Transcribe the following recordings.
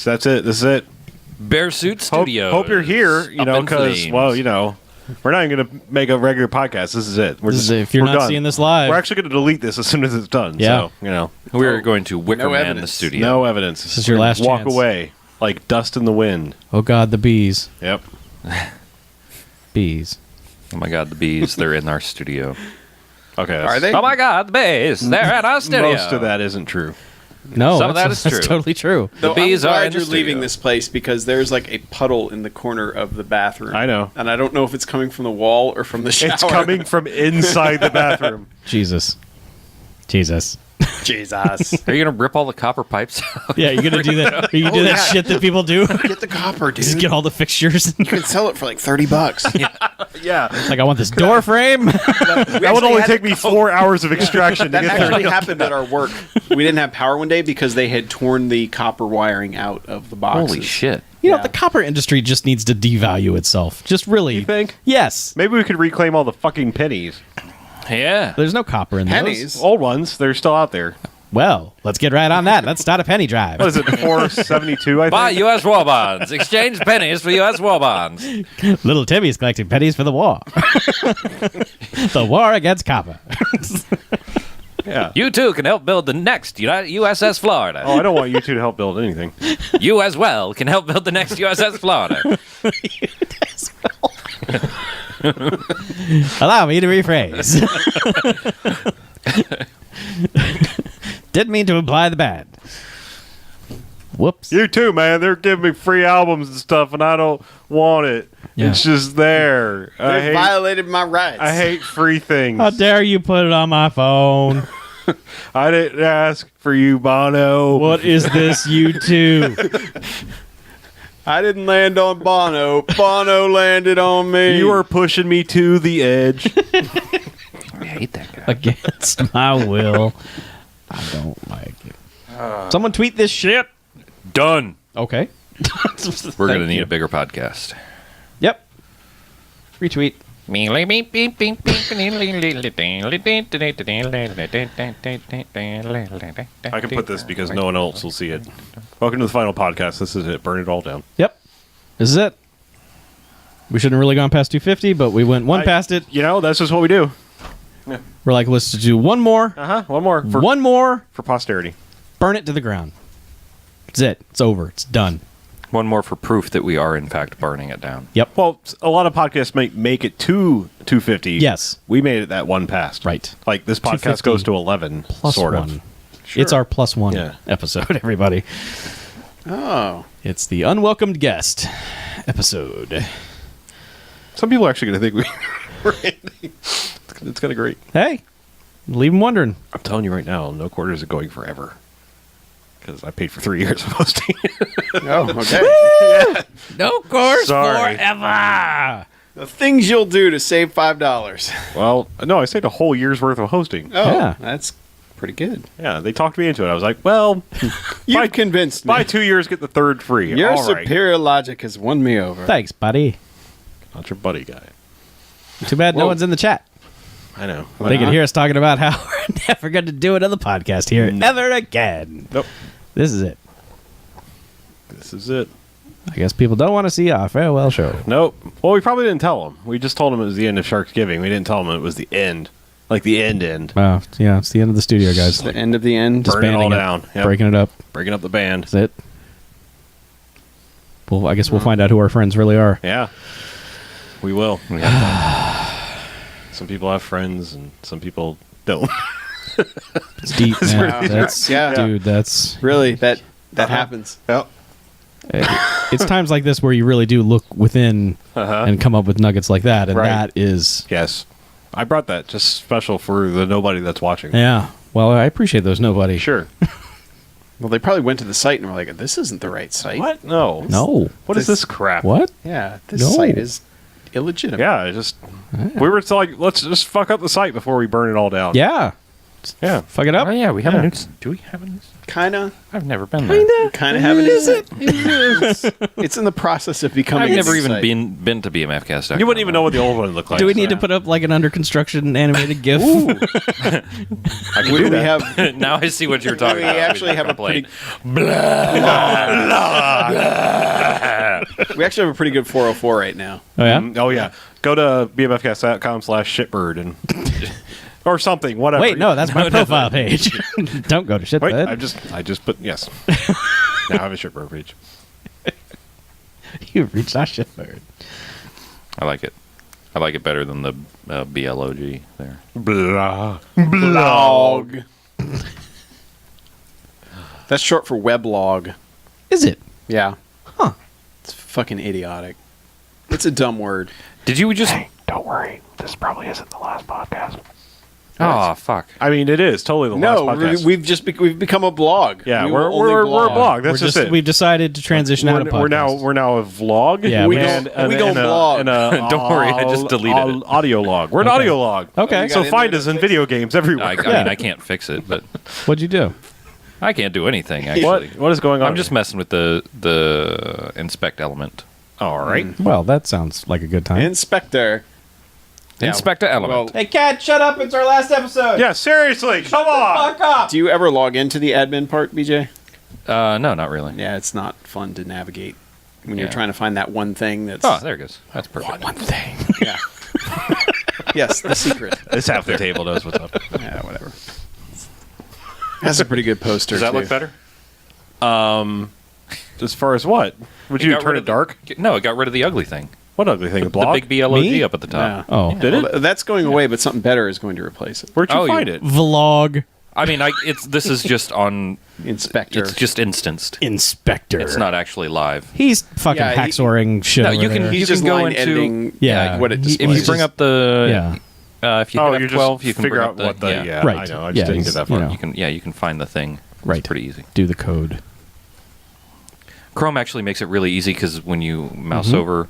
that's it. This is it. Bear Suit Studios. Hope you're here, because, we're not even going to make a regular podcast. This is it. If you're not seeing this live. We're actually going to delete this as soon as it's done. Yeah. So, We're going to Wicker Man the studio. No evidence. This is your last Walk chance. away like dust in the wind. Oh, God, the bees. Yep. Bees. Oh, my God, the bees. They're in our studio. Okay. Are they? Oh, my God, the bees. They're in our studio. Most of that isn't true. No, Some of that is that's true. totally true. The bees I'm are glad in the you're leaving studio. this place because there's like a puddle in the corner of the bathroom. I know. And I don't know if it's coming from the wall or from the shower. It's coming from inside the bathroom. Jesus. Jesus. Are you going to rip all the copper pipes out? Yeah, you're going to do that. Are you do that shit that people do? Get the copper, dude. Just get all the fixtures. You can sell it for like $30. Yeah. Like, I want this door frame. That would only take me 4 hours of extraction to That get actually there. happened at our work. We didn't have power one day because they had torn the copper wiring out of the boxes. Holy shit. You know, Yeah. the copper industry just needs to devalue itself. Just really. You think? Yes. Maybe we could reclaim all the fucking pennies. Yeah. There's no copper in those. Pennies? Old ones, they're still out there. Well, let's get right on that. Let's start a penny drive. What is it, 472, I think? Buy U.S. war bonds. Exchange pennies for U.S. war bonds. Little Timmy's collecting pennies for the war. The war against copper. Yeah. You too can help build the next USS Florida. Oh, I don't want you two to help build anything. You as well can help build the next USS Florida. Allow me to rephrase. Didn't mean to imply the bad. Whoops. You too, man. They're giving me free albums and stuff, and I don't want it. Yeah. It's just there. They violated my rights. I hate free things. How dare you put it on my phone? I didn't ask for you, Bono. What is this, you two? I didn't land on Bono. Bono landed on me. You are pushing me to the edge. I hate that guy. Against my will. I don't like it. Someone tweet this shit. Done. Okay. We're going to need a bigger podcast. Yep. Retweet. I can put this because no one else will see it. Welcome to the final podcast. This is it. Burn it all down. Yep. This is it. We shouldn't have really gone past 250, but we went past it. That's just what we do. We're like, let's do one more. One more. One more. For posterity. Burn it to the ground. That's it. It's over. It's done. One more for proof that we are, in fact, burning it down. Yep. Well, a lot of podcasts make it to 250. Yes. We made it that one past. Right. Like this podcast 250 goes to 11. Plus sort one. of. It's our plus one Yeah. episode, everybody. Oh. It's the unwelcomed guest episode. Some people are actually going to think we're ending. It's kind of great. Hey, leave them wondering. I'm telling you right now, no quarters are going forever. Because I paid for 3 years of hosting. Oh, okay. No course Sorry. forever. The things you'll do to save $5. Well, no, I saved a whole year's worth of hosting. Oh, Yeah. that's pretty good. Yeah, they talked me into it. I was like, well, You've convinced me. buy 2 years, get the third free. Your All right. superior logic has won me over. Thanks, buddy. Not your buddy guy. Too bad no Whoa. one's in the chat. I know. They can hear us talking about how we're never going to do another podcast here ever again. Nope. This is it. This is it. I guess people don't want to see our farewell show. Nope. Well, we probably didn't tell them. We just told them it was the end of Sharks Giving. We didn't tell them it was the end. Like the end. Wow. Yeah, it's the end of the studio, guys. The end of the end. Burn it all Disbanding it. down. Yep. Breaking it up. Breaking up the band. That's it. Well, I guess we'll find out who our friends really are. Yeah. We will. Some people have friends and some people don't. It's deep, man. Wow. That's, Yeah. dude, that's... Really, that happens. Yep. It's times like this where you really do look within and come up with nuggets like that, and Right. that is... Yes. I brought that just special for the nobody that's watching. Yeah. Well, I appreciate those nobody. Sure. Well, they probably went to the site and were like, this isn't the right site. What? No. No. What is this crap? What? Yeah, this No. site is illegitimate. Yeah, I just... We were like, let's just fuck up the site before we burn it all down. Yeah. Yeah. Fuck it up. Oh, yeah, we have a new... Do we have a new... Kind of. I've never been there. Kind of have it. Is it? It's in the process of becoming. I've never a even site. been to BMFcast. You wouldn't even know what the old one looked like. Do we need to put up like an under construction animated GIF? I can We do that. have. Now I see what you're talking We about. actually have a Complaint. pretty. We actually have a pretty good 404 right now. Oh yeah. Oh yeah. Go to bmfcast.com/shitbird and or something. Whatever. Wait, no, that's my profile page. Don't go to shit. Wait, bed. I just put yes. Now I have a shitbird page. You've reached our shitbird. I like it. I like it better than the BLOG there. Blah. Blog. That's short for weblog. Is it? Yeah. Huh. It's fucking idiotic. It's a dumb word. Did you just... Don't worry. This probably isn't the last podcast. Oh, fuck. I mean, it is totally the No, last podcast. we've become a blog. Yeah, We we're will only a blog. That's We're just it. We've decided to transition out of podcast. We're now a vlog. Yeah, we and, go- we go blog. Don't worry, I just deleted it. Audio log. We're an audio log. Okay. You So got find internet us in fix? video games everywhere. I mean, I can't fix it, but What'd you do? I can't do anything, actually. What is going on? I'm just messing with the inspect element. all right. Well, that sounds like a good time. Inspector. Yeah. Inspect the element. Well, Hey, Cat, shut up! It's our last episode. Yeah, seriously, come on. up! do you ever log into the admin part, BJ? No, not really. Yeah, it's not fun to navigate when you're Yeah. trying to find that one thing that's... Oh, there it goes. That's perfect. One thing. Yeah. Yes, the secret. This half the table knows what's up. Yeah, whatever. That's a pretty good poster, Does that too. look better? As far as what? Would you got turn rid it of the- dark? No, it got rid of the ugly thing. What ugly thing? The The blog? big BLOG Me? up at the Yeah. top. Oh, Did it? Well, that's going away, but something better is going to replace it. Where'd you Oh, find you- it? vlog I mean, this is just on. Inspector. It's just instanced. inspector. It's not actually live. He's fucking Yeah, he- hacksawing shit. No, over you can- there. He's you just go line into- editing Yeah, like, what it he- displays. If you bring up the, Yeah. if you Oh, hit you're F12, just you can figure bring out up the what the yeah. Right. I know. I just Yeah, didn't he's- get that you far. know. You can find the thing. Right. It's pretty easy. Do the code. Chrome actually makes it really easy because when you mouse over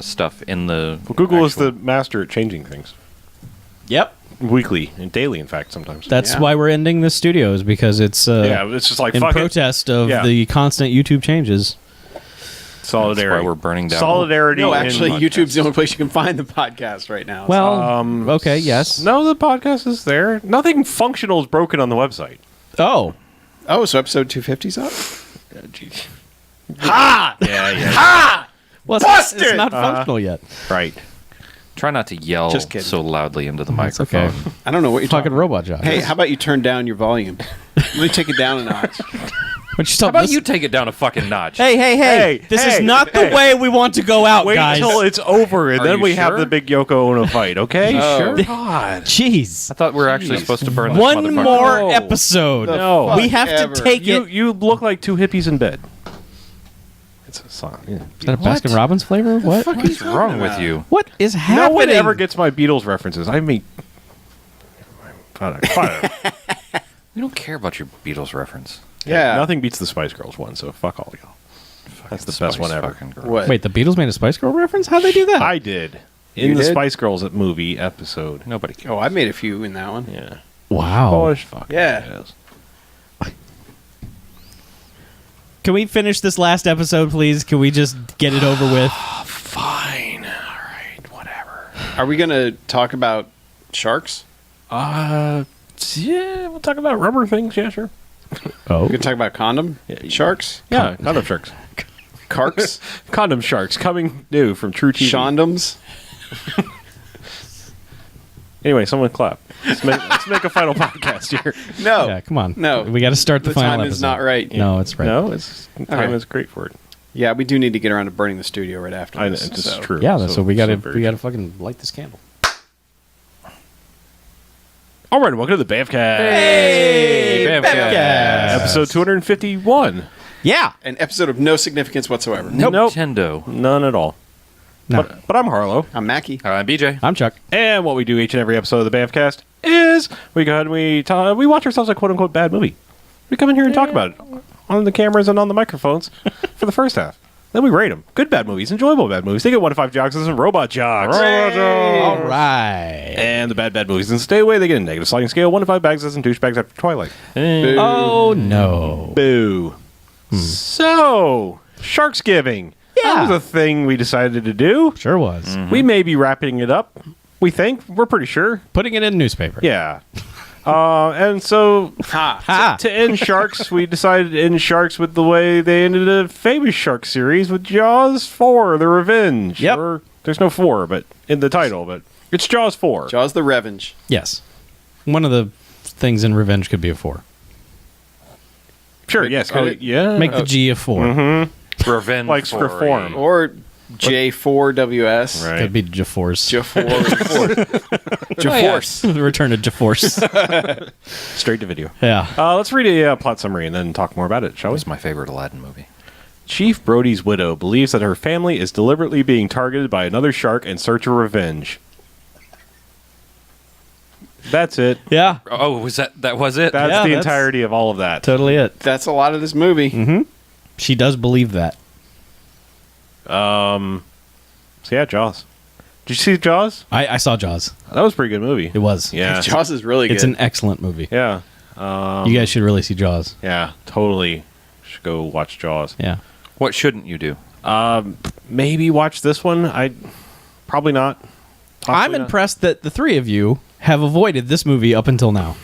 stuff in the Well, Google is actual- the master at changing things. Yep. Weekly and daily, in fact, sometimes. That's Yeah. why we're ending the studios because it's yeah, it's just like in fuck it. protest of Yeah. the constant YouTube changes. That's Solidarity. why we're burning down. Solidarity. No, in actually, podcasts. YouTube's the only place you can find the podcast right now. Well, okay, yes. No, the podcast is there. Nothing functional is broken on the website. Oh, oh, so episode 250's up? Ha! Yeah, yeah. well, Busted! it's not functional yet. Right. Try not to yell Just kidding. so loudly into the That's microphone. okay. I don't know what you're Fucking talking robot job. Hey, how about you turn down your volume? Let me take it down a notch. What you How about you take it down a fucking notch? Hey, hey, hey! Hey, This is hey, not the hey. way we want to go out, Wait guys. until it's over, and Are then you we have sure? the big Yoko Ono fight, okay? Oh. Sure. God. Jeez. I thought we were actually supposed to burn this One motherfucker. more No. episode. No. We have Ever. to take it. You look like two hippies in bed. It's a song. Yeah. Is that a Baskin Robbins flavor? What? What's wrong with you? What is No happening? one ever gets my Beatles references. I mean, fine. We don't care about your Beatles reference. Yeah. Nothing beats the Spice Girls one, so fuck all y'all. That's the best one ever. Fucking girl. What? Wait, the Beatles made a Spice Girl reference? How'd they do that? I did in You the did? Spice Girls movie episode. Nobody cares. Oh, I made a few in that one. Yeah. wow. Polish fuck. Yeah. Yes. Can we finish this last episode, please? Can we just get it over with? Fine. All right. Whatever. Are we going to talk about sharks? Yeah. We'll talk about rubber things. Yeah, sure. Oh. We're going to talk about condom sharks? Yeah. Condom sharks. Carks? Condom sharks coming new from True TV. Shondoms? Anyway, someone clap. Let's make a final podcast here. No. Yeah, come on. No. We got to start the, The final time episode. is not right. No, it's right. No, it's time Okay. is great for it. Yeah, we do need to get around to burning the studio right after I know, this. this is so. true. Yeah, so we got to very we got to true. fucking light this candle. All right, welcome to the BMFcast. Hey, BMFcast. Episode 251. Yeah. An episode of no significance whatsoever. Nope. Nintendo. None at all. No. But I'm Harlow. I'm Mackie. I'm BJ. I'm Chuck. And what we do each and every episode of the BMFcast is we go ahead and we watch ourselves a quote-unquote bad movie. We come in here and talk about it on the cameras and on the microphones for the first half. Then we rate them. Good bad movies, enjoyable bad movies. They get 1 to 5 jocks and robot jocks. All right. And the bad movies and stay away. They get a negative sliding scale. 1 to 5 bags and douchebags after Twilight. Boo. Oh no. Boo. So, Sharksgiving. Yeah. That was a thing we decided to do. Sure was. We may be wrapping it up. We think. We're pretty sure. Putting it in newspaper. Yeah. And so Ha. to end Sharks, we decided to end Sharks with the way they ended a famous Shark series with Jaws 4, The Revenge. Yep. Or, there's no 4 but in the title, but it's Jaws 4. Jaws the Revenge. Yes. One of the things in Revenge could be a 4. Sure, yes. Could it? Yeah. Make the G a 4. Revenge Like for reform. a- Or J4WS. Right. Could be Jaforce. Jaforce. The return of Jaforce. Straight to video. Yeah. Let's read a plot summary and then talk more about it, shall we? was my favorite Aladdin movie. Chief Brody's widow believes that her family is deliberately being targeted by another shark in search of revenge. That's it. Yeah. Oh, was that was it? That's Yeah, the that's- entirety of all of that. Totally it. That's a lot of this movie. She does believe that. So yeah, Jaws. Did you see Jaws? I saw Jaws. That was a pretty good movie. It was. Yeah. Jaws is really good. It's an excellent movie. Yeah. You guys should really see Jaws. Yeah, totally. Should go watch Jaws. Yeah. What shouldn't you do? Maybe watch this one. Probably not. Possibly I'm not. impressed that the three of you have avoided this movie up until now.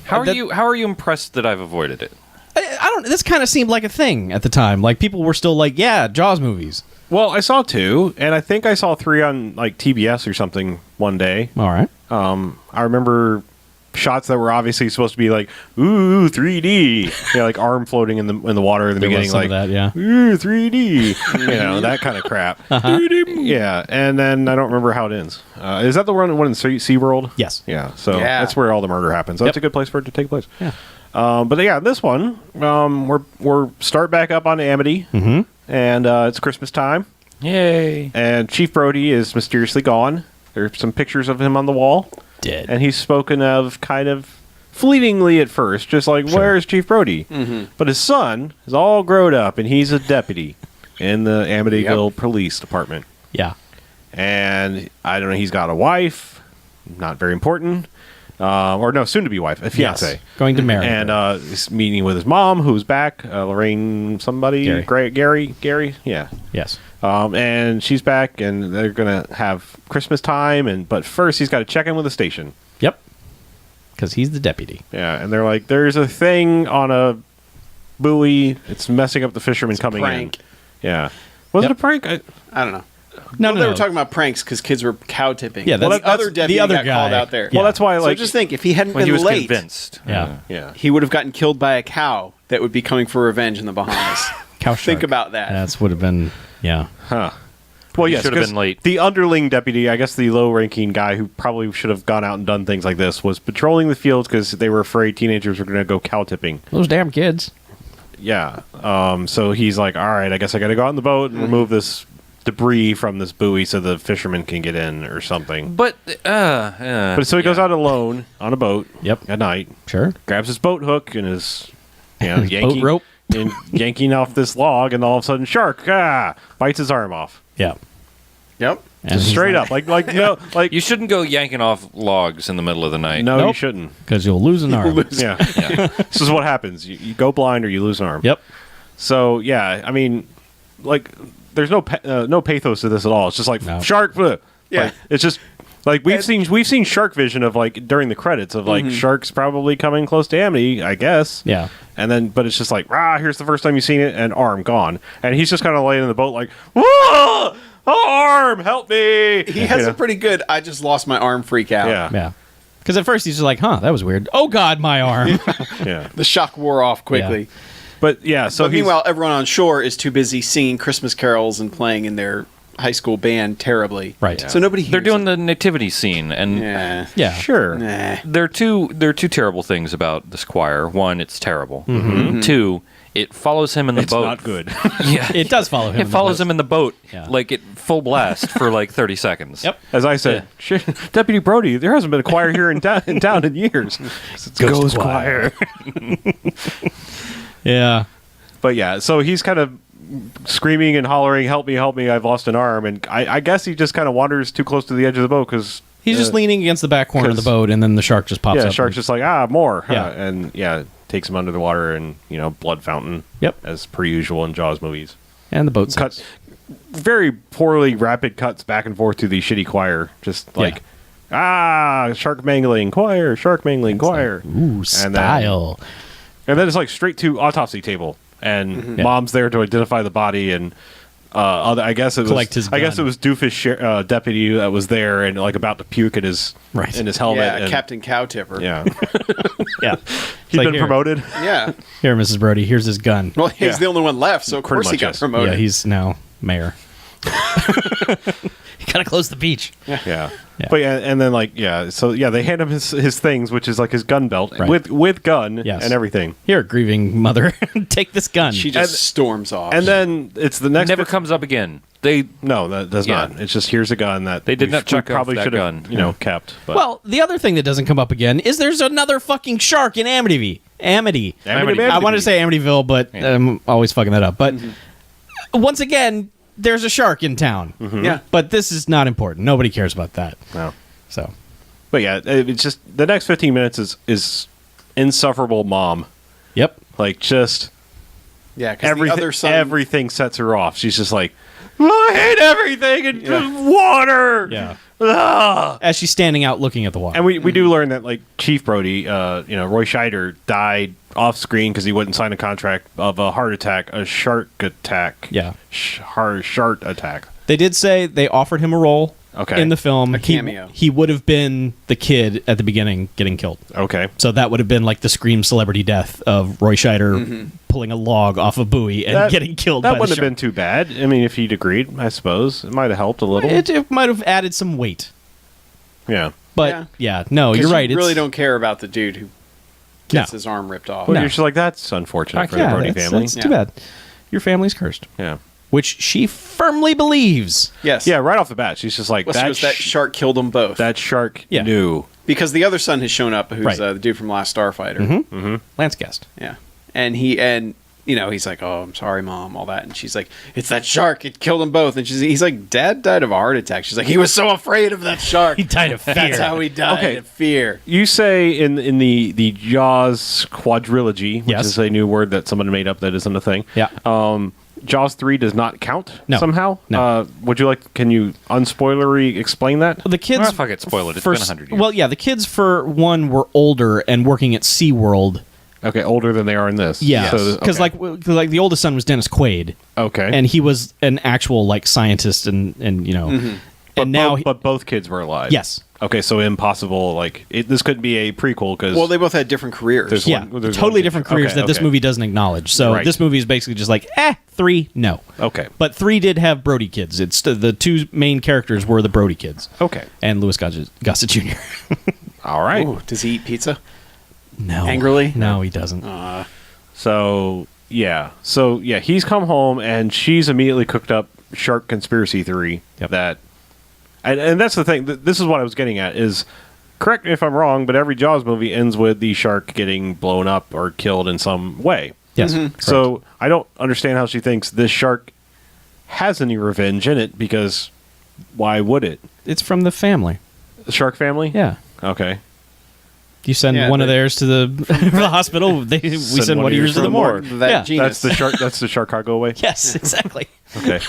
How That- are you impressed that I've avoided it? I don't. This kind of seemed like a thing at the time. Like people were still like, "Yeah, Jaws movies." Well, I saw 2, and I think I saw 3 on like TBS or something one day. All right. I remember shots that were obviously supposed to be like, ooh, 3D. Like arm floating in the water in the There was beginning, some like of that, yeah. ooh, 3D. That kind of crap. Yeah, and then I don't remember how it ends. Is that the one in SeaWorld? Yes. Yeah, so Yeah. that's where all the murder happens. So that's Yep. a good place for it to take place. Yeah. But yeah, this one, we're start back up on Amity, and it's Christmas time, Yay! and Chief Brody is mysteriously gone. There's some pictures of him on the wall, Dead. and he's spoken of kind of fleetingly at first, just like, where's Chief Brody? But his son is all grown up, and he's a deputy in the Amityville Police Department. Yeah. And I don't know, he's got a wife, not very important, or no, soon to be wife, a fiance. Yes. Going to marry. And her. he's meeting with his mom, who's back, Lorraine somebody, Gary, yeah. Yes. And she's back, and they're gonna have Christmas time, but first he's got to check in with the station. Yep. Because he's the deputy. Yeah, and they're like, there's a thing on a buoy, it's messing up the fishermen coming prank. in. Yeah. Was Yep. it a prank? I don't know. No, They were talking about pranks because kids were cow tipping. Yeah, well, that's- the other that's deputy the other got called guy. out there. Yeah. Well, that's why, So like, just think, if he hadn't When been he was late, convinced. Yeah. yeah. he would have gotten killed by a cow that would be coming for revenge in the Bahamas. Cow Think shark. about that. That's would have been. Yeah. Huh. Well, He yes, should have 'cause been late. The underling deputy, I guess the low-ranking guy who probably should have gone out and done things like this, was patrolling the fields because they were afraid teenagers were going to go cow tipping. Those damn kids. Yeah. So he's like, all right, I guess I got to go out in the boat and remove this debris from this buoy so the fishermen can get in or something. But But so he goes out alone on a boat Yep. at night, Sure. grabs his boat hook and his His yanking, boat rope. and yanking off this log, and all of a sudden, shark bites his arm off. Yeah. Yep. And Just straight up, like no, like you shouldn't go yanking off logs in the middle of the night. no, you Nope. shouldn't. Because you'll lose an arm. Yeah. This is what happens. You go blind or you lose an arm. Yep. So yeah, I mean, like, there's no pathos to this at all. It's just like No. shark. Yeah. Like, it's just like we've seen shark vision of like during the credits of like sharks probably coming close to Amity, I guess. Yeah. And then, but it's just like, here's the first time you've seen it, and arm gone, and he's just kind of laying in the boat like, whoa, arm, help me. He has a pretty good, I just lost my arm freak out. Yeah. Yeah. Because at first he's just like, that was weird. Oh, God, my arm. Yeah. The shock wore off quickly. But yeah, so But meanwhile, everyone on shore is too busy singing Christmas carols and playing in their high school band terribly. Right. So nobody hears They're doing it. the nativity scene, and Yeah. Yeah. sure. Nah. there are two terrible things about this choir. One, it's terrible. Two, it follows him in the It's boat. not good. Yeah, It does follow him. It follows him in the boat, Yeah. like it full blast for like 30 seconds. Yep. As I said, shit, Deputy Brody, there hasn't been a choir here in town in years. It's Ghost choir. Yeah. But yeah, so he's kind of screaming and hollering, help me, I've lost an arm. And I guess he just kind of wanders too close to the edge of the boat because... He's just leaning against the back corner of the 'cause- boat, and then the shark just pops Yeah, up. the shark's just like, more. Yeah. And yeah, takes him under the water and, blood fountain. Yep. As per usual in Jaws movies. And the boat Cuts, very poorly rapid cuts back and forth to the shitty choir. Just like, shark mangling choir, choir. Ooh, style. And then it's like straight to autopsy table, and Yeah. mom's there to identify the body, and I guess it Collect was his I guess gun. it was Doofus deputy that was there and like about to puke in his Right. helmet. Yeah, and, Captain Cowtipper. Yeah, Yeah. he'd like, been here. promoted. Yeah. Here, Mrs. Brody, here's his gun. Well, he's Yeah. the only one left, so of Pretty course he much, got yes. promoted. Yeah, he's now mayor. He kind of closed the beach. Yeah. Yeah. But yeah, and then they hand him his things, which is like his gun belt Right. with gun Yes. and everything. Here, grieving mother, take this gun. She just storms off. And then it's the next. Never comes up again. They No, that does Yeah. not. It's just here's a gun that They did we not chuck off probably that should have gun. kept. But well, the other thing that doesn't come up again is there's another fucking shark in Amity. Amity. I wanted to say Amityville, but I'm always fucking that up. But once again, there's a shark in town. yeah. But this is not important. Nobody cares about that. No. So, But yeah, it's just the next 15 minutes is insufferable mom. yep. Like just Yeah, because the everything other son... everything sets her off. She's just like, I hate everything and just water. Yeah. Ugh. As she's standing out looking at the water. And we do learn that like Chief Brody, Roy Scheider died off screen because he wouldn't sign a contract of a heart attack, a shark attack. Yeah. Shark attack. They did say they offered him a role Okay. in the film. A cameo. He would have been the kid at the beginning getting killed. Okay. So that would have been like the Scream celebrity death of Roy Scheider pulling a log off a buoy and getting killed That by wouldn't the have been too bad. I mean, if he'd agreed, I suppose it might have helped a little. It might have added some weight. Yeah. But yeah, no, 'Cause you're right. You really It's- don't care about the dude who gets No. his arm ripped off. Well, No. you're just like, that's unfortunate for the Yeah, Brody that's, family. that's too bad. Your family's cursed. Yeah. Which she firmly believes. Yes. Yeah, right off the bat, she's just like, Well, that shark killed them both. that shark Yeah. knew. Because the other son has shown up, who's Right. the dude from Last Starfighter. Lance Guest. Yeah. And he's like, oh, I'm sorry, Mom, all that. And she's like, it's that shark. It killed them both. And he's like, Dad died of a heart attack. She's like, he was so afraid of that shark. He died of fear. That's how he died, Okay. of fear. You say in the Jaws quadrilogy, which Yes. is a new word that someone made up that isn't a thing. Yeah. Jaws 3 does not count No. somehow. No. Can you unspoilery explain that? The kids. Well, if I could spoil it, it's been 100 years. Well, yeah, the kids for one were older and working at SeaWorld. Okay, older than they are in this. Yeah, So, because okay. like the oldest son was Dennis Quaid, Okay. and he was an actual like scientist, and but and now but both kids were alive. yes, Okay, so impossible. Like this couldn't be a prequel because Well, they both had different careers. There's yeah, there's totally one- different careers okay, that this okay. movie doesn't acknowledge. So Right. this movie is basically just like 3, no. Okay. But 3 did have Brody kids. It's the two main characters were the Brody kids. Okay. And Louis Gossett Jr. All right. Ooh, does he eat pizza? No, Angrily? No, he doesn't. So yeah, he's come home and she's immediately cooked up shark conspiracy theory that, and that's the thing. This is what I was getting at. Is correct me if I'm wrong, but every Jaws movie ends with the shark getting blown up or killed in some way. Yes. So I don't understand how she thinks this shark has any revenge in it because why would it? It's from the family. The shark family? Yeah. Okay. You send Yeah, one of the- theirs to the, the hospital. We send one of yours to the morgue. That Yeah. genus. That's the shark. That's the Sharkcargo way. Yes, exactly. Okay.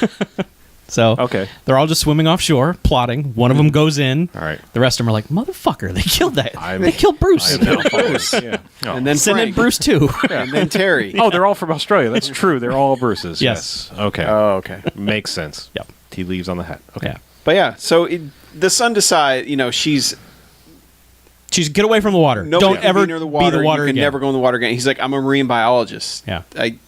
So Okay. they're all just swimming offshore, plotting. One of them goes in. All right. The rest of them are like, motherfucker, they killed that. I'm- They killed Bruce. Yeah. Oh. and then Send in Frank. Bruce too. And then Terry. Oh, they're all from Australia. That's true. They're all Bruce's. Yes. Okay. Oh, okay. Makes sense. Yep. Tea leaves on the hat. Okay. Yeah. But yeah, so the son decides, she's She's get away from the water. nobody Don't can ever be near the water. be the water you can again. never go in the water again. He's like, I'm a marine biologist. Yeah. I'm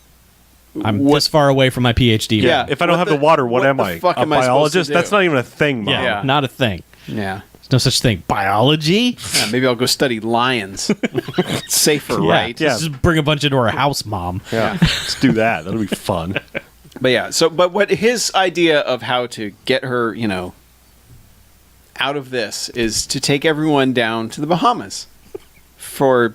I'm this far away from my PhD. Yeah. man. If I don't What have the water, what am the I? fuck A am I supposed to biologist? do? That's not even a thing, Mom. Yeah. Yeah. Not a thing. Yeah. There's no such thing. Biology? Yeah, maybe I'll go study lions. It's safer, right? Yeah. Just bring a bunch into our house, Mom. Yeah. Let's do that. That'll be fun. But yeah, but what his idea of how to get her, out of this is to take everyone down to the Bahamas for,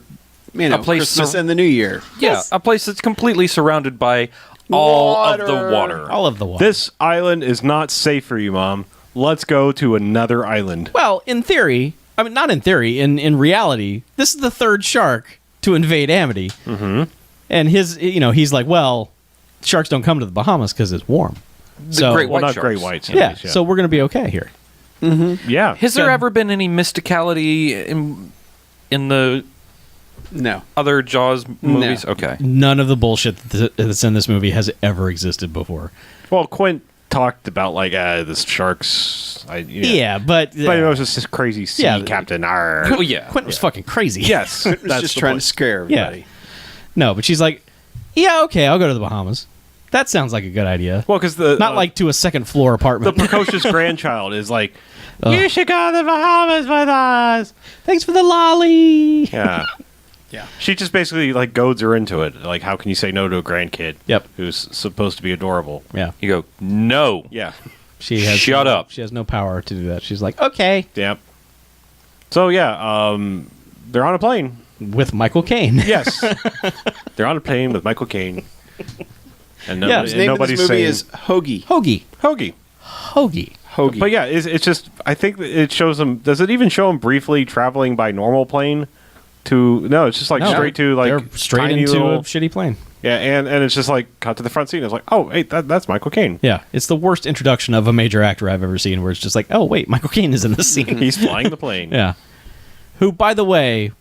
A place Christmas sur- and the New Year. Yeah, a place that's completely surrounded by all of the water. All of the water. This island is not safe for you, Mom. Let's go to another island. Well, in theory, I mean, not in theory, in reality, this is the third shark to invade Amity. Mm-hmm. And he's like, well, sharks don't come to the Bahamas because it's warm. The great Well, white not sharks. great whites. Yeah, at least, so we're going to be okay here. Yeah. Has there ever been any mysticality in the No. other Jaws movies? No. Okay. None of the bullshit that's in this movie has ever existed before. Well, Quint talked about like the sharks. Yeah, but But it was just this crazy sea Yeah. captain. Arr. Oh, yeah. Quint was fucking crazy. Yes, It was just trying to scare everybody. No, but she's like, yeah, okay, I'll go to the Bahamas. That sounds like a good idea. Well, because the Not like to a second floor the apartment. precocious grandchild is like, Ugh. you should go to the Bahamas with us. Thanks for the lolly. Yeah. Yeah. She just basically like goads her into it. Like, how can you say no to a grandkid? Yep. Who's supposed to be adorable? Yeah. You go, no. Yeah. She has Shut up. She has no power to do that. She's like, okay, Yep. So yeah, they're on a plane. with Michael Caine. Yes. They're on a plane with Michael Caine. And, Yeah, His and name of nobody's this movie saying is Hoagie. Hoagie. Hoagie. Hoagie. Hoagie. But yeah, it's just I think that it shows them. Does it even show them briefly traveling by normal plane? No, it's just like No, straight to like they're straight tiny into little, a shitty plane. yeah, and it's just like cut to the front seat. It's like, oh, hey, that's Michael Caine. Yeah, it's the worst introduction of a major actor I've ever seen, where it's just like, oh wait, Michael Caine is in this scene. He's flying the plane. Yeah. Who, by the way,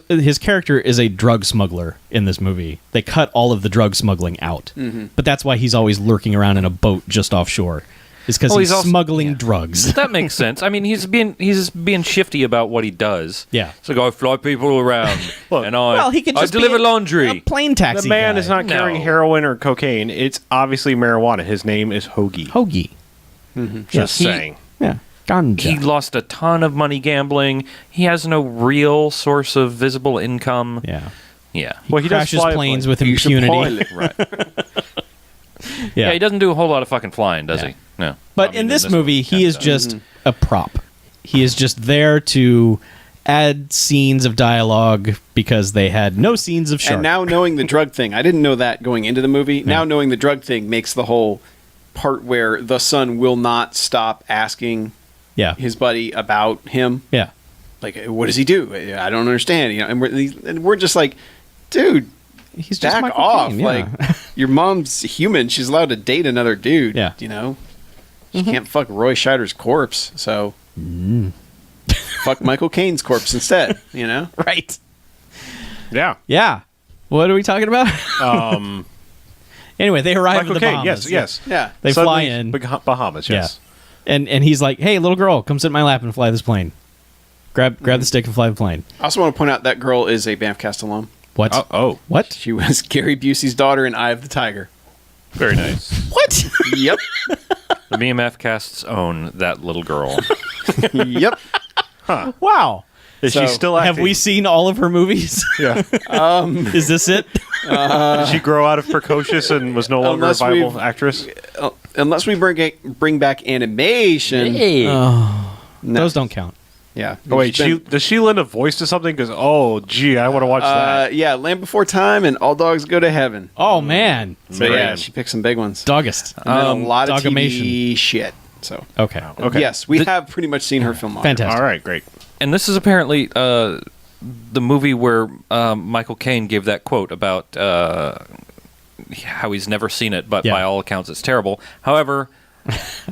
his character is a drug smuggler in this movie. They cut all of the drug smuggling out, but that's why he's always lurking around in a boat just offshore. Is because Well, he's he's also- smuggling drugs. That makes sense. I mean, he's being shifty about what he does. Yeah. It's like, I fly people around, Look, and I, Well, he could just I deliver be laundry. a plane taxi. The man guy. is not carrying No. heroin or cocaine. It's obviously marijuana. His name is Hoagie. Hoagie. Just He- saying. Yeah, ganja. He lost a ton of money gambling. He has no real source of visible income. yeah. Yeah. Well, he does crashes fly a planes plane. with He's a impunity. pilot. Right. Yeah. Yeah, he doesn't do a whole lot of fucking flying, does Yeah. he? No. But I mean, in this movie, he is does. just a prop. He is just there to add scenes of dialogue because they had no scenes of shark. And now knowing the drug thing, I didn't know that going into the movie. Now knowing the drug thing makes the whole part where the son will not stop asking yeah, his buddy about him. yeah, Like, what does he do? I don't understand. You know, and we're just like, dude, he's just back Michael off. Caine, yeah. Like, your mom's human. She's allowed to date another dude. Yeah. You know, she can't fuck Roy Scheider's corpse. So fuck Michael Caine's corpse instead. You know. right. Yeah. Yeah. What are we talking about? Anyway, they arrive Michael in the Caine. Bahamas. Yes. Yeah. They fly Suddenly, in. Bahamas. Yes. And he's like, "Hey, little girl, come sit in my lap and fly this plane. Grab the stick and fly the plane." I also want to point out that girl is a BMFcast alum. What? Oh, What? She was Gary Busey's daughter in Eye of the Tiger. very nice. What? Yep. The BMF casts own that little girl. Yep. Wow. Is So, she still acting? Have we seen all of her movies? Yeah. Is this it? Did she grow out of precocious and was no longer a Unless viable we've- actress? Unless we bring back animation. Oh, No. those don't count. Yeah. Oh wait, She's been- does she lend a voice to something? Because gee, I want to watch that. yeah, Land Before Time and All Dogs Go to Heaven. Oh man, So yeah, Man. she picked some big ones. Doggist. And then a lot of Dogimation. TV shit. So Okay. Okay. yes, we have pretty much seen her filmography. Fantastic. All right, great. And this is apparently the movie where Michael Caine gave that quote about how he's never seen it, but Yeah. by all accounts it's terrible. However,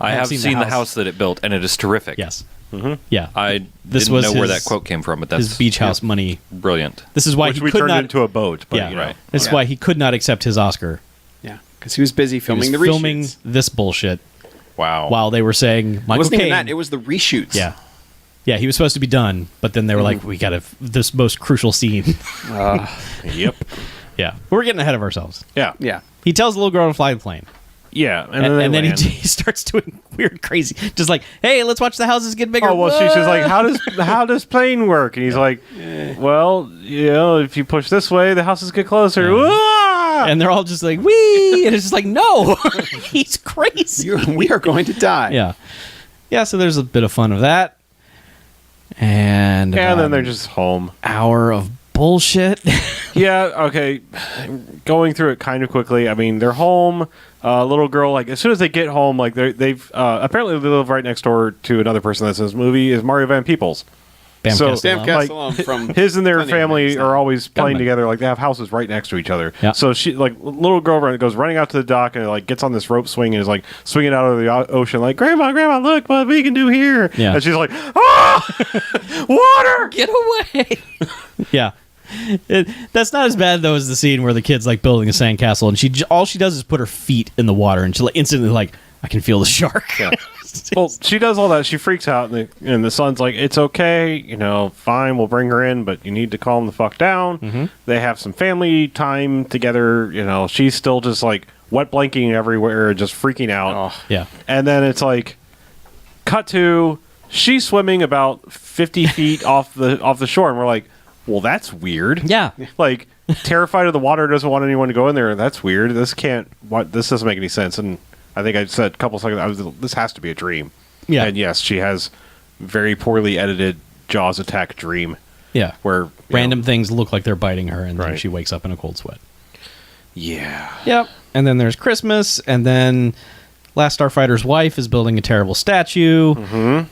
I have seen seen the the house. house that it built, and it is terrific. Yes. Yeah. I This didn't was know where his- that quote came from, but that's His beach house money. brilliant. This is why Which he we could turned not. into a boat. But, yeah. you know. Right. This is why he could not accept his Oscar. Yeah, because he was busy He filming was the filming reshoots. this bullshit Wow. while they were saying It Michael wasn't even Caine. that; it was the reshoots. Yeah. Yeah, he was supposed to be done, but then they were like, "We got to this most crucial scene." Yep. Yeah, we're getting ahead of ourselves. Yeah. yeah. He tells the little girl to fly the plane, Yeah. and then he, land. he starts doing weird, crazy, just like, "Hey, let's watch the houses get bigger." Oh well, she's just like, how does plane work? And he's like, well, you know, if you push this way, the houses get closer. Ah! and they're all just like, "Wee!" And it's just like, "No, he's crazy." We are going to die. Yeah, yeah. So there's a bit of fun of that, and And then they're just home. hour of bullshit. Yeah, okay. Going through it kind of quickly. I mean, they're home. Little girl, like as soon as they get home, like they've apparently they live right next door to another person that's in this movie is Mario Van Peebles. Bam So- Castellum. Damn Like, Castellum from his and their Plenty of family Things. are always playing Gunman. together. Like they have houses right next to each other. Yeah. So she, like, little girl goes running out to the dock and like gets on this rope swing and is like swinging out of the ocean. Like, Grandma, look what we can do here. Yeah. And she's like, ah, water. Get away! Yeah. That's not as bad though as the scene where the kid's like building a sandcastle and all she does is put her feet in the water and she like instantly like, I can feel the shark. Yeah. Well, she does all that. She freaks out, and the son's like, "It's okay, fine. We'll bring her in, but you need to calm the fuck down." Mm-hmm. They have some family time together. She's still just like wet blanking everywhere, just freaking out. Oh. Yeah. And then it's like, cut to she's swimming about 50 feet off the shore, and we're like, "Well, that's weird." Yeah. Like, terrified of the water, doesn't want anyone to go in there. That's weird. This doesn't make any sense. And I think I said a couple seconds, this has to be a dream. Yeah. And yes, she has very poorly edited Jaws attack dream Yeah. where Random things look like they're biting her and then Right. she wakes up in a cold sweat. Yeah. Yep. And then there's Christmas, and then Last Starfighter's wife is building a terrible statue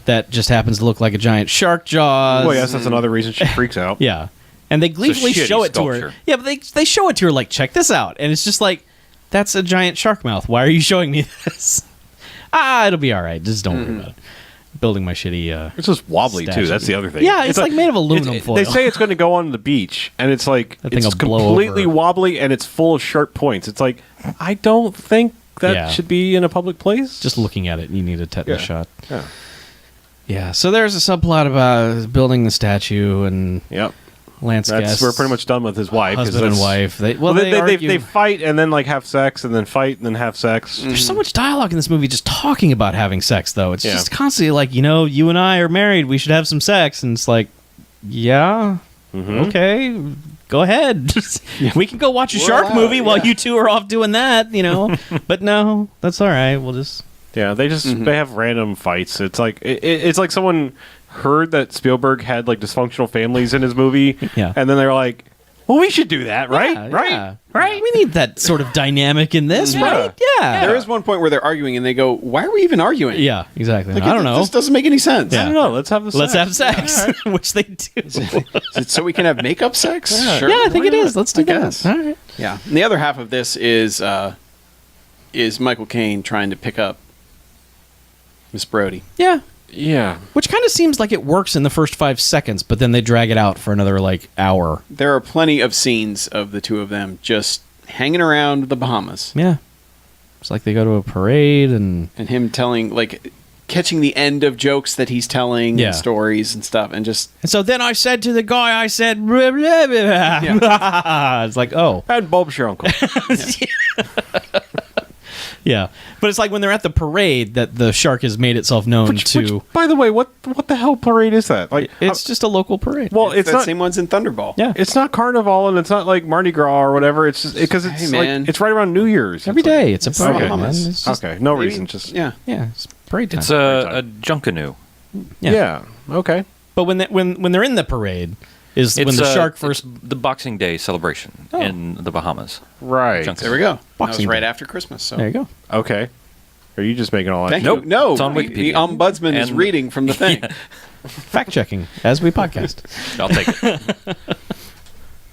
that just happens to look like a giant shark jaws. Well, yes, that's another reason she freaks out. Yeah. And they gleefully shitty show it to her. sculpture. Yeah, but they show it to her like, check this out. And it's just like, that's a giant shark mouth. Why are you showing me this? It'll be all right. Just don't worry about it. Building my shitty... It's just wobbly Statue. too. That's the other thing. Yeah, it's like made of aluminum foil. They say it's going to go on the beach, and it's like That thing it's will blow completely over. wobbly, and it's full of sharp points. It's like, I don't think that Yeah. should be in a public place. Just looking at it, you need a tetanus Yeah. shot. Yeah. Yeah, so there's a subplot about building the statue and Yep. Lance Guest. We're pretty much done with his wife. 'cause husband and that's- wife. They They argue. fight and then like have sex and then fight and then have sex. There's so much dialogue in this movie just talking about having sex, though. It's Yeah. just constantly like, you and I are married. We should have some sex. And it's like, yeah, okay, go ahead. We can go watch a We're shark allowed, movie while yeah. you two are off doing that, But no, that's all right. We'll just... Yeah, they have random fights. It's like it's like someone heard that Spielberg had like dysfunctional families in his movie, Yeah. and then they're like, "Well, we should do that, right? Yeah, right? yeah. Right? We need that sort of dynamic in this, Yeah. right? Yeah. There is one point where they're arguing, and they go, "Why are we even arguing?" Yeah, exactly. Like, I don't know. This doesn't make any sense. Yeah. I don't know. Let's have the Let's have sex, which they do. Is it so we can have makeup sex? Sure. Yeah, I think it why is. not? Let's do I that. guess. All right. Yeah. And the other half of this is Michael Caine trying to pick up Miss Brody. Yeah. Yeah. Which kind of seems like it works in the first 5 seconds, but then they drag it out for another hour. There are plenty of scenes of the two of them just hanging around the Bahamas, Yeah. It's like they go to a parade and and him telling, catching the end of jokes that he's telling, Yeah. and stories and stuff, and just so then I said to the guy, I said, blah, blah, blah. It's like, oh. And Bob's your uncle. Yeah. But it's like when they're at the parade that the shark has made itself known to... by the way, what the hell parade is that? Like, It's just a local parade. well, it's that not. same one's in Thunderball. Yeah. It's not Carnival, and it's not like Mardi Gras or whatever. It's just because it's Hey, man. it's right around New Year's. Every It's like- day. It's a parade, man. Bahamas. It's just, Okay, no Maybe- reason. Just Yeah. yeah, it's parade time. It's a Junkanoo. yeah. Okay. But when they're in the parade is when It's, the shark first... it's the Boxing Day celebration in the Bahamas. Right. Junkanoo. There we go. That was Boxing right Day. after Christmas. So There you go. Okay. Are you just making all that? Thank Nope. you. No, It's on the Wikipedia. ombudsman is And- reading from the thing. Fact-checking as we podcast. I'll take it.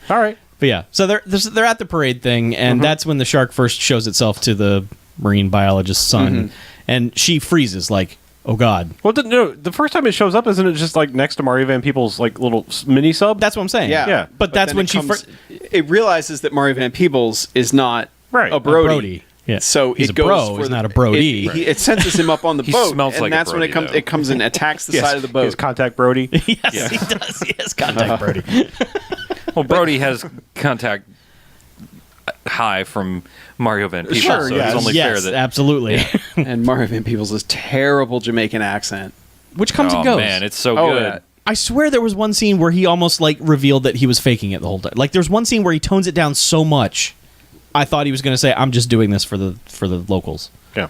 All right. But yeah, so they're at the parade thing, and that's when the shark first shows itself to the marine biologist's son, and she freezes like, oh god. Well, the first time it shows up, isn't it just like next to Mario Van Peebles like little mini sub? That's what I'm saying. Yeah. Yeah. But that's then when it she comes- it realizes that Mario Van Peebles is not Right. a Brody. Brody. Yeah. So He's it a goes bro, for he's the- not a Brody. It senses him up on the He boat, smells and like a that's when Brody, though. it comes and attacks the Yes, side of the boat. His contact Brody. Yes, he does. He has contact Brody. Well, Brody has contact high from Mario Van Peebles, Sure, so yes. it's only yes, fair that absolutely. And Mario Van Peebles' terrible Jamaican accent. Which comes oh and goes. man, it's so Oh, good. yeah. I swear there was one scene where he almost revealed that he was faking it the whole time. Like there's one scene where he tones it down so much, I thought he was going to say, "I'm just doing this for the locals." Yeah.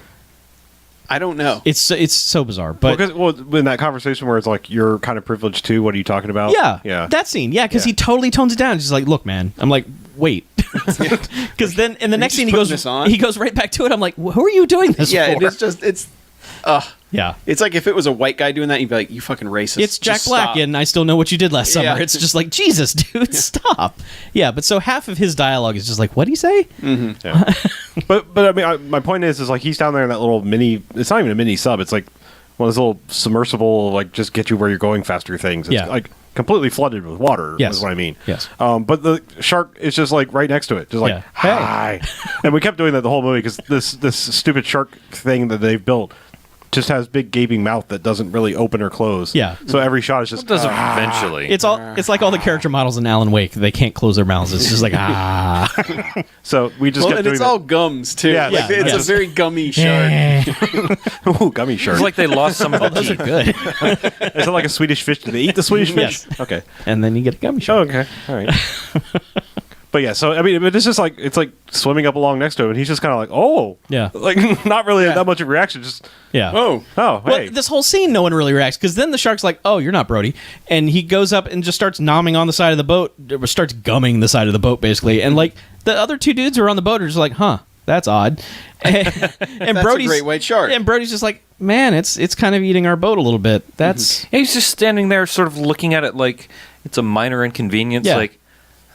I don't know. It's so bizarre, but Well, in that conversation where it's like, you're kind of privileged too, what are you talking about? yeah, that scene, because he totally tones it down. He's just like, "Look, man," I'm like, "Wait," because then in the next just scene putting this on? he goes right back to it. I'm like, "Who are you doing this Yeah, for?" it's Yeah. It's like if it was a white guy doing that, you'd be like, "You fucking racist." It's Jack Just Black, stop. and I still know what you did last summer. Yeah. It's just like, Jesus, dude, stop. Yeah, but so half of his dialogue is just like, what'd he say? Yeah. but I mean, my point is like he's down there in that little mini. It's not even a mini sub. It's like one of those little submersible, like just get you where you're going faster things. It's Yeah. like completely flooded with water. Yes. Is what I mean. Yes. But the shark is just like right next to it, just like Yeah. Hey. hi. And we kept doing that the whole movie because this stupid shark thing that they've built just has big gaping mouth that doesn't really open or close. Yeah. So every shot is just It does eventually. It's like all the character models in Alan Wake. They can't close their mouths. It's just like, So we just Well, kept and doing it's that. all gums too. Yeah, Like, yeah, it's yeah. a very gummy shark. Ooh, gummy shark. It's like they lost some of the those are teeth. good. Is it like a Swedish fish? Do they eat the Swedish fish? Yes. Okay. And then you get a gummy Oh, shark. okay. All right. But yeah, so I mean, it's just like it's like swimming up along next to him, and he's just kind of like, oh, Yeah. like not really that much of a reaction. Just Yeah. Oh, oh, Well, hey, this whole scene, no one really reacts because then the shark's like, "Oh, you're not Brody," and he goes up and just starts nomming on the side of the boat, or starts gumming the side of the boat, basically. And like the other two dudes who are on the boat are just like, "Huh, that's odd." And that's Brody's a great white shark. and Brody's just like, "Man, it's kind of eating our boat a little bit." That's Yeah, he's just standing there, sort of looking at it like it's a minor inconvenience. Yeah. Like,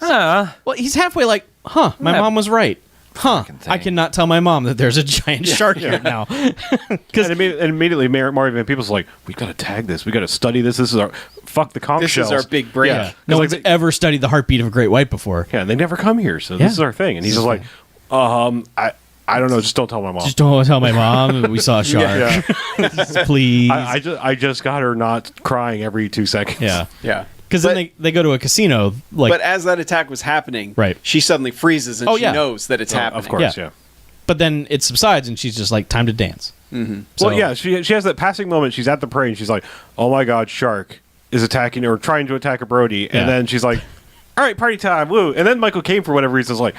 well, he's halfway like, "Huh, my Yeah. mom was right." Huh, Fucking I thing. cannot tell my mom that there's a giant shark here now. and immediately Mario Van Peebles like, we got to tag this, we got to study this. This is our fuck the conch This shells. is our big break. Yeah, no like one's ever studied the heartbeat of a great white before. Yeah, and they never come here, so Yeah. this is our thing. And he's just like, I don't know, just don't tell my mom. Just don't tell my mom we saw a shark, Yeah. please. I just got her not crying every 2 seconds. Yeah. Yeah. Because then they go to a casino, like, But as that attack was happening, Right. she suddenly freezes and Oh, she yeah. knows that it's happening. Of course, Yeah. yeah. but then it subsides and she's just like, time to dance. Mm-hmm. Well, yeah, she has that passing moment. She's at the parade and she's like, "Oh my god, shark is attacking or trying to attack a Brody," Yeah. and then she's like, "All right, party time, woo!" And then Michael Caine, for whatever reason, is like,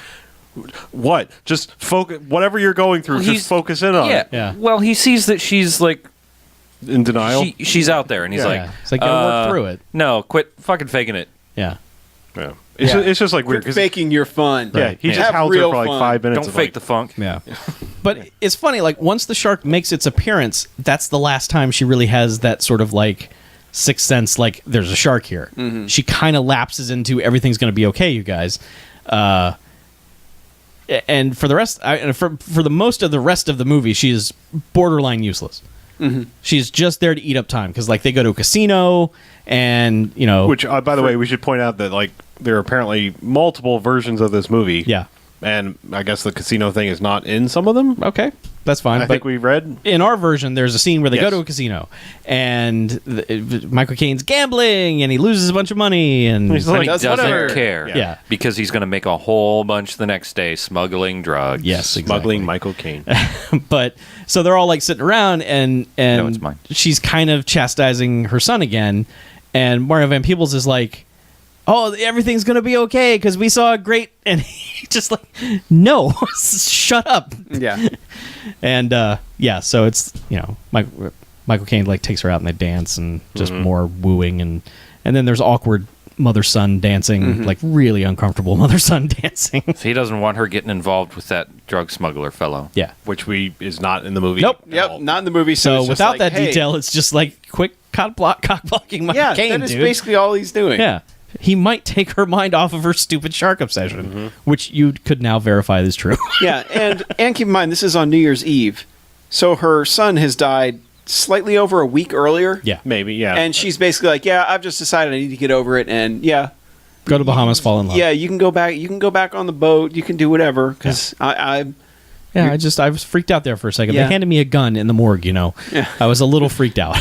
"What? Just focus. Whatever you're going through, He's- just focus in on yeah. it." Yeah. Well, he sees that she's like In denial. she's out there, and he's Yeah. like, Yeah. It's like, gotta work through it. No, quit fucking faking it. Yeah. yeah. It's just like weird Quit because faking your fun. yeah, he just Have howls her real for like fun. 5 minutes. Don't of, fake like, the funk. Yeah. But it's funny, like, once the shark makes its appearance, that's the last time she really has that sort of, like, sixth sense, like, there's a shark here. She kind of lapses into everything's going to be okay, you guys. And for the rest, for the most of the rest of the movie, she is borderline useless. She's just there to eat up time because, like, they go to a casino and, you know. Which, by the way, we should point out that like there are apparently multiple versions of this movie. Yeah. And I guess the casino thing is not in some of them. Okay. That's fine. I think we read. In our version, there's a scene where they go Yes. to a casino, and Michael Caine's gambling, and he loses a bunch of money, and He's And like, he "That's doesn't whatever." care. Yeah. Because he's going to make a whole bunch the next day smuggling drugs. yes, exactly. Smuggling Michael Caine. But so they're all like sitting around, and No, it's mine. she's kind of chastising her son again, and Mario Van Peebles is like, "Oh, everything's gonna be okay because we saw a great," and he just like, "No, shut up." Yeah. And yeah, so it's, you know, Michael Caine like takes her out and they dance and just more wooing, and then there's awkward mother-son dancing, like really uncomfortable mother-son dancing. So he doesn't want her getting involved with that drug smuggler fellow. Yeah. Which is not in the movie. Nope. at all. Yep. Not in the movie. So it's just without like, that hey, detail, it's just like quick cock blocking Michael Yeah, Caine, that is dude. basically all he's doing. Yeah. He might take her mind off of her stupid shark obsession, which you could now verify is true. Yeah, and keep in mind this is on New Year's Eve, so her son has died slightly over a week earlier. Yeah. Maybe, yeah. And she's basically like, "Yeah, I've just decided I need to get over it, and yeah, Go to Bahamas, fall in love. yeah, you can go back. You can go back on the boat. You can do whatever." Because I I was freaked out there for a second. Yeah. They handed me a gun in the morgue, you know. Yeah. I was a little freaked out.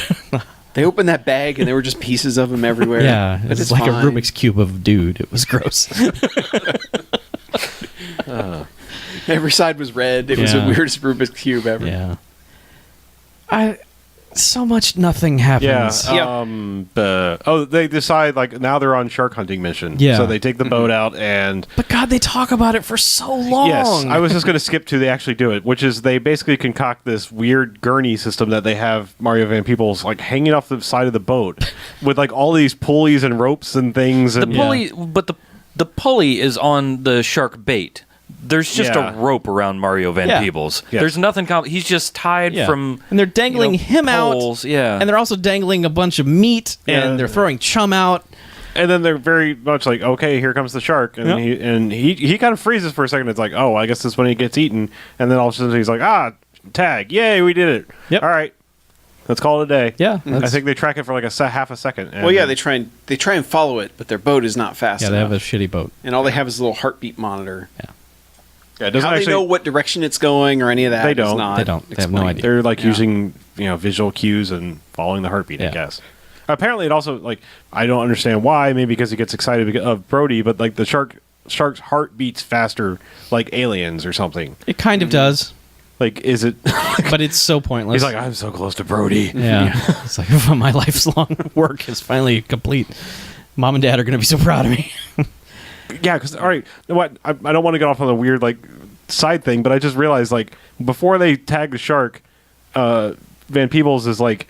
they opened that bag and there were just pieces of him everywhere. Yeah, but it's it's like fine. a Rubik's Cube of dude. It was gross. Every side was red. It was the Yeah. weirdest Rubik's cube ever. Yeah. So much nothing happens. Yeah. They decide like now they're on shark hunting mission. Yeah. So they take the boat out and But God, they talk about it for so long. yes, I was just going to skip to they actually do it, which is they basically concoct this weird gurney system that they have Mario Van Peebles like hanging off the side of the boat with like all these pulleys and ropes and things. The And pulley, but the pulley is on the shark bait. there's just Yeah. a rope around Mario Van Yeah. Peebles. Yes. There's nothing. He's just tied Yeah. from. And they're dangling him poles. out. Yeah. And they're also dangling a bunch of meat, Yeah. and they're throwing chum out. And then they're very much like, okay, here comes the shark, and Yep. he kind of freezes for a second. It's like, oh, I guess this is when he gets eaten, and then all of a sudden he's like, tag, yay, we did it. Yep. All right, let's call it a day. Yeah, I that's- think they track it for like half a second. And Well, yeah, they try and follow it, but their boat is not fast Yeah, they enough. have a shitty boat. And all they have is a little heartbeat monitor. it doesn't How actually. they know what direction it's going or any of that? They is don't. not They don't. They have no explained. idea. They're like Yeah. using visual cues and following the heartbeat. I Yeah. guess. Apparently, it also like I don't understand why. Maybe because he gets excited of Brody, but like the shark's heart beats faster, like aliens or something. It kind of does, Like, is it? but it's so pointless. He's like, I'm so close to Brody. yeah. It's like, my life's long work is finally complete. Mom and Dad are going to be so proud of me. Yeah, because all right, you know what? I don't want to get off on a weird like side thing, but I just realized like before they tag the shark, Van Peebles is like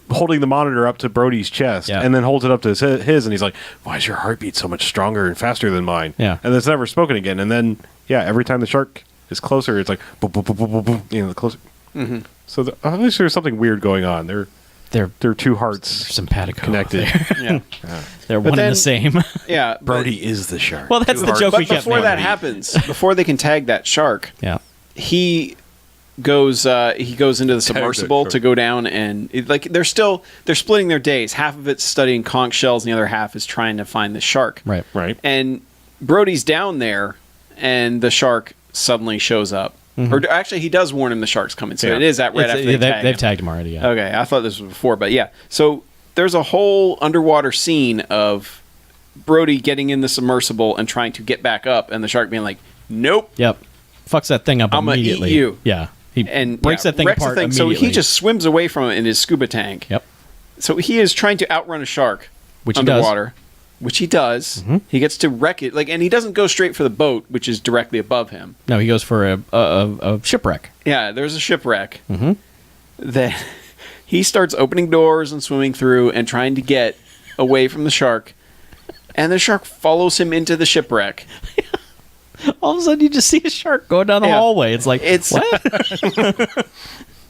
holding the monitor up to Brody's chest, Yeah. and then holds it up to his, and he's like, "Why is your heartbeat so much stronger and faster than mine?" Yeah. and it's never spoken again. And then every time the shark is closer, it's like boom, boom, boom, boom, boom, boom, the closer. Mm-hmm. So obviously there's something weird going on. They're They're two hearts simpatico. connected. Yeah. They're one and then- the same. Yeah. but- Brody is the shark. Well, that's Two the hearts. joke But we kept before that making. happens, before they can tag that shark, Yeah. he goes into the submersible shark. to go down, and they're splitting their days. Half of it's studying conch shells, and the other half is trying to find the shark. Right. right. And Brody's down there, and the shark suddenly shows up. Or actually, he does warn him the shark's coming. So Yeah. it is that right after They've him. tagged him already. Yeah. Okay, I thought this was before, but yeah. So there's a whole underwater scene of Brody getting in the submersible and trying to get back up, and the shark being like, "Nope." Yep. Fucks that thing up I'm gonna eat immediately. you. Yeah. He And breaks that thing wrecks apart the thing. So immediately. he just swims away from it in his scuba tank. Yep. So he is trying to outrun a shark, Which he does. underwater, which he does. He gets to wreck it, and he doesn't go straight for the boat, which is directly above him. No, he goes for a shipwreck. Yeah, there's a shipwreck. Then he starts opening doors and swimming through and trying to get away from the shark. And the shark follows him into the shipwreck. All of a sudden, you just see a shark going down the Yeah. hallway. It's like, It's what?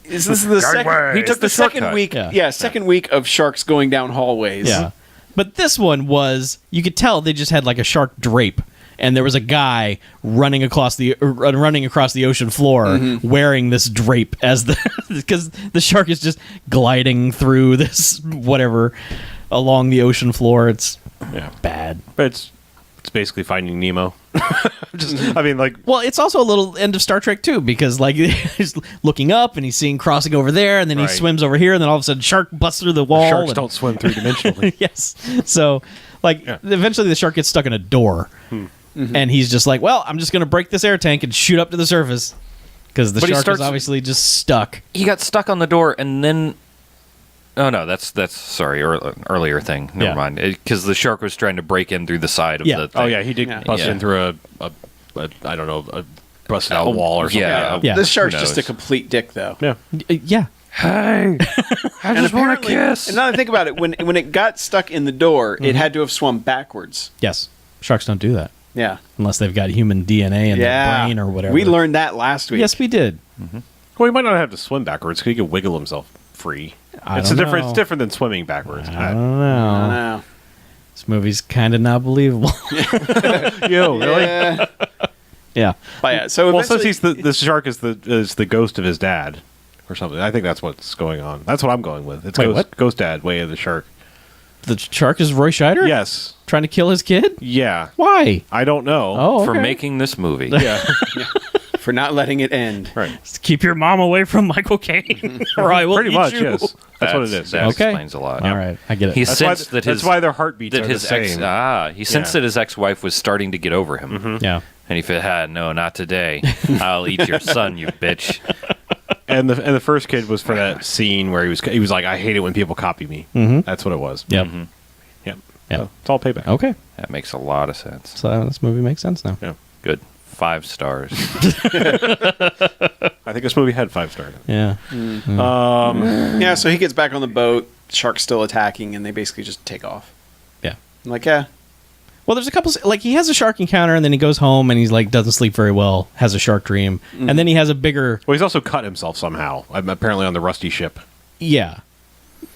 This is the second. Gangway. He took the the second shortcut. week. Yeah. Yeah, second week of sharks going down hallways. Yeah. But this one was, you could tell they just had like a shark drape. And there was a guy running across the ocean floor wearing this drape as because the shark is just gliding through this whatever along the ocean floor. It's bad. But it's basically Finding Nemo. I mean, like, Well, it's also a little end of Star Trek too, because like he's looking up and he's seeing crossing over there, and then he Right. swims over here, and then all of a sudden shark busts through the wall. sharks and- don't swim three-dimensionally. Yes. So, like, eventually the shark gets stuck in a door, and he's just like, "Well, I'm just going to break this air tank and shoot up to the surface," because the But he shark is starts- obviously just stuck. He got stuck on the door, and then. Oh no, that's sorry, earlier thing. Never Yeah. mind. Because the shark was trying to break in through the side of Yeah. the thing. Oh, yeah, he did Yeah. bust Yeah. in through a I don't know, a busted out wall or something. Yeah. Yeah. This shark's Who just a knows? complete dick, though. Yeah. Yeah. Hey, I just want to kiss. And now that I think about it, when it got stuck in the door, it had to have swum backwards. Yes. Sharks don't do that Yeah. unless they've got human DNA in their brain or whatever. We learned that last week. Yes, we did. Well, he might not have to swim backwards because he could wiggle himself free. I It's don't different. know. It's different than swimming backwards. I don't know. I know. This movie's kind of not believable. Yo, really? Yeah. Yeah. But yeah, so Well, since eventually- the shark is the ghost of his dad or something. I think that's what's going on. That's what I'm going with. It's Wait, ghost, what? ghost dad way of the shark. The shark is Roy Scheider? Yes. Trying to kill his kid? Yeah. Why? I don't know. Oh, For okay. making this movie. Yeah. for not letting it end. Right. Keep your mom away from Michael Caine, or I will Pretty eat much. you. Yes. That's what it is. That Okay. explains a lot. All right, I get it. He That's why, sensed that that's his why their heartbeats that are his the ex same. he sensed Yeah. that his ex-wife was starting to get over him. Yeah. And he said, no, not today. I'll eat your son, you bitch. And the first kid was for that scene where he was like, I hate it when people copy me. Mhm. That's what it was. Yep. Yep. Yep. So it's all payback. Okay. That makes a lot of sense. So this movie makes sense now. Yeah. Good. 5 stars. I think this movie had 5 stars. Yeah. Yeah, so he gets back on the boat. Shark's still attacking, and they basically just take off. Yeah. I'm like, yeah. Well, there's a couple, like, he has a shark encounter, and then he goes home, and he's, like, doesn't sleep very well, has a shark dream, and then he has a bigger... Well, he's also cut himself somehow, apparently on the rusty ship. Yeah.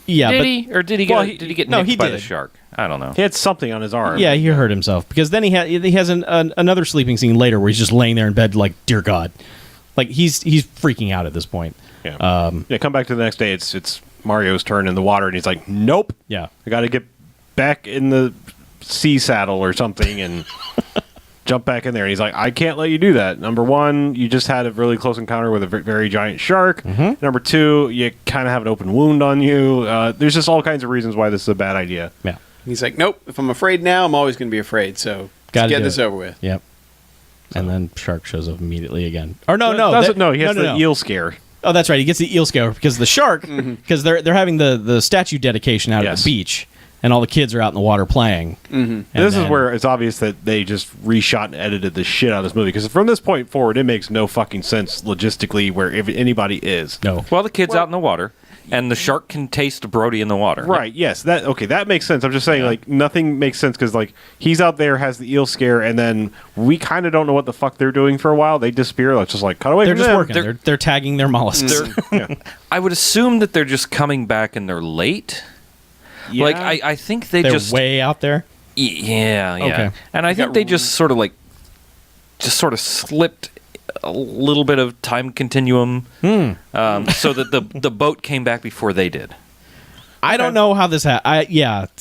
Yeah, Did but... he? Or did he Well, get, did he get no, nicked he by did. the shark? I don't know. He had something on his arm. Yeah, he hurt himself. Because then he has another sleeping scene later where he's just laying there in bed like, dear God. Like, he's freaking out at this point. Yeah. Come back to the next day, it's Mario's turn in the water, and he's like, nope. Yeah. I got to get back in the sea saddle or something and jump back in there. And he's like, I can't let you do that. Number one, you just had a really close encounter with a very giant shark. Number two, you kind of have an open wound on you. There's just all kinds of reasons why this is a bad idea. Yeah. He's like, nope, if I'm afraid now, I'm always going to be afraid. So Gotta let's get do this it. over with. Yep. And then shark shows up immediately again. Or no, He has the eel scare. Oh, that's right. He gets the eel scare because the shark, because they're having the statue dedication out at the beach, and all the kids are out in the water playing. This is where it's obvious that they just reshot and edited the shit out of this movie, because from this point forward, it makes no fucking sense logistically where if anybody is. No. Well, the kid's out in the water, and the shark can taste Brody in the water. Right, yes. That makes sense. I'm just saying, like, nothing makes sense because, like, he's out there, has the eel scare, and then we kind of don't know what the fuck they're doing for a while. They disappear. Let's just, like, cut away They're from just them. working. They're tagging their mollusks. I would assume that they're just coming back and they're late. Yeah. Like, I think they They're just... way out there. Yeah. Okay. And I think they just sort of slipped a little bit of time continuum so that the boat came back before they did. I don't know how this happened.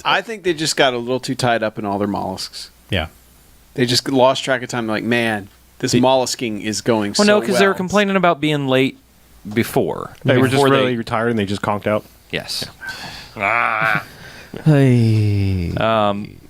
I think they just got a little too tied up in all their mollusks. Yeah. They just lost track of time. Like, man, this mollusking is going Well, no, because they were well. complaining about being late before. They were just Before really retired and they just conked out. Yes. Hey.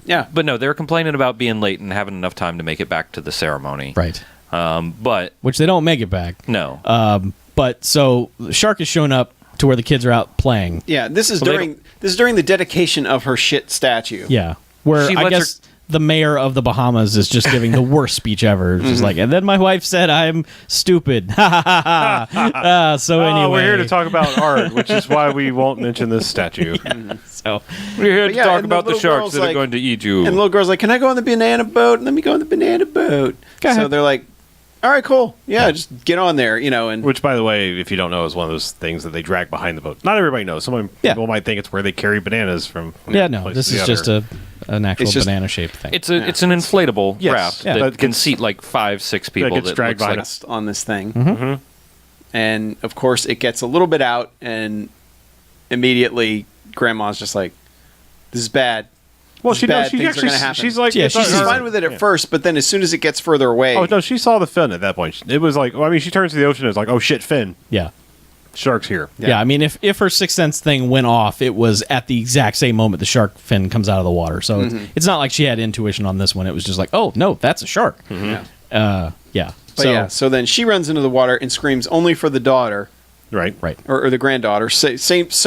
Yeah. But no, they were complaining about being late and having enough time to make it back to the ceremony. Right. But Which they don't make it back. no. But so the shark is showing up to where the kids are out playing. Yeah, this is Well, during the dedication of her shit statue. Yeah. Where She I lets guess the mayor of the Bahamas is just giving the worst speech ever. Just like, and then my wife said I'm stupid. Ha ha ha ha. So anyway. Oh, we're here to talk about art, which is why we won't mention this statue. So We're here But to yeah, talk and the about the little sharks girl's that are like- going to eat you. And the little girl's like, "Can I go on the banana boat? Let me go on the banana boat." Go So ahead. they're like, "All right, cool. Yeah, just get on there, And Which, by the way, if you don't know, is one of those things that they drag behind the boat. Not everybody knows. Some Yeah. people might think it's where they carry bananas from. yeah, no, place this to the is just other. an actual It's just- banana shaped thing. It's an inflatable Yes. raft Yeah. that That can gets- seat like 5-6 people. gets That dragged looks by like us. on this thing. And of course, it gets a little bit out, and immediately, Grandma's just like, "This is bad." Well, This is she knows. bad. She Things are actually. gonna happen. She's like. Yeah, it's she's not She's her- fine with it at first, but then as soon as it gets further away, Oh no, she saw the fin at that point. It was like, well, I mean, she turns to the ocean and is like, "Oh shit, fin, yeah. shark's here." Yeah, I mean, if her sixth sense thing went off, it was at the exact same moment the shark fin comes out of the water. So it's not like she had intuition on this one. It was just like, oh no, that's a shark. Yeah. Yeah. So then she runs into the water and screams only for the daughter Right. right. or the granddaughter. So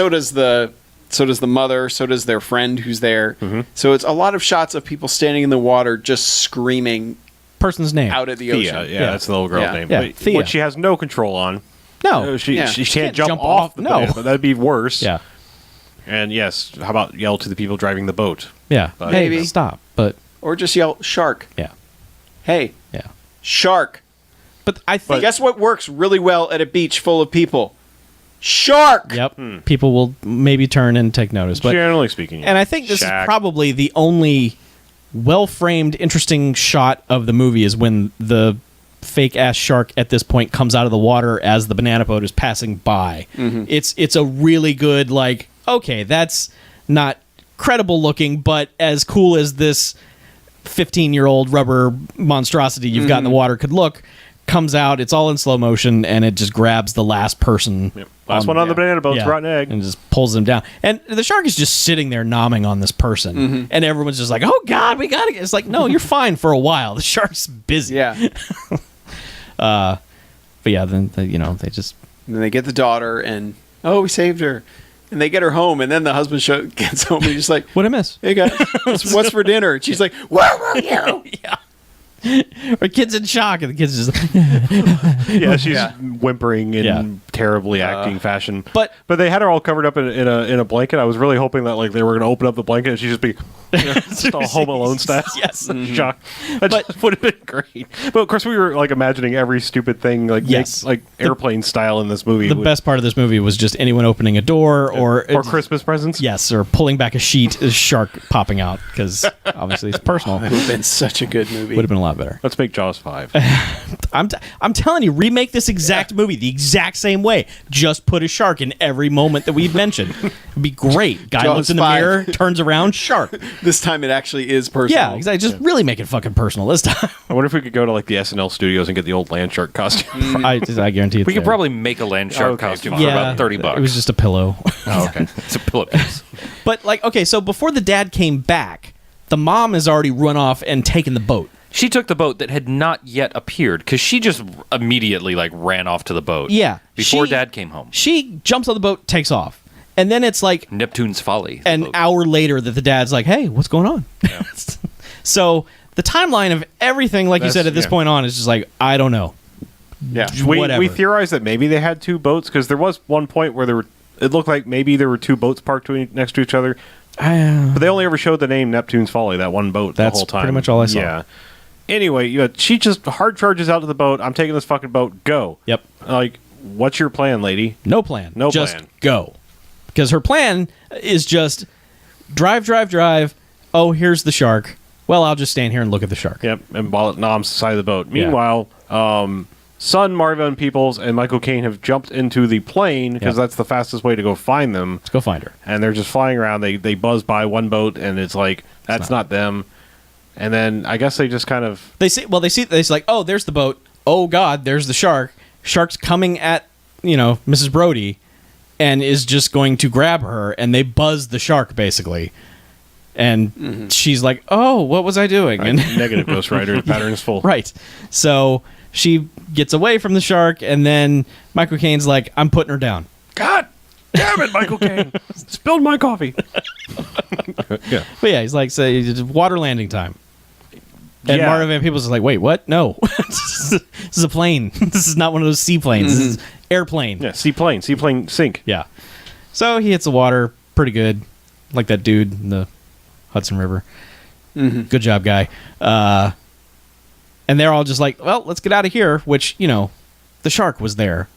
does the mother. So does their friend who's there. So it's a lot of shots of people standing in the water just screaming Person's name. out at the Thea, ocean. yeah, that's the little girl's Yeah. name. Yeah, But Thea. what she has no control on. No. She Yeah. she She can't can't jump jump off off. the No. banana, but that'd be worse. Yeah. And yes, how about yell to the people driving the boat? Yeah. But- Hey, Maybe. stop. But Or just yell shark. yeah. Hey, Yeah. shark. But I think. Guess what works really well at a beach full of people? Shark. Yep. People will maybe turn and take notice. But Generally speaking, and I think this Shaq. is probably the only well-framed, interesting shot of the movie is when the fake-ass shark at this point comes out of the water as the banana boat is passing by. It's a really good, like, okay, that's not credible looking, but as cool as this 15-year-old rubber monstrosity you've got in the water could look, comes out, it's all in slow motion, and it just grabs the last person. last one on the banana boat's Yeah, rotten egg. and just pulls them down. And the shark is just sitting there nomming on this person, and everyone's just like, "Oh God, we gotta get." It's like, no, you're fine for a while. The shark's busy. Yeah. But yeah, then they just And then they get the daughter, and we saved her. And they get her home, and then the husband gets home, and he's just like, what I miss. "Hey guys, what's for dinner?" And she's like, "Where were you?" Or kids in shock, and the kids just Yeah, she's Yeah. whimpering in Yeah. terribly acting fashion. But- they had her all covered up in a blanket. I was really hoping that like they were going to open up the blanket and she'd just be Just all Home Alone style. Yes. Shock. That just would have been great. But of course, we were like imagining every stupid thing, like Yes. like airplane style in this movie. The best part of this movie was just anyone opening a door or Christmas presents. yes, or pulling back a sheet, a shark popping out because obviously it's personal. It would have been such a good movie. Would have been a lot better. Let's make Jaws 5. I'm telling you, remake this exact movie the exact same way. Just put a shark in every moment that we've mentioned. It'd be great. Guy Jaws looks in the 5. mirror, turns around, shark. This time it actually is personal. Yeah, exactly. Just really make it fucking personal this time. I wonder if we could go to like the SNL studios and get the old land shark costume. I guarantee it's We could there. probably make a land shark Okay, costume fine. for about $30. It was just a pillow. Oh, okay. It's a pillowcase. But like, okay, so before the dad came back, the mom has already run off and taken the boat. She took the boat that had not yet appeared because she just immediately like ran off to the boat. Yeah, Before she- Dad came home. She jumps on the boat, takes off, and then it's like Neptune's Folly. the an boat. hour later that the dad's like, "Hey, what's going on?" So the timeline of everything, like you That's- said, at this yeah. point on, is just like, I don't know. Yeah. Whatever. We theorized that maybe they had two boats because there was one point where it looked like maybe there were two boats parked next to each other. But they only ever showed the name Neptune's Folly, that one boat, That's the whole time. pretty much all I saw. Yeah. Anyway, she just hard charges out to the boat. I'm taking this fucking boat. Go. Yep. Like, what's your plan, lady? No plan. No just plan. go. Because her plan is just drive. Oh, here's the shark. Well, I'll just stand here and look at the shark. Yep. And while it noms the side of the boat. Meanwhile, son Marvin Peoples and Michael Caine have jumped into the plane because Yep. that's the fastest way to go find them. Let's go find her. And they're just flying around. They buzz by one boat, and it's like, that's not them. And then I guess they just kind of... They see like, oh, there's the boat. Oh God, there's the shark. Shark's coming at, Mrs. Brody and is just going to grab her, and they buzz the shark basically. And she's like, "Oh, what was I doing?" And Negative Ghost Rider. The pattern is full. right. So she gets away from the shark, and then Michael Caine's like, "I'm putting her down." God damn it, Michael Caine. Spilled my coffee. Yeah. But yeah, he's like, "Say it's water landing time." And Yeah. Marvin Van Peebles is like, "Wait, what? No, this is a plane. This is not one of those seaplanes. This is airplane." Yeah, seaplane sink. Yeah. So he hits the water pretty good, like that dude in the Hudson River. Good job, guy. And they're all just like, well, let's get out of here, which, the shark was there.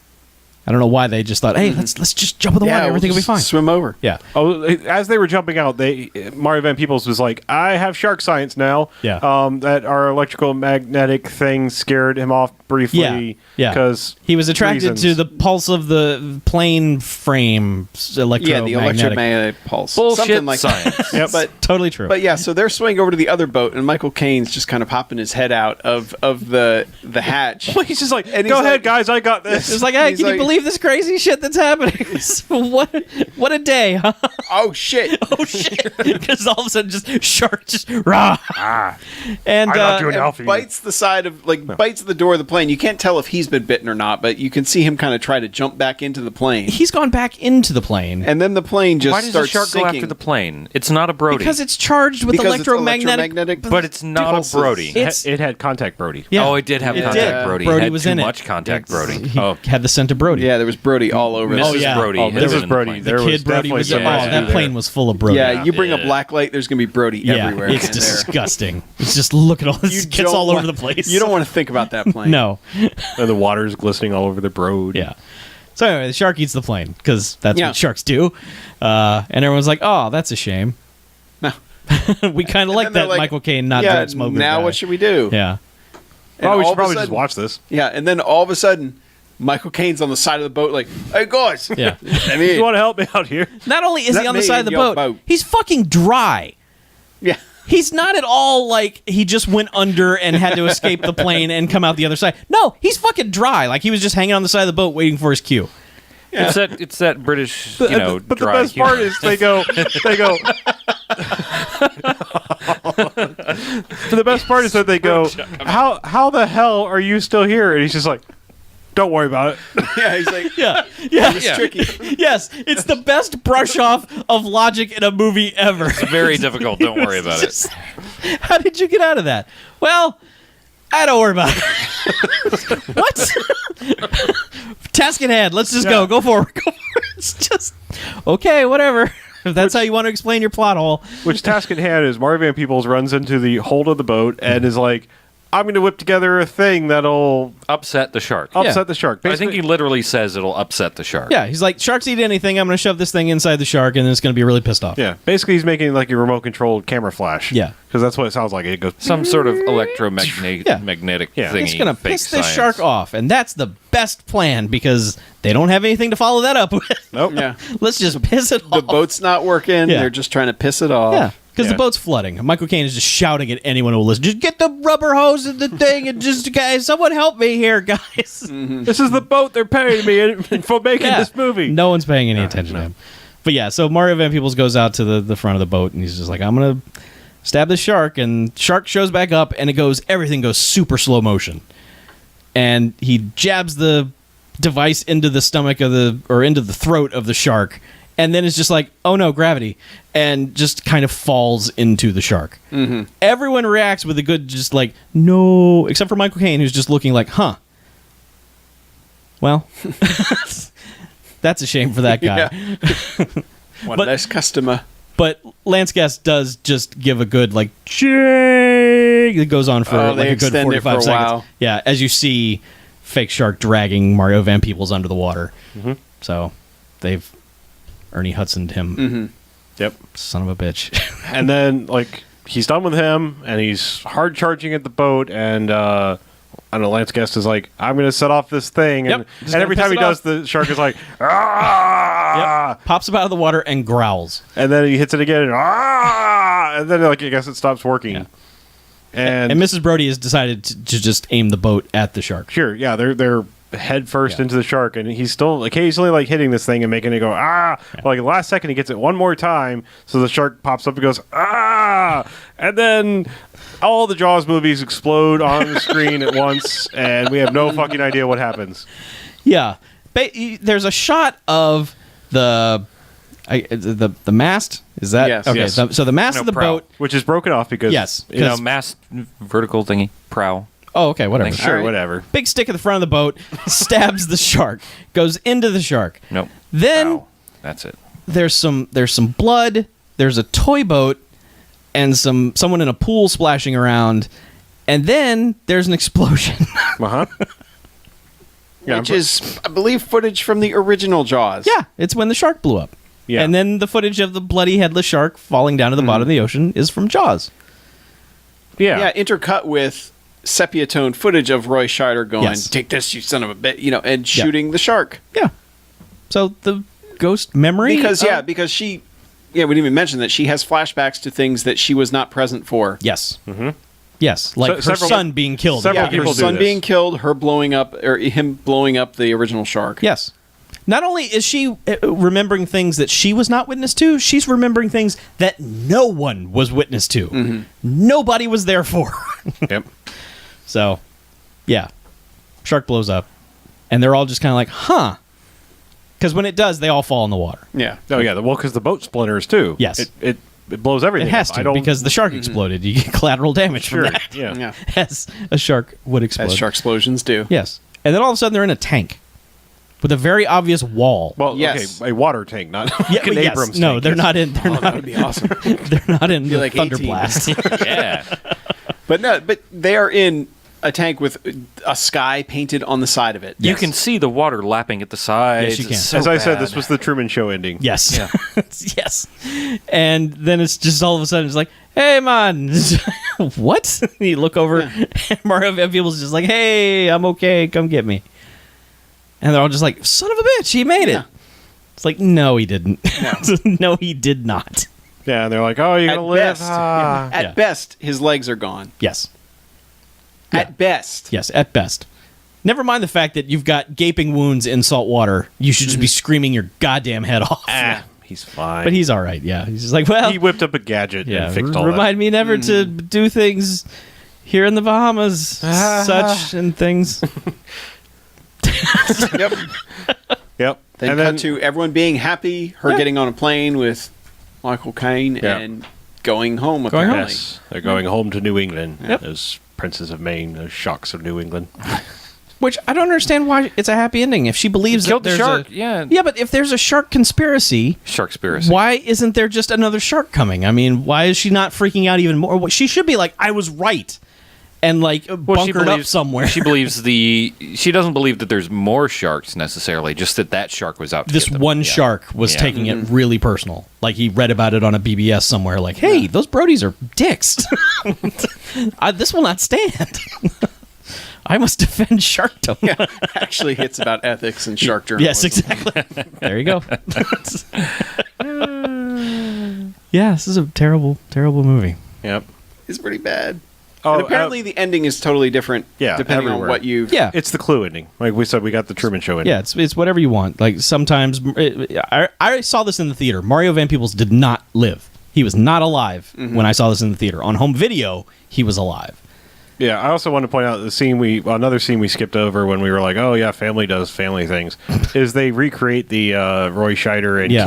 I don't know why they just thought, hey, let's just jump in the water. Everything will be fine. Swim over. Yeah. Oh, as they were jumping out, Mario Van Peebles was like, I have shark science now. Yeah. That our electrical magnetic thing scared him off briefly. Yeah. Because He was attracted to the pulse of the plane frame Yeah, electromagnetic. the electromagnetic pulse. Bullshit Something like science. that. Yep. But Totally true. But yeah, so they're swinging over to the other boat, and Michael Caine's just kind of popping his head out of the hatch. Well, he's just like, And go he's ahead, like- guys, I got this. it's like, hey, He's can you like- believe this crazy shit that's happening? what a day, huh? Oh shit! Oh shit! Because all of a sudden, just shark, just rah. And I got you an And Alfie. bites the side of bites the door of the plane. You can't tell if he's been bitten or not, but you can see him kind of try to jump back into the plane, he's gone back into the plane and then the plane just Why does the starts shark sinking go after the plane? It's not a Brody. because it's charged with Because it's electromagnetic. but it's not pulses. a Brody. It's- It had contact Brody. Yeah. Oh, it did have It contact did. Brody. Brody It had was too in it. much contact Brody. He Oh, had the scent of Brody. Yeah, there was Brody all over. Mrs. Oh, yeah. Brody. Oh, had Mrs. been in the Brody. plane. There The was kid Brody definitely was. some Oh, residue that there. plane was full of Brody. Yeah, you bring a Yeah. black light, there's gonna be Brody Yeah, everywhere. it's in there. disgusting. It's just look at all this. You Gets don't all over want- the place. You don't want to think about that plane. No. And the water's glistening all over the broad. Yeah. So anyway, the shark eats the plane because that's Yeah. what sharks do. And everyone's like, "Oh, that's a shame." No. We kind of like then they're that like, Michael Caine not Yeah. drug smoker. Now guy. what should we do? Yeah. And Oh, we all should of a probably just sudden- watch this. Yeah, and then all of a sudden, Michael Caine's on the side of the boat, like, "Hey guys, Yeah. I mean, You want to help me out here? Not only is Let he on the me side in of the your boat, boat. he's fucking dry. yeah." He's not at all like he just went under and had to escape the plane and come out the other side. No, he's fucking dry. Like he was just hanging on the side of the boat waiting for his cue. It's that British, But the dry best part humor. is they go. But the best part is that they go, how the hell are you still here? And he's just like, don't worry about it. Yeah, he's like, Yeah. "It's Yeah. tricky." Yes, it's the best brush off of logic in a movie ever. Very difficult. Don't worry about it. Just- How did you get out of that? Well, I don't worry about it. What? Task at hand. Let's just go. Go forward. Go forward. It's just okay. Whatever. if that's how you want to explain your plot hole. Which task at hand is Mario Van Peebles runs into the hold of the boat and is like, I'm going to whip together a thing that'll Upset the shark. upset the shark. I think he literally says it'll upset the shark. Yeah, he's like, sharks eat anything. I'm going to shove this thing inside the shark, and then it's going to be really pissed off. Yeah, basically he's making like a remote controlled camera flash. Yeah. because that's what it sounds like. It goes Some sort of electromagnetic Yeah. magnetic Yeah. thingy. It's going to fake piss this science. shark off, and that's the best plan because they don't have anything to follow that up with. Nope. Yeah. Let's just piss it The off. boat's not working. Yeah. They're just trying to piss it off. Yeah, because Yeah. the boat's flooding. Michael Caine is just shouting at anyone who will listen. Just get the rubber hose in the thing and just, guys, someone help me here, guys. This is the boat they're paying me for making Yeah. this movie. No one's paying any attention to him. But yeah, so Mario Van Peebles goes out to the front of the boat and he's just like, I'm going to stab this shark. And shark shows back up and everything goes super slow motion. And he jabs the device into the stomach into the throat of the shark. And then it's just like, oh no, gravity. And just kind of falls into the shark. Mm-hmm. Everyone reacts with a good, just like, no, except for Michael Caine, who's just looking like, huh. Well, that's a shame for that guy. One But- less customer. But Lance Guest does just give a good, like, jig. It goes on for Oh, like they a good extend it 45 for a seconds. while. Yeah, as you see fake shark dragging Mario Van Peebles under the water. Mm-hmm. So they've Ernie Hudson'd him. Mm-hmm. Yep. Son of a bitch. And then like he's done with him, and he's hard charging at the boat, and I don't know. Lance Guest is like, I'm going to set off this thing, Yep, and, just and every gonna time he piss it does, the shark is like, ah, Yep. Pops up out of the water and growls. and then he hits it again, and ah, and then like I guess it stops working. Yeah. And, And Mrs. Brody has decided to just aim the boat at the shark. sure, yeah, they're head first Yeah. into the shark, and he's still occasionally like hitting this thing and making it go ah. Like the last second, he gets it one more time, so the shark pops up and goes ah, and then all the Jaws movies explode on the screen at once, and we have no fucking idea what happens. Yeah. There's a shot of the mast. Is that Yes. okay? Yes. So the mast No, of the prow. boat. Which is broken off because Yes. You know, 'Cause- mass vertical thingy, prow. Oh, okay, whatever. Thank you. sure, All right. whatever. Big stick at the front of the boat stabs the shark, goes into the shark. Nope. Then Prow. That's it. there's some blood. There's a toy boat and someone in a pool splashing around, and then there's an explosion. Uh huh. Yeah, Which is, I believe, footage from the original Jaws. Yeah, it's when the shark blew up. Yeah. And then the footage of the bloody headless shark falling down to the bottom of the ocean is from Jaws. Yeah, intercut with sepia tone footage of Roy Scheider going, Yes. "Take this, you son of a bitch," and shooting the shark. Yeah. So the ghost memory Because she, we didn't even mention that she has flashbacks to things that she was not present for. Yes. Mm-hmm. Yes, like So- her several- son being killed. several Yeah, people her do son this. being killed, her blowing up, or him blowing up the original shark. Yes. Not only is she remembering things that she was not witness to, she's remembering things that no one was witness to. Mm-hmm. Nobody was there for. Yep. So, yeah. Shark blows up. And they're all just kind of like, huh. Because when it does, they all fall in the water. Yeah. Oh yeah. Well, because the boat splinters too. Yes. It blows everything. It has up. to, I don't, because the shark exploded. You get collateral damage sure. from that. Yeah. Yeah. As a shark would explode. As shark explosions do. Yes. And then all of a sudden, they're in a tank with a very obvious wall. Well, Yes. okay, a water tank, not Yeah, like an yes. Abrams No, tank. they're Yes. not in. They're That not. would be awesome. They're not in the like Thunder 18. Blast. Yeah. But they are in a tank with a sky painted on the side of it. You can see the water lapping at the sides. Yes, you can. It's so As I said, bad. this was the Truman Show ending. Yes. Yes. And then it's just all of a sudden it's like, hey man, what? You look over and Mario Van Peebles is just like, hey, I'm okay, come get me. And they're all just like, son of a bitch, he made it. Yeah. It's like, no, he didn't. No. No, he did not. Yeah, and they're like, "Oh, you're At gonna live." best, Ah. at Yeah. best, his legs are gone. Yes. At best. Yes, at best. Never mind the fact that you've got gaping wounds in salt water. You should just be screaming your goddamn head off. Ah, he's fine. But he's all right, yeah. He's just like, well, he whipped up a gadget yeah, and fixed all remind me never to do things here in the Bahamas, such and things. Yep. that. Yep. Then and cut then to everyone being happy, her getting on a plane with Michael Caine Yeah. and going home, Going home. apparently. yes, they're going home to New England. Yep. Those princes of Maine, those shocks of New England. Which I don't understand why it's a happy ending. If she believes Killed that the there's shark, a, yeah. but if there's a shark conspiracy, Sharkspiracy. why isn't there just another shark coming? I mean, why is she not freaking out even more? She should be like, I was right, and like bunkered up somewhere. She doesn't believe that there's more sharks necessarily, just that shark was out to This get them. one Yeah. shark was Yeah. taking it really personal. Like he read about it on a BBS somewhere. Like, hey, those Brodies are dicks. This will not stand. I must defend sharkdom. Yeah, actually, it's about ethics and shark journalism. Yes, exactly. There you go. Yeah, this is a terrible, terrible movie. Yep. It's pretty bad. Oh, And apparently, the ending is totally different. Yeah, depending everywhere. on what you've. Yeah, It's the Clue ending. Like we said, we got the Truman Show ending. yeah, it's whatever you want. Like sometimes, I saw this in the theater. Mario Van Peebles did not live. He was not alive when I saw this in the theater. On home video, he was alive. Yeah, I also want to point out another scene we skipped over when we were like, oh yeah, family does family things, is they recreate the Roy Scheider and Yeah.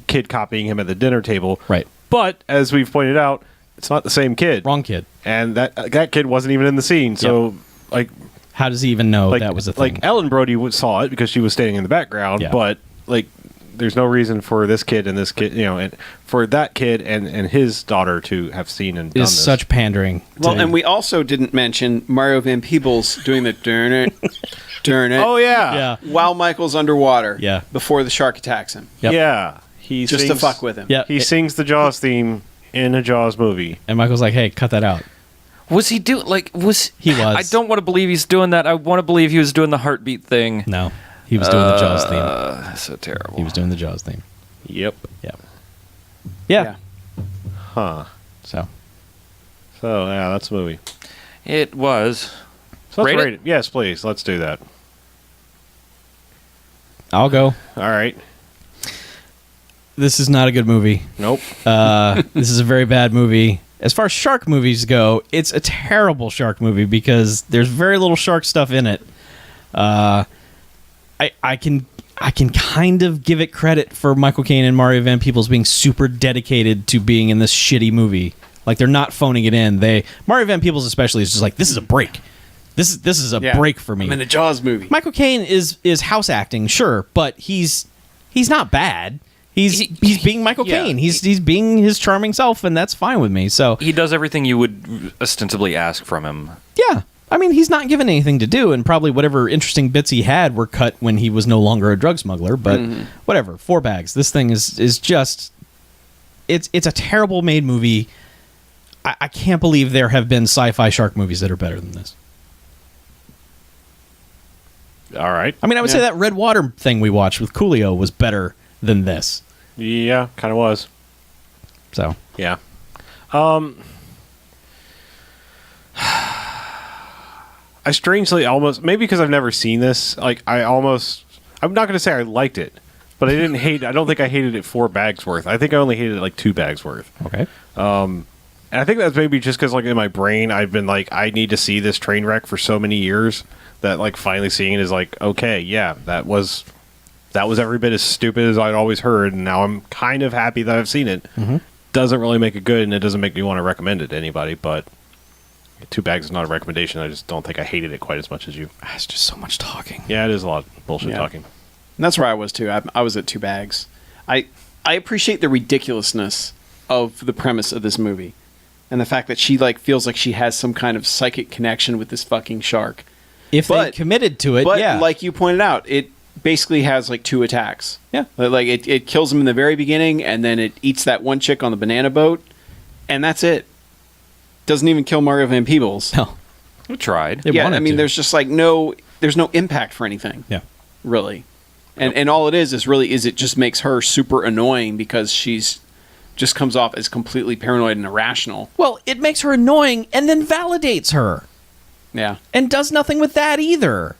kid copying him at the dinner table. Right. But as we've pointed out, it's not the same kid. Wrong kid. And that kid wasn't even in the scene. So like How does he even know that was a thing? Like Ellen Brody saw it because she was standing in the background, Yeah. but like there's no reason for this kid and this kid, and for that kid and his daughter to have seen and It done is this. such pandering. Well, to- and we also didn't mention Mario Van Peebles doing the darn it, Oh yeah. yeah, while Michael's underwater. Yeah. Before the shark attacks him. Yep. Yeah. He Just to sings, fuck with him. yeah. He sings the Jaws theme in a Jaws movie. And Michael's like, "Hey, cut that out." Was he do like was He was. I don't want to believe he's doing that. I want to believe he was doing the heartbeat thing. No, he was doing the Jaws theme. So terrible. He was doing the Jaws theme. Yep. Yeah. Yeah. Yeah. Huh. So So yeah, that's the movie. It was. So let's Rate it? rate it. Yes, please. Let's do that. I'll go. All right. This is not a good movie. Nope. This is a very bad movie. As far as shark movies go, it's a terrible shark movie because there's very little shark stuff in it. I can kind of give it credit for Michael Caine and Mario Van Peebles being super dedicated to being in this shitty movie. Like they're not phoning it in. Mario Van Peebles especially is just like, this is a break. This is a Yeah. break for me. I'm in a Jaws movie. Michael Caine is house acting, sure, but he's not bad. He's being Michael Yeah. Caine. He's being his charming self, and that's fine with me. So He does everything you would ostensibly ask from him. yeah, I mean he's not given anything to do, and probably whatever interesting bits he had were cut when he was no longer a drug smuggler. But whatever, 4 bags. This thing is just it's a terrible made movie. I can't believe there have been sci-fi shark movies that are better than this. All right. I mean, I would say that Red Water thing we watched with Coolio was better than this. Yeah, kind of was. So Yeah. I strangely almost, maybe because I've never seen this, like I'm not going to say I liked it, but I didn't hate. I don't think I hated it 4 bags worth. I think I only hated it like 2 bags worth. okay. And I think that's maybe just because, like, in my brain, I've been like, I need to see this train wreck for so many years that, like, finally seeing it is like, okay, yeah, that was every bit as stupid as I'd always heard, and now I'm kind of happy that I've seen it. Mm-hmm. Doesn't really make it good, and it doesn't make me want to recommend it to anybody, but 2 bags is not a recommendation. I just don't think I hated it quite as much as you. It's just so much talking. Yeah, it is a lot of bullshit Yeah. talking. And that's where I was too. I was at 2 bags. I appreciate the ridiculousness of the premise of this movie, and the fact that she like feels like she has some kind of psychic connection with this fucking shark. If they But- committed to it, But yeah. like you pointed out, it basically has like 2 attacks. Yeah. Like it kills him in the very beginning, and then it eats that one chick on the banana boat, and that's it. Doesn't even kill Mario Van Peebles. no, We tried. They Yeah, wanted I mean, to. there's just like there's no impact for anything. Yeah. Really. And all it is it just makes her super annoying because she's just comes off as completely paranoid and irrational. Well, it makes her annoying and then validates her Yeah. and does nothing with that either.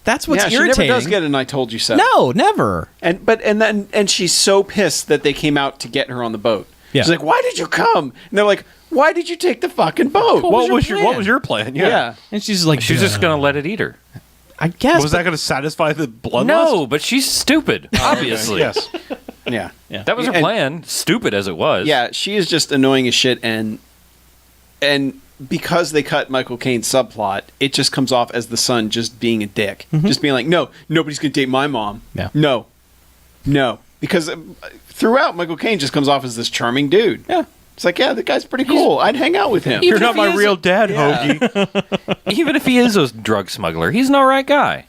That's what's yeah, irritating. she never does get an I told you so. No, never. And she's so pissed that they came out to get her on the boat. Yeah. She's like, "Why did you come?" And they're like, "Why did you take the fucking boat?" What was your What plan? was your plan? Yeah. And she's like, She's just going to let it eat her. I guess. Was that going to satisfy the bloodlust? No, but she's stupid, obviously. Yes. Yeah. That was her And- plan, stupid as it was. Yeah, she is just annoying as shit, and because they cut Michael Caine's subplot, it just comes off as the son just being a dick. Just being like, no, nobody's going to date my mom. Yeah. No. Because throughout, Michael Caine just comes off as this charming dude. Yeah. It's like, yeah, the guy's pretty cool. I'd hang out with him. Even You're if not he my is- real dad, Yeah. Hoagie. Even if he is a drug smuggler, he's an all right guy.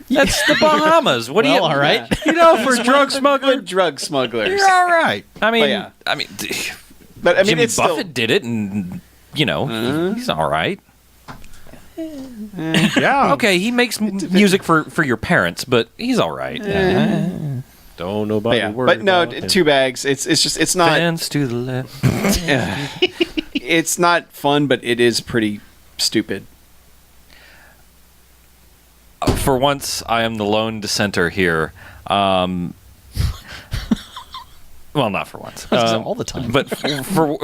That's the Bahamas. What do you? Well, all right. You know, for He's drug one of the smuggler, good drug smugglers. you're all right. I mean, But yeah. But I mean, Jimmy it's Buffett still, did it, and he's all right. Yeah. Okay, he makes music for your parents, but he's all right. Don't but, nobody yeah. worry But no, about him. 2 bags. It's just it's not Fans to the left. it's not fun, but it is pretty stupid. For once, I am the lone dissenter here. Well, not for once. All the time. But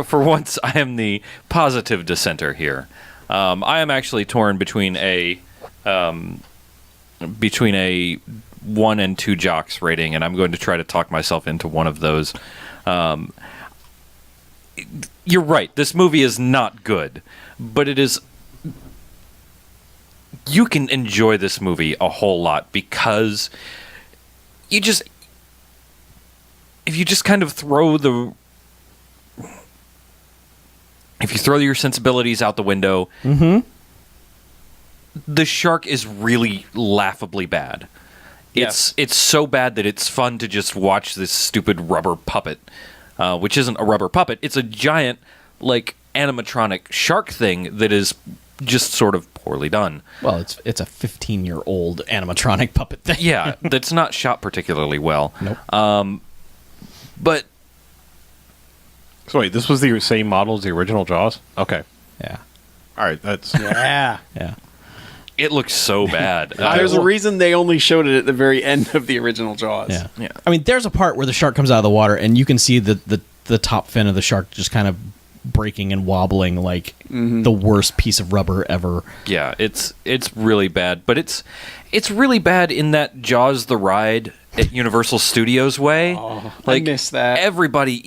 for once, I am the positive dissenter here. I am actually torn between a 1 and 2 jocks rating, and I'm going to try to talk myself into one of those. You're right. This movie is not good, but it is. You can enjoy this movie a whole lot because if you just kind of throw your sensibilities out the window, the shark is really laughably bad. Yes. It's so bad that it's fun to just watch this stupid rubber puppet, which isn't a rubber puppet. It's a giant, like, animatronic shark thing that is just sort of poorly done. Well, it's a 15-year-old animatronic puppet thing. Yeah, that's not shot particularly well. Nope. But So wait, this was the same model as the original Jaws? Okay. Yeah. All right, that's... Yeah. Yeah. it looks so bad. There's a reason they only showed it at the very end of the original Jaws. Yeah. Yeah. I mean, there's a part where the shark comes out of the water, and you can see the top fin of the shark just kind of breaking and wobbling like the worst piece of rubber ever. Yeah, it's really bad, but it's really bad in that Jaws the ride at Universal Studios way. Oh, I missed that. Everybody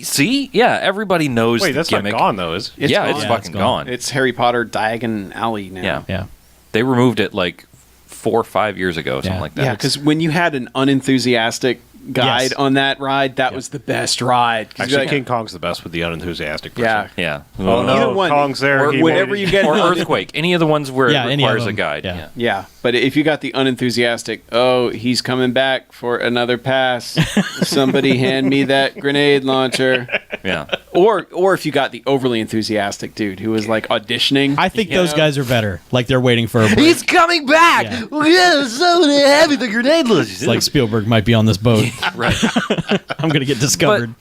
knows Wait, the that's gimmick. not gone, though, is It's yeah, gone. it's Yeah, fucking it's gone. gone. It's Harry Potter Diagon Alley now. Yeah. Yeah. They removed it like 4 or 5 years ago, something Yeah. like that. Yeah, because when you had an unenthusiastic guide Yes. on that ride, that was the best ride. 'Cause Actually, you're like, King Kong's the best with the unenthusiastic person. yeah. yeah. Oh, no, Either one. Kong's there. Or he whenever won't- you get Or an Earthquake, any of the ones where Yeah, it any of requires a them. guide. Yeah. Yeah. Yeah, but if you got the unenthusiastic, oh, he's coming back for another pass. Somebody hand me that grenade launcher. Yeah. Or if you got the overly enthusiastic dude who was like auditioning. I think you those know? guare better. Like they're waiting for a break. He's coming back! Yeah. Yeah, so heavy the grenade launcher. It's like Spielberg might be on this boat. Right. I'm going to get discovered.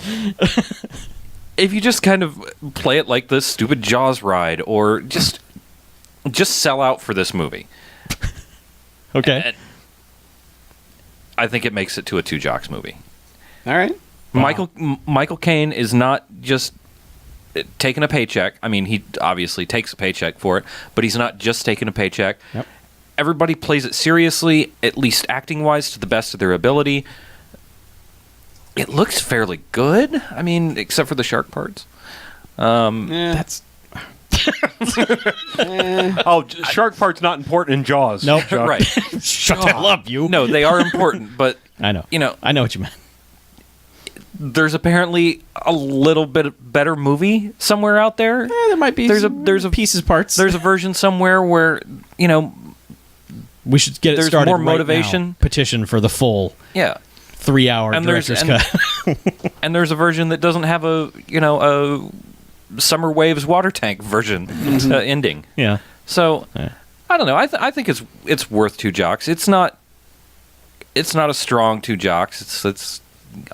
If you just kind of play it like this stupid Jaws ride, or just sell out for this movie, Okay. I think it makes it to a 2 jocks movie. All right. Michael Caine is not just taking a paycheck. I mean, he obviously takes a paycheck for it, but he's not just taking a paycheck. Yep. Everybody plays it seriously, at least acting-wise, to the best of their ability. It looks fairly good. I mean, except for the shark parts. Yeah. That's Oh, shark part's not important in Jaws. Nope. Chuck. Right. shut the hell up, you. No, they are important, but I know. you know, I know what you meant. there's apparently a little bit better movie somewhere out there. There might be There's some pieces parts. There's a version somewhere where, you know, we should get it there's started more right motivation. now. Petition for the full yeah. 3-hour And there's- director's and- cut. And there's a version that doesn't have a Summer Waves water tank version ending. Yeah. So Yeah. I don't know. I think it's worth 2 jocks. It's not a strong 2 jocks. It's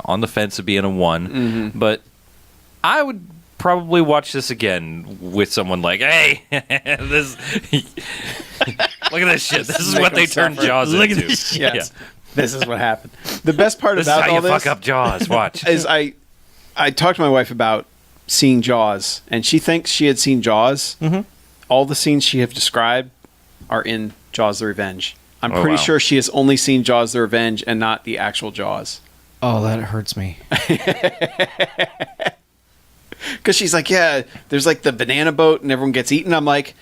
on the fence of being a 1, but I would probably watch this again with someone like, hey, this look at this shit. This is Make what them they turned suffer. Jaws Look at into. this shit. Yes. This is what happened. The best part This is about how all you this fuck up Jaws. Watch. is I talked to my wife about seeing Jaws, and she thinks she had seen Jaws. All the scenes she have described are in Jaws: The Revenge. I'm Oh, pretty wow. sure she has only seen Jaws: The Revenge and not the actual Jaws. Oh, that hurts me. Because she's like, yeah, there's like the banana boat and everyone gets eaten. I'm like,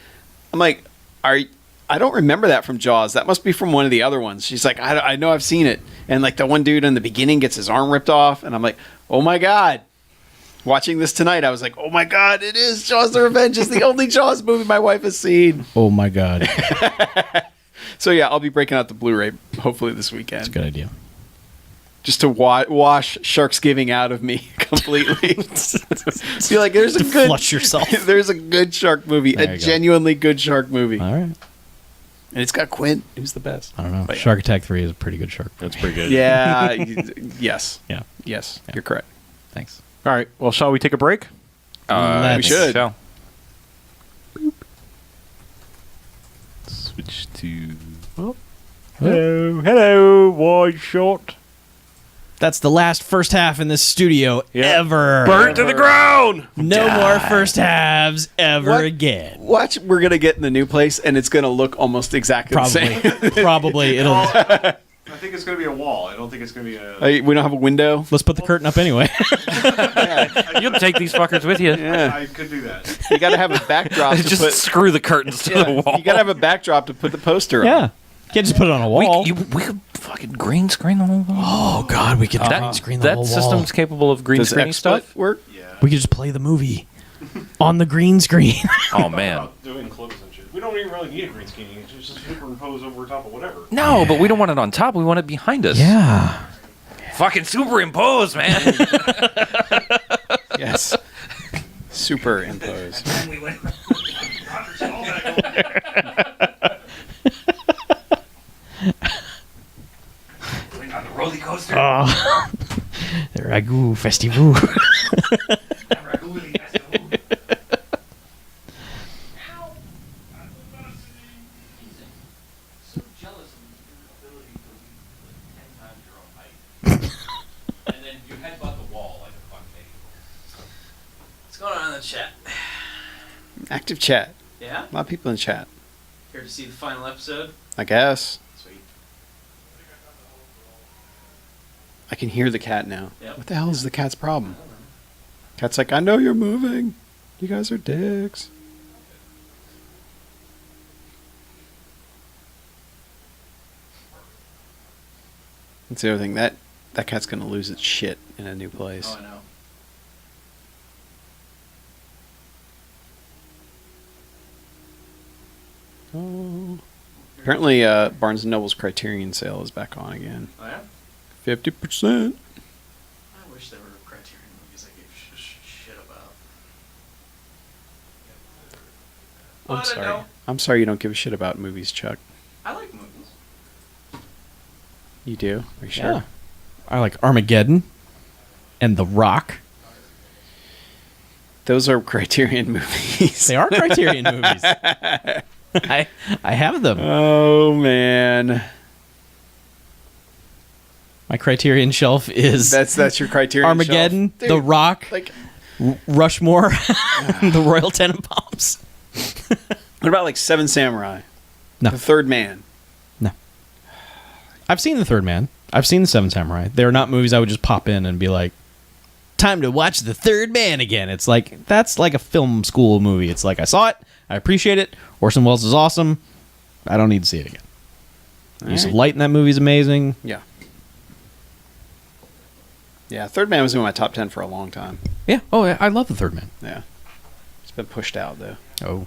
I don't remember that from Jaws. That must be from one of the other ones. She's like, I know I've seen it. And like the one dude in the beginning gets his arm ripped off. And I'm like, oh my God. Watching this tonight, I was like, oh my God, it is Jaws the Revenge. It's the only Jaws movie my wife has seen. Oh my God. So yeah, I'll be breaking out the Blu-ray hopefully this weekend. That's a good idea. Just to wash Sharksgiving out of me completely. Feel like there's a good Flush yourself. There's a good shark movie, There a you go. genuinely good shark movie, All right. and it's got Quint, who's the best. I don't know. But yeah. Shark Attack 3 is a pretty good shark. That's pretty good. Yeah, yes, Yeah. yes, Yeah. you're correct. Thanks. All right. Well, shall we take a break? Let's- we should. shall. Switch to. Hello, wide shot. That's the last first half in this studio ever. Burnt to the ground. No more first halves ever What? again. Watch, we're gonna get in the new place, and it's gonna look almost exactly the same. Probably. It'll. I think it's going to be a wall. I don't think it's going to be a. We don't have a window. Let's put the curtain up anyway. You'll take these fuckers with you. Yeah, I could do that. you gotta have a backdrop to Just put. screw the curtains to the wall. You gotta have a backdrop to put the poster on. Yeah. Can't just put it on a wall. We could fucking green screen the whole wall. Oh God, we could that green screen the whole wall. system's capable of green Does screening XSplit stuff. work? We could just play the movie on the green screen. Oh man, About doing clothes and shit. We don't even really need a green screen. It's just superimpose over top of whatever. no, but we don't want it on top. We want it behind us. Yeah. Fucking superimpose, man. Yes. Superimpose. Roller coaster. Oh. The Ragu Festival. What's going on in the chat? Active chat. Yeah? A lot of people in chat. Here to see the final episode? I guess. Sweet. I can hear the cat now. Yep. What the hell is the cat's problem? Cat's like, I know you're moving. You guys are dicks. That's the other thing. That cat's gonna lose its shit in a new place. Oh, I know. Oh. Apparently, Barnes & Noble's Criterion sale is back on again. Oh, yeah? 50%. I wish there were Criterion movies I gave shit about. I'm But I sorry. don't. I'm sorry you don't give a shit about movies, Chuck. I like movies. You do? Are you sure? Yeah. I like Armageddon and The Rock. Those are Criterion movies. They are Criterion movies. I have them. Oh, man. My Criterion shelf is That's your Criterion Armageddon, shelf. Dude, The Rock, Like, Rushmore, the Royal Tenenbaums. what about like Seven Samurai? No. The Third Man. No. I've seen The Third Man. I've seen The Seven Samurai. They're not movies I would just pop in and be like, time to watch The Third Man again. It's like, that's like a film school movie. It's like, I saw it, I appreciate it, Orson Welles is awesome, I don't need to see it again. Use of Alright. light in that movie is amazing. Yeah. Yeah, Third Man was in my top 10 for a long time. Yeah. Oh, I love The Third Man. Yeah. It's been pushed out, though. Oh.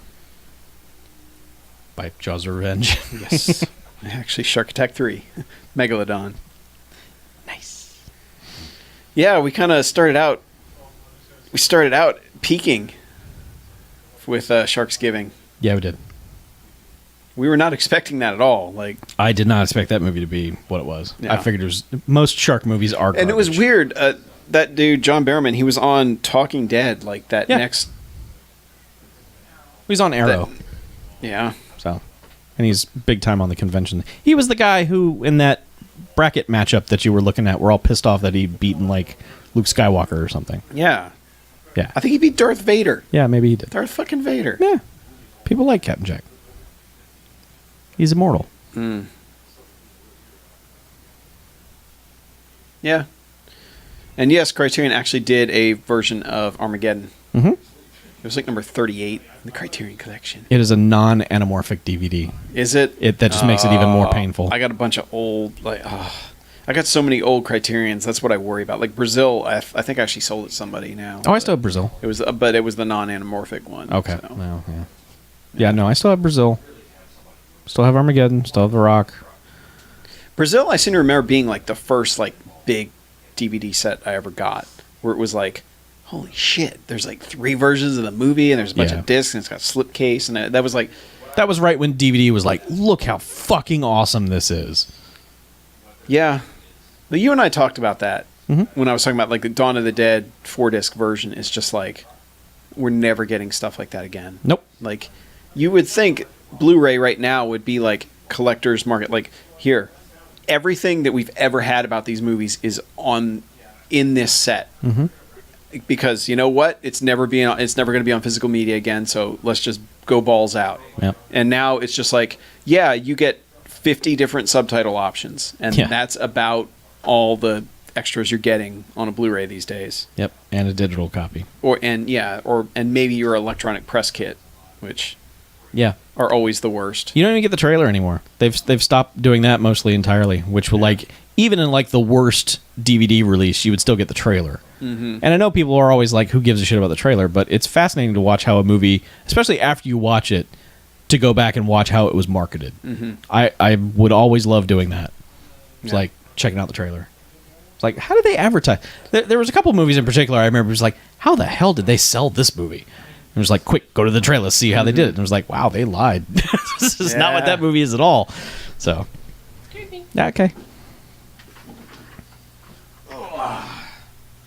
By Jaws of Revenge. Yes. Actually, Shark Attack 3. Megalodon. Nice. Yeah, we kind of started out peaking with Sharksgiving. Yeah, we did. We were not expecting that at all. Like, I did not expect that movie to be what it was. Yeah. I figured it was most shark movies are garbage. and it was weird. That dude John Barrowman, he was on Talking Dead. Like that Yeah. next. He's on Arrow, Yeah. so, and he's big time on the convention. He was the guy who in that bracket matchup that you were looking at, we're all pissed off that he'd beaten like Luke Skywalker or something. Yeah. Yeah, I think he beat Darth Vader. yeah, maybe he did. Darth fucking Vader. Yeah, people like Captain Jack. He's immortal. Yeah. And yes, Criterion actually did a version of Armageddon. Mm-hmm. It was like number 38 in the Criterion collection. It is a non-anamorphic DVD. Is it? That just makes it even more painful. I got a bunch of old, I got so many old Criterions. That's what I worry about. Like Brazil, I think I actually sold it to somebody now. Oh, I still have Brazil. It was, but it was the non-anamorphic one. Okay. so. Well, yeah. Yeah, no, I still have Brazil. Still have Armageddon. Still have The Rock. Brazil, I seem to remember being like the first like big DVD set I ever got, where it was like, holy shit, there's like 3 versions of the movie, and there's a bunch of discs, and it's got slipcase, and that was like... That was right when DVD was like, look how fucking awesome this is. Yeah. But you and I talked about that when I was talking about like the Dawn of the Dead 4-disc version. It's just like, we're never getting stuff like that again. Nope. Like, you would think Blu-ray right now would be like collector's market. Like, here, everything that we've ever had about these movies is in this set. Mm-hmm. Because you know what? It's never going to be on physical media again, so let's just go balls out. Yep. And now it's just like, yeah, you get 50 different subtitle options, and that's about all the extras you're getting on a Blu-ray these days. Yep, and a digital copy. And maybe your electronic press kit, which are always the worst. You don't even get the trailer anymore. They've stopped doing that mostly entirely, which will like even in like the worst DVD release, you would still get the trailer. Mm-hmm. And I know people are always like, who gives a shit about the trailer? But it's fascinating to watch how a movie, especially after you watch it, to go back and watch how it was marketed. Mm-hmm. I would always love doing that. It's like checking out the trailer. It's like, how did they advertise? There was a couple movies in particular I remember. It was like, how the hell did they sell this movie? It was like, quick, go to the trailer, see how they did it. And it was like, wow, they lied. This is not what that movie is at all. So, yeah, okay.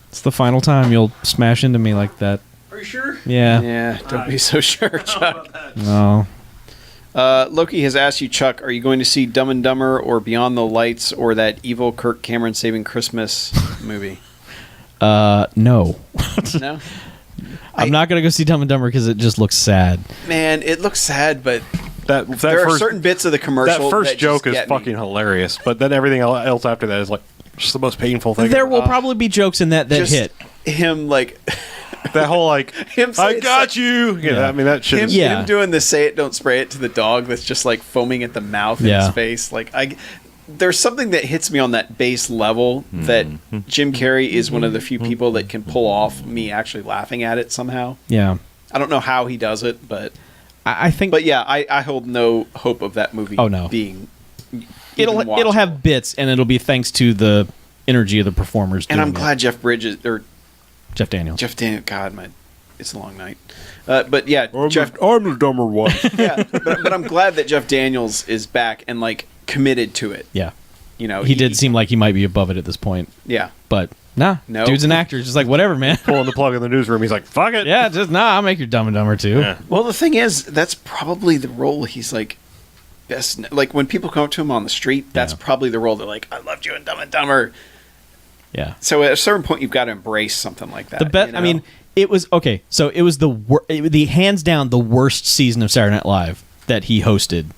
It's the final time you'll smash into me like that. Are you sure? Yeah. Yeah, don't be so sure, Chuck. No. Loki has asked you, Chuck, are you going to see Dumb and Dumber or Beyond the Lights or that evil Kirk Cameron Saving Christmas movie? No. No? I'm not going to go see Dumb and Dumber because it just looks sad. Man, it looks sad, but That there are first, certain bits of the commercial that first that joke just is get me. fucking hilarious, but then everything else after that is like just the most painful thing. There will probably be jokes in that Just hit. him, like... That whole like, Him I saying got you. Yeah, I mean that shit. Is, him doing the say it, don't spray it to the dog that's just like foaming at the mouth in his face. Like there's something that hits me on that base level that Jim Carrey is one of the few people that can pull off me actually laughing at it somehow. Yeah. I don't know how he does it, but I think... But yeah, I hold no hope of that movie being It'll have bits, and it'll be thanks to the energy of the performers and doing I'm glad Jeff Daniels. God, it's a long night. But yeah, I'm the dumber one. yeah, but I'm glad that Jeff Daniels is back and like committed to it. Yeah. You know, he did seem like he might be above it at this point. Yeah. But no, dude's an actor. Just like, whatever, man. Pulling the plug in the newsroom. He's like, fuck it. Yeah, just I'll make your Dumb and Dumber too. Yeah. Well, the thing is, that's probably the role he's like best. Like when people come up to him on the street, that's probably the role they're like, I loved you in Dumb and Dumber. Yeah. So at a certain point, you've got to embrace something like that. I mean, it was okay. So it was the hands down the worst season of Saturday Night Live that he hosted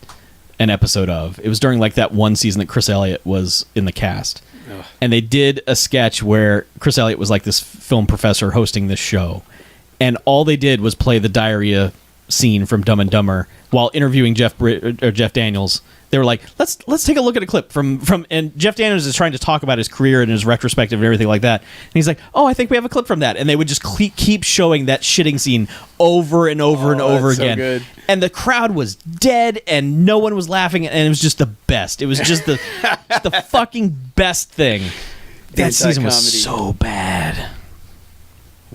an episode of. It was during like that one season that Chris Elliott was in the cast. Ugh. And they did a sketch where Chris Elliott was like this film professor hosting this show, and all they did was play the diarrhea scene from Dumb and Dumber while interviewing Jeff Daniels. They were like, let's take a look at a clip from and Jeff Daniels is trying to talk about his career and his retrospective and everything like that. And he's like, oh, I think we have a clip from that. And they would just keep showing that shitting scene over and over and over again. So good. And the crowd was dead and no one was laughing, and it was just the best. It was just the fucking best thing. That season was so bad.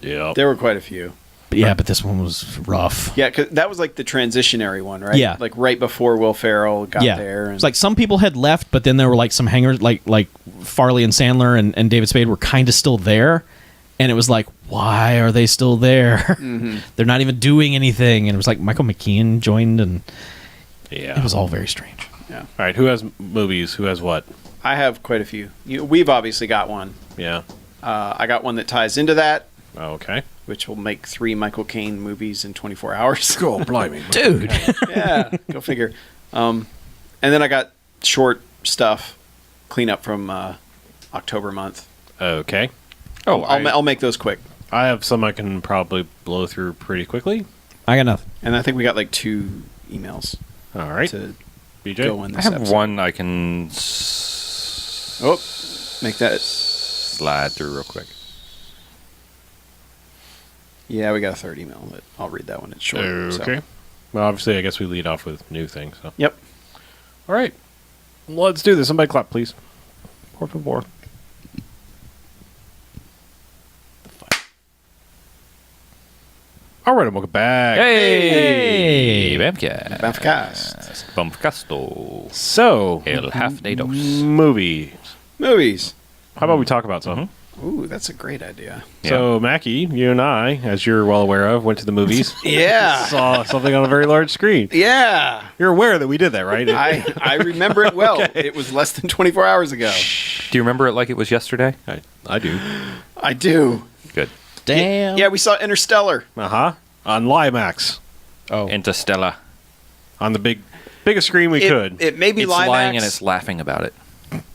Yeah. There were quite a few. But this one was rough. Yeah, because that was like the transitionary one, right? Yeah. Like right before Will Ferrell got there. And it's like some people had left, but then there were like some hangers, like Farley and Sandler and David Spade were kind of still there. And it was like, why are they still there? Mm-hmm. They're not even doing anything. And it was like Michael McKean joined, and it was all very strange. Yeah. All right, who has movies? Who has what? I have quite a few. We've obviously got one. Yeah. I got one that ties into that. Oh, okay. Which will make 3 Michael Caine movies in 24 hours. Go, blimey. Dude. Yeah, go figure. And then I got short stuff, clean up from October month. Okay. Oh, I'll make those quick. I have some I can probably blow through pretty quickly. I got nothing. And I think we got like 2 emails All right. to BJ? go in I this have episode. one I can Make that. slide through real quick. Yeah, we got a 3rd email, but I'll read that one. It's short. so. Okay. Well, obviously, I guess we lead off with new things. So. Yep. All right. Let's do this. Somebody clap, please. Por favor. All right, and welcome back. Hey, BMFcast. BMFcast. BMFcasto. So, El half nados. movie. Movies. How about we talk about some? Ooh, that's a great idea. So, Mackie, you and I, as you're well aware of, went to the movies. Yeah. Saw something on a very large screen. Yeah. You're aware that we did that, right? I remember it well. It was less than 24 hours ago. Do you remember it like it was yesterday? I do. I do. Good. Damn. Yeah, we saw Interstellar. Uh-huh. On Climax. Oh. Interstellar. On the biggest screen we could. It may be It's Limax. lying and it's laughing about it.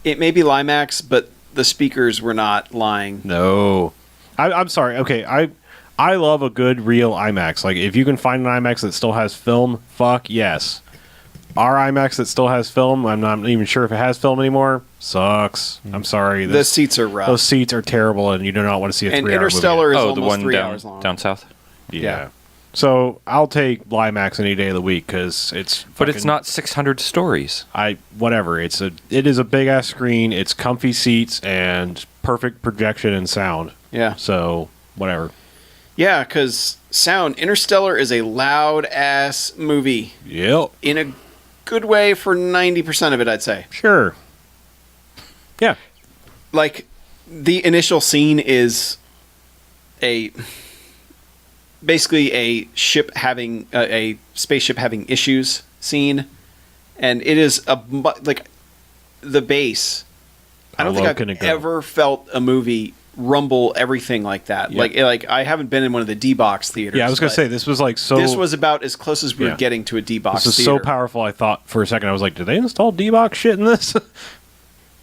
It may be Limax, but the speakers were not lying. No. I'm sorry. Okay, I love a good real IMAX. Like, if you can find an IMAX that still has film, fuck yes. Our IMAX that still has film, I'm not even sure if it has film anymore, sucks. I'm sorry. The seats are rough. Those seats are terrible, and you do not want to see a and 3-hour Interstellar movie. is Oh, almost the one 3 hours long. down south? Yeah. So I'll take Climax any day of the week because it's. But it's fucking- not 600 stories. Whatever. It is a big ass screen. It's comfy seats and perfect projection and sound. Yeah. So whatever. Yeah, because sound. Interstellar is a loud ass movie Yep. in a good way for 90% of it, I'd say. Sure. Yeah. Like, the initial scene is basically a ship having a spaceship having issues scene, and it is like the bass. I don't How think low can it I've go? ever felt a movie rumble everything like that. Yeah. Like I haven't been in one of the D-box theaters. Yeah, I was gonna but say this was like so. this was about as close as we Yeah. were getting to a D-box This is theater. so powerful. I thought for a second I was like, did they install D-Box shit in this?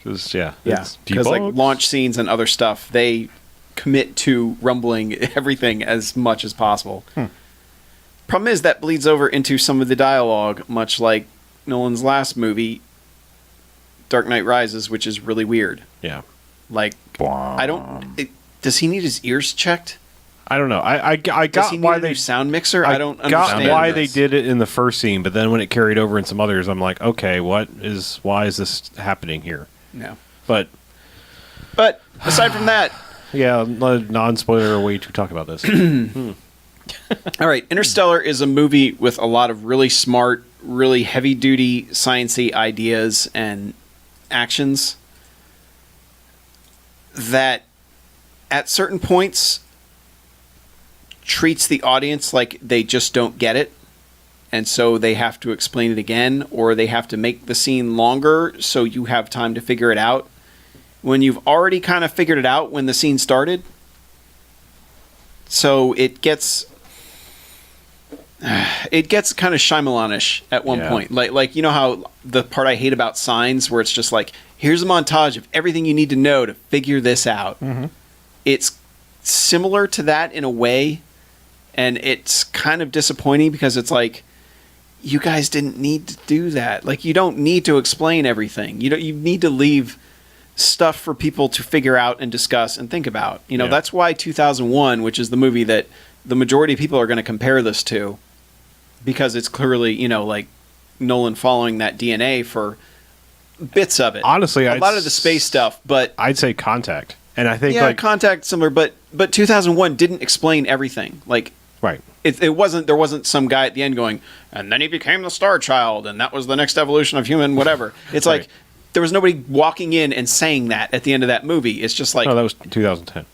Because Yeah, it's because like D-Box. launch scenes and other stuff, they commit to rumbling everything as much as possible. Problem is that bleeds over into some of the dialogue, much like Nolan's last movie, Dark Knight Rises, which is really weird. Yeah. Like, I don't. Does he need his ears checked? I don't know. I Does got he need why a new they sound mixer? I don't got understand why this. they did it in the first scene, but then when it carried over in some others, I'm like, okay, why is this happening here? No. But But aside from that, yeah, non-spoiler way to talk about this. all right, Interstellar is a movie with a lot of really smart, really heavy-duty, sciencey ideas and actions that, at certain points, treats the audience like they just don't get it, and so they have to explain it again, or they have to make the scene longer so you have time to figure it out. When you've already kind of figured it out when the scene started, so it gets kind of Shyamalan-ish at one Yeah. point. Like you know how the part I hate about Signs, where it's just like, here's a montage of everything you need to know to figure this out. It's similar to that in a way, and it's kind of disappointing because it's like, you guys didn't need to do that. Like, you don't need to explain everything. You need to leave stuff for people to figure out and discuss and think about. You know, Yeah. that's why 2001, which is the movie that the majority of people are going to compare this to, because it's clearly, you know, like Nolan following that DNA for bits of it. Honestly, a lot of the space stuff, but I'd say Contact, and I think yeah, like Contact similar, but 2001 didn't explain everything. Like, right. it wasn't, there wasn't some guy at the end going, and then he became the Star Child, and that was the next evolution of human whatever. It's Right. like, there was nobody walking in and saying that at the end of that movie. It's just like, No, that was 2010.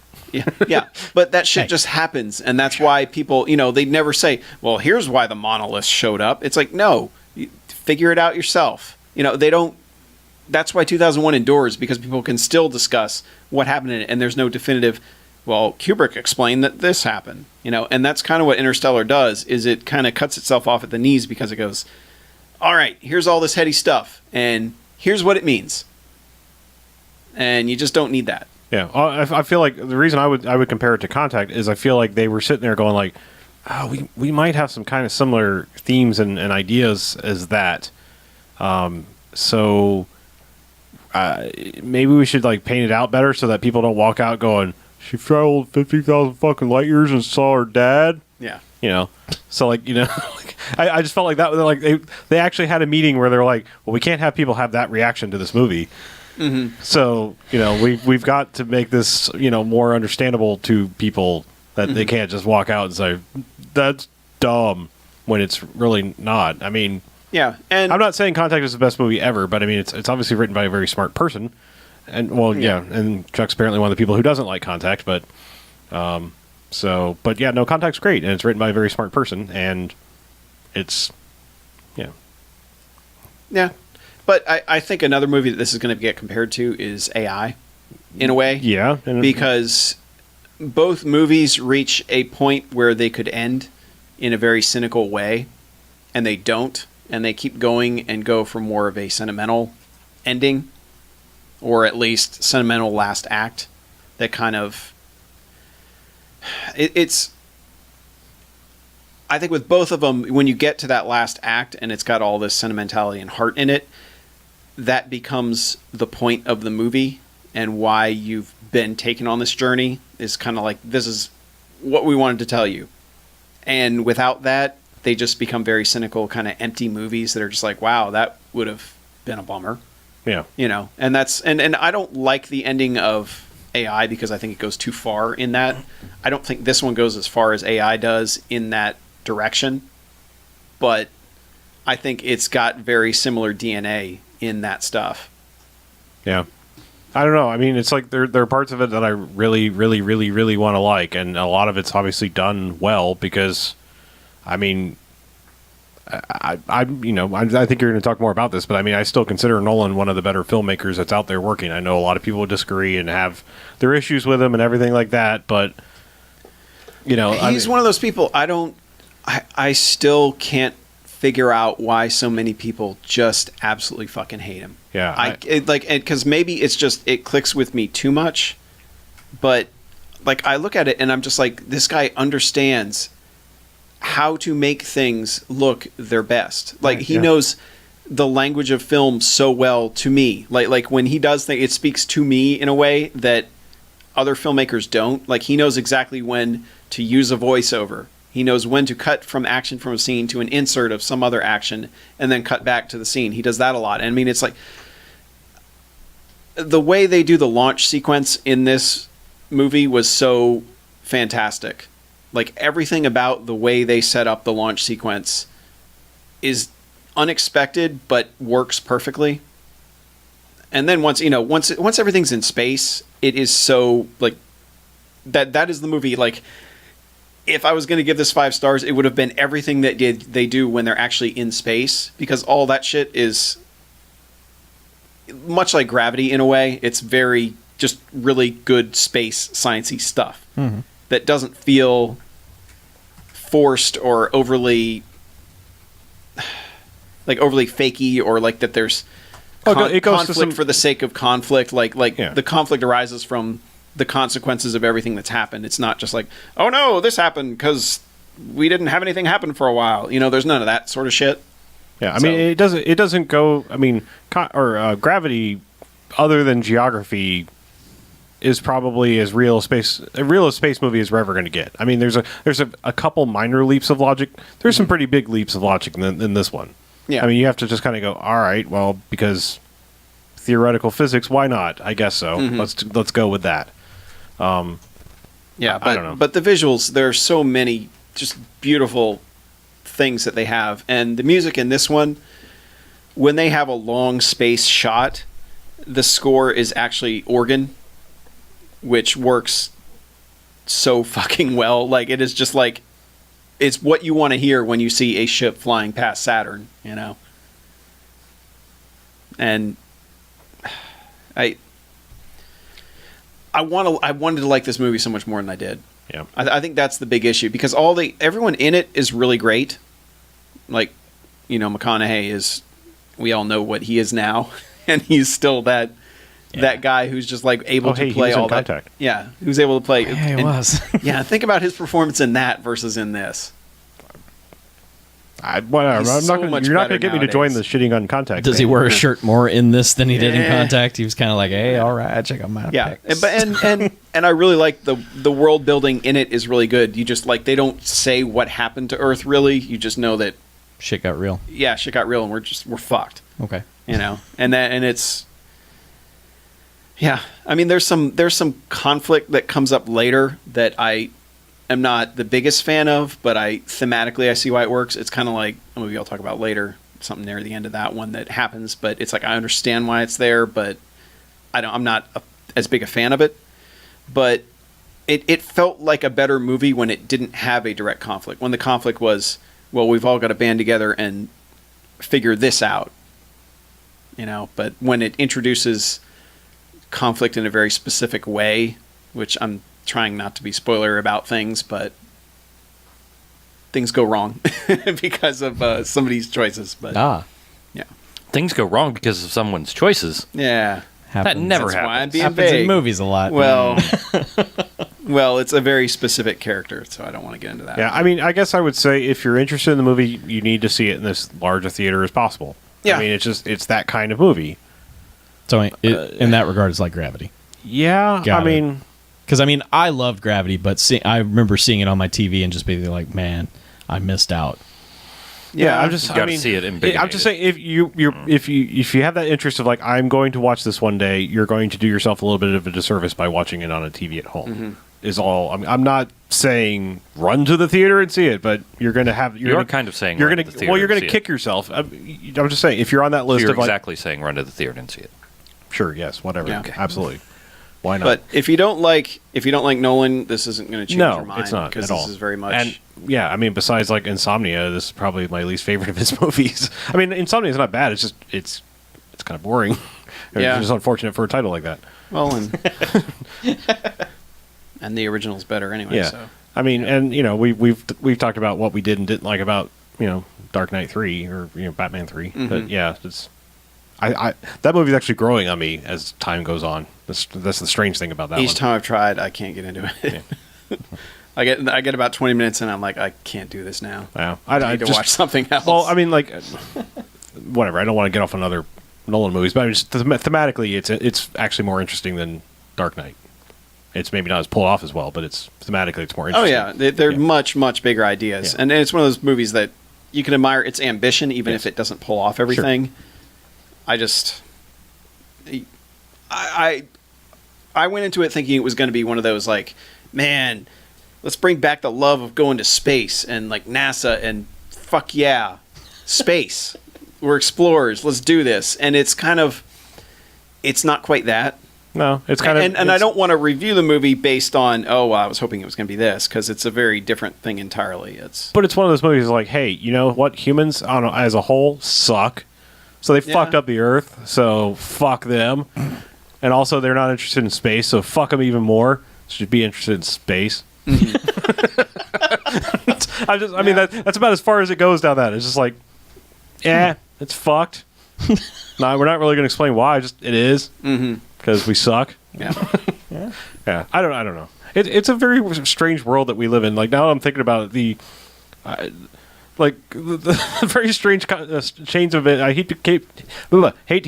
yeah, but that shit just happens, and that's why people, you know, they'd never say, well, here's why the monoliths showed up. It's like, no, figure it out yourself. You know, they don't. That's why 2001 endures, because people can still discuss what happened in it, and there's no definitive, well, Kubrick explained that this happened, you know, and that's kind of what Interstellar does, is it kind of cuts itself off at the knees, because it goes, all right, here's all this heady stuff, and here's what it means. And you just don't need that. Yeah, I feel like the reason I would compare it to Contact is I feel like they were sitting there going like, oh, we might have some kind of similar themes and ideas as that. So maybe we should like paint it out better so that people don't walk out going, she traveled 50,000 fucking light years and saw her dad. Yeah. You know, so like, you know, I just felt like that. Like they actually had a meeting where they're like, well, we can't have people have that reaction to this movie. Mm-hmm. So, you know, we've got to make this, you know, more understandable to people that they can't just walk out and say, that's dumb when it's really not. I mean, yeah. And I'm not saying Contact is the best movie ever, but I mean, it's obviously written by a very smart person. And well, yeah. And Chuck's apparently one of the people who doesn't like Contact, but, but yeah, no, Contact's great. And it's written by a very smart person. And it's, yeah. Yeah. But I think another movie that this is going to get compared to is AI, in a way. Yeah. Because both movies reach a point where they could end in a very cynical way, and they don't. And they keep going and go for more of a sentimental ending, or at least sentimental last act that kind of... It's... I think with both of them, when you get to that last act and it's got all this sentimentality and heart in it, that becomes the point of the movie, and why you've been taken on this journey is kind of like, this is what we wanted to tell you. And without that, they just become very cynical, kind of empty movies that are just like, wow, that would have been a bummer. Yeah. You know, and that's, and I don't like the ending of AI because I think it goes too far in that. I don't think this one goes as far as AI does in that direction, but I think it's got very similar DNA in that stuff. Yeah. I don't know. I mean, it's like there are parts of it that I really, really, really, really want to like, and a lot of it's obviously done well because, I mean, I think you're going to talk more about this, but I mean, I still consider Nolan one of the better filmmakers that's out there working. I know a lot of people would disagree and have their issues with him and everything like that, but you know, he's one of those people. I still can't figure out why so many people just absolutely fucking hate him. Yeah, because maybe it's just it clicks with me too much, but like I look at it and I'm just like, this guy understands how to make things look their best. Like he knows the language of film so well to me. Like when he does things, it speaks to me in a way that other filmmakers don't. Like he knows exactly when to use a voiceover. He knows when to cut from action from a scene to an insert of some other action and then cut back to the scene. He does that a lot. And I mean, it's like the way they do the launch sequence in this movie was so fantastic. Like everything about the way they set up the launch sequence is unexpected but works perfectly. And then once everything's in space, it is so like that is the movie. Like if I was going to give this 5 stars, it would have been everything that they do when they're actually in space, because all that shit is much like Gravity in a way. It's very just really good space sciencey stuff that doesn't feel forced or overly fakey, or like that there's it goes conflict to some... for the sake of conflict. Like yeah. The conflict arises from the consequences of everything that's happened. It's not just like, oh no, this happened because we didn't have anything happen for a while. You know, there's none of that sort of shit. Yeah, I mean, it doesn't go. I mean, Gravity, other than geography, is probably as real a space movie as we're ever going to get. I mean, there's a couple minor leaps of logic. There's some pretty big leaps of logic in this one. Yeah, I mean, you have to just kind of go, all right, well, because theoretical physics, why not? I guess so. Let's go with that. Yeah, I don't know. But the visuals, there are so many just beautiful things that they have, and the music in this one, when they have a long space shot, the score is actually organ, which works so fucking well. Like it is just like, it's what you want to hear when you see a ship flying past Saturn, you know. And I wanted to like this movie so much more than I did. Yeah, I think that's the big issue, because everyone in it is really great. Like, you know, McConaughey is, we all know what he is now, and he's still that that guy who's just like able Oh, to hey, he play was in all that. Contact. Yeah, who's able to play. Yeah, it and- was. Yeah, think about his performance in that versus in this. Whatever. He's I'm so not gonna, much you're not better going to get me to join the nowadays. shitting on Contact. Does he thing. wear a shirt more in this than he did in Yeah. Contact? He was kind of like, hey, all right, check out my Yeah, pics. but and I really like the world building in it is really good. You just like they don't say what happened to Earth really. You just know that Shit got real. yeah, shit got real and we're fucked. Okay. You know, and it's yeah. I mean, there's some conflict that comes up later that I am not the biggest fan of, but thematically I see why it works. It's kind of like a movie I'll talk about later. Something near the end of that one that happens, but it's like I understand why it's there, but I'm not as big a fan of it. But it felt like a better movie when it didn't have a direct conflict. When the conflict was, well, we've all got to band together and figure this out, you know. But when it introduces conflict in a very specific way, which I'm trying not to be spoiler about things, but things go wrong because of some of these choices. But yeah, Things go wrong because of someone's choices. yeah. Happens. That never That's why I'm happens. being happens vague. in movies a lot. Well, well, it's a very specific character, so I don't want to get into that. Yeah, I mean, I guess I would say if you're interested in the movie, you need to see it in as large a theater as possible. Yeah. I mean, it's that kind of movie. So in that regard, it's like Gravity. Yeah, Got I it. mean, Because I mean, I loved Gravity, but I remember seeing it on my TV and just being like, man, I missed out. yeah, I'm just. You gotta I mean, see it in big I'm and just native. saying if you have that interest of like I'm going to watch this one day, you're going to do yourself a little bit of a disservice by watching it on a TV at home. Mm-hmm. Is all. I mean, I'm not saying run to the theater and see it, but you're going to have. You're gonna, kind of saying you're run going to the to. theater Well, you're and going see to it. kick yourself. I'm just saying if you're on that So list you're of like, exactly saying run to the theater and see it. sure, yes, whatever, Yeah. Okay. absolutely, why not? But if you don't like Nolan, this isn't going to change No, your mind. it's not because at all. this is very much. And yeah, I mean, besides like Insomnia, this is probably my least favorite of his movies. I mean, Insomnia is not bad. It's just it's kind of boring. Yeah. It's just unfortunate for a title like that. well, and the original's better anyway. Yeah. So I mean, and you know, we've talked about what we did and didn't like about Dark Knight 3 or Batman 3, Mm-hmm. but yeah, it's I that movie's actually growing on me as time goes on. That's the strange thing about that each one. time I've tried, I can't get into it. I get about 20 minutes and I'm like, I can't do this now. Yeah, I need to just watch something else. Well, I mean, like, whatever. I don't want to get off on other Nolan movies, but I mean, just thematically, it's actually more interesting than Dark Knight. It's maybe not as pulled off as well, but it's thematically it's more oh interesting. yeah, they're Yeah. much bigger ideas, Yeah. and it's one of those movies that you can admire its ambition, even Yes. if it doesn't pull off everything. I went into it thinking it was going to be one of those like, man, let's bring back the love of going to space and like NASA and fuck yeah, space. We're explorers. Let's do this. And it's not quite that. No, it's kind of And I don't want to review the movie based on, oh, well, I was hoping it was going to be this, because it's a very different thing entirely. But it's one of those movies like, hey, you know what? Humans as a whole suck, so they Yeah. fucked up the Earth. So fuck them. And also, they're not interested in space, so fuck them even more. Should be interested in space. I mean, that's about as far as it goes down that. It's just like, it's fucked. No, we're not really going to explain why. Just it is because we suck. Yeah. Yeah, I don't know. It's a very strange world that we live in. Like now, I'm thinking about the very strange chains of it. I hate to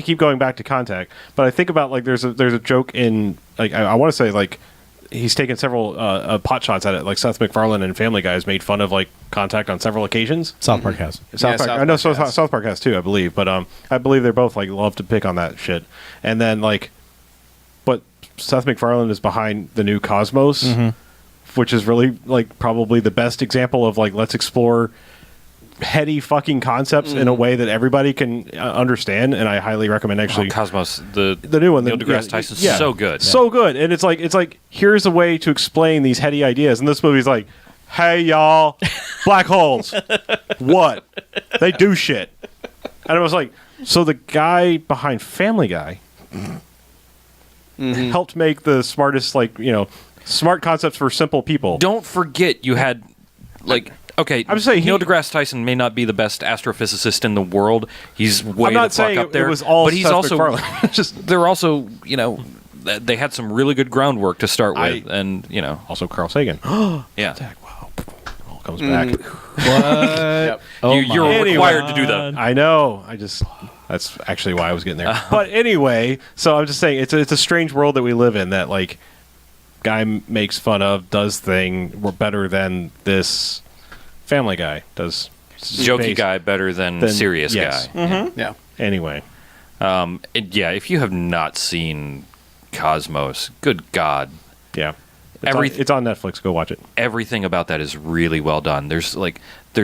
keep going back to Contact, but I think about like there's a joke in like I want to say like he's taken several pot shots at it. Like Seth MacFarlane and Family Guy has made fun of like Contact on several occasions. South Park has. South Park. South I know Park has. South Park has too, I believe, but I believe they're both like love to pick on that shit. And then like, but Seth MacFarlane is behind the new Cosmos, which is really like probably the best example of like let's explore heady fucking concepts in a way that everybody can understand. And I highly recommend actually Cosmos, the new one, Neil deGrasse Tyson's so good. so good. And it's like here's a way to explain these heady ideas. And this movie's like, hey y'all, black holes, what they do shit. And I was like, so the guy behind Family Guy helped make the smartest smart concepts for simple people. Don't forget you had like Okay, I'm saying Neil deGrasse Tyson may not be the best astrophysicist in the world. He's way I'm not the fuck saying up there. it was all but he's Seth also MacFarlane. Just they're also, they had some really good groundwork to start with, and also Carl Sagan. yeah. Wow. All comes back. Yep. You're Anyway. required to do that. I know. That's actually why I was getting there. But anyway, so I'm just saying it's a strange world that we live in that like guy makes fun of, does thing better than this Family Guy does. Jokey space guy better than serious yes. guy. Yeah. Anyway, If you have not seen Cosmos, good God. yeah. Everything- It's on Netflix. Go watch it. Everything about that is really well done. There's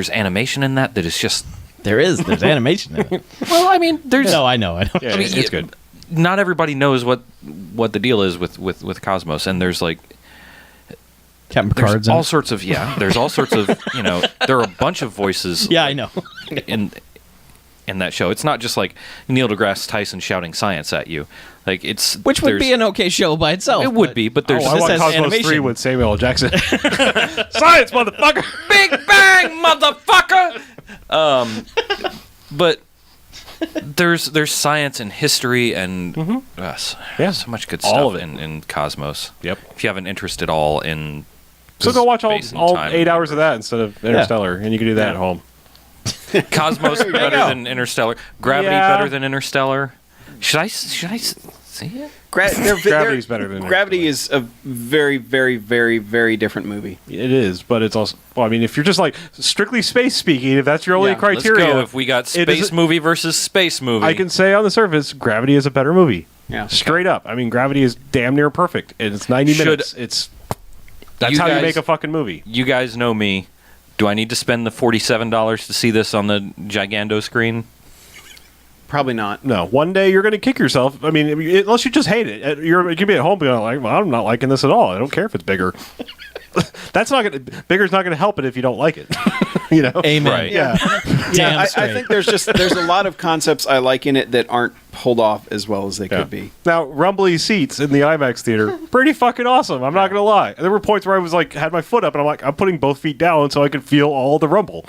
animation in that is just. There's animation in it. Well, I mean, there's. No, I know. Yeah, I mean, it's good. Not everybody knows what the deal is with Cosmos, and there's like Captain there's Picard's all sorts of there's all sorts of there are a bunch of voices. Yeah, I know. in that show, it's not just like Neil deGrasse Tyson shouting science at you. Like it's Which would be an okay show by itself. it would be, but there's I this want has Cosmos animation. 3 with Samuel L. Jackson. Science, motherfucker! Big Bang, motherfucker. But there's science and history and so much good stuff All of it. in Cosmos. Yep. If you have an interest at all in So go watch space and all time, 8 hours of that instead of Interstellar, and you can do that at home. Cosmos better go. than Interstellar. Gravity Yeah. better than Interstellar. Should I see it? Gravity's better than Gravity is a very, very, very, very different movie. It is, but it's also. Well, I mean, if you're just like strictly space speaking, if that's your only Yeah, criteria, Let's go. If we got it is- space movie versus space movie, I can say on the surface, Gravity is a better movie. Yeah. Straight up. I mean, Gravity is damn near perfect, and it's 90 Should- minutes. That's you how you guys- make a fucking movie. You guys know me. Do I need to spend the $47 to see this on the Gigando screen? Probably not. No, one day you're going to kick yourself. I mean, unless you just hate it. You can be at home being like, well, I'm not liking this at all. I don't care if it's bigger. That's not going to. Bigger's not going to help it if you don't like it. Amen. Right. Yeah. Damn I straight. think there's a lot of concepts I like in it that aren't pulled off as well as they Yeah. could be. Now, rumbly seats in the IMAX theater, pretty fucking awesome. I'm not going to lie. There were points where I was like, had my foot up, and I'm like, I'm putting both feet down so I could feel all the rumble.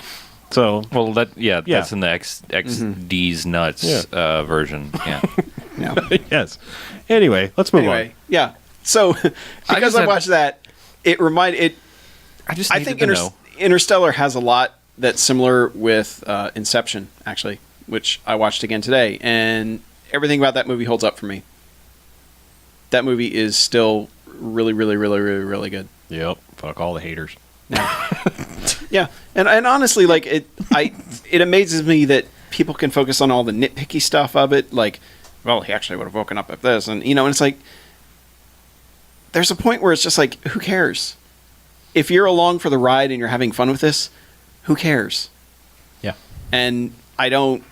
So, Well, that's in the XD's nuts version. Yeah. Yeah. yes. Anyway, let's move Anyway, yeah. So because just I had- watched that, it reminded it. I think Interstellar has a lot that's similar with Inception, actually, which I watched again today, and everything about that movie holds up for me. That movie is still really, really, really, really, really good. Yep. Fuck all the haters. Yeah, and honestly, like it amazes me that people can focus on all the nitpicky stuff of it. Like, well, he actually would have woken up at this, and and it's like there's a point where it's just like, who cares? If you're along for the ride and you're having fun with this, who cares? Yeah. And I don't.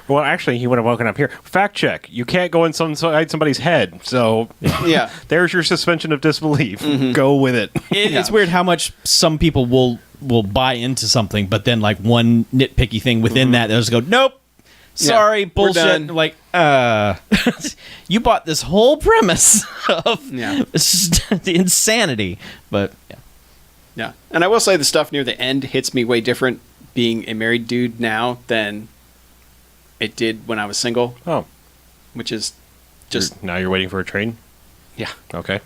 Well, actually, he would have woken up here. Fact check. You can't go inside somebody's head. So, Yeah. there's your suspension of disbelief. Go with it. It's weird how much some people will buy into something, but then like one nitpicky thing within that, they'll just go, nope. Sorry, we're bullshit. done. Like, you bought this whole premise of the insanity. But yeah. Yeah. And I will say the stuff near the end hits me way different being a married dude now than it did when I was single, Oh, which is just now you're waiting for a train? yeah, Okay.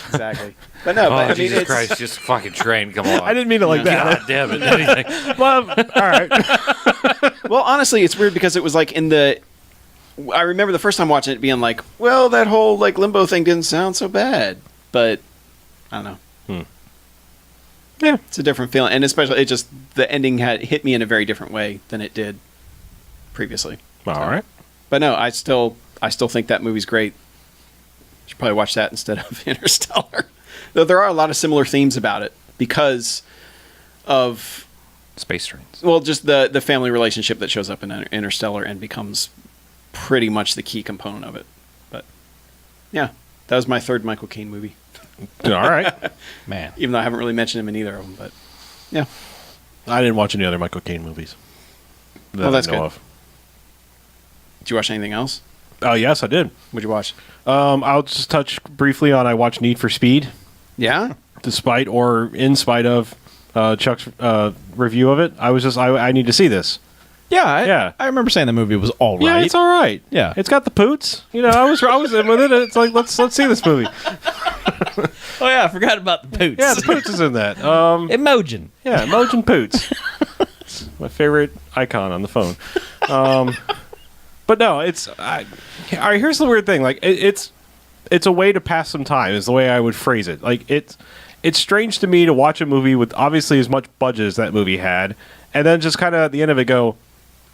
exactly. But no, but I mean, Jesus it's, Christ, just fucking train, come on. I didn't mean it like that. God damn it. Anything. Well, all right. well, honestly, it's weird because it was like I remember the first time watching it being like, well, that whole like limbo thing didn't sound so bad, but I don't know. Yeah. It's a different feeling, and especially the ending had hit me in a very different way than it did previously. All right. But no, I still think that movie's great. Should probably watch that instead of Interstellar. Though there are a lot of similar themes about it because of Space trains. well, just the family relationship that shows up in Interstellar and becomes pretty much the key component of it. But yeah, that was my third Michael Caine movie. All right. Man. Even though I haven't really mentioned him in either of them, but yeah. I didn't watch any other Michael Caine movies. Well, that's I know good. of. Did you watch anything else? Oh, yes, I did. What'd you watch? I'll just touch briefly on I watched Need for Speed, Yeah? despite or in spite of Chuck's review of it, I was just I need to see this. Yeah, I remember saying the movie was all right. Yeah, it's all right. Yeah. It's got the poots. You know, I was in with it. It's like let's see this movie. Oh yeah, I forgot about the poots. Yeah, the poots is in that. Emojin. Yeah, Emojin Poots. It's my favorite icon on the phone. But no, it's all right. Here's the weird thing. Like it's a way to pass some time. Is the way I would phrase it. Like it's strange to me to watch a movie with obviously as much budget as that movie had, and then just kind of at the end of it go,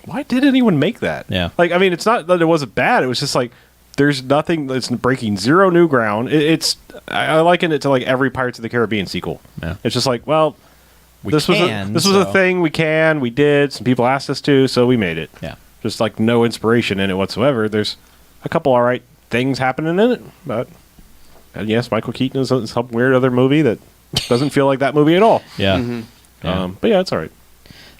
why did anyone make that? Yeah. Like I mean, it's not that it wasn't bad. It was just like there's nothing that's breaking zero new ground. I liken it to like every Pirates of the Caribbean sequel. Yeah. It's just like, well, this was a so- thing we did. Some people asked us to, so we made it. Yeah. Just like no inspiration in it whatsoever. There's a couple all right things happening in it, but and yes, Michael Keaton is some weird other movie that doesn't feel like that movie at all. Yeah. Mm-hmm. But yeah, it's all right.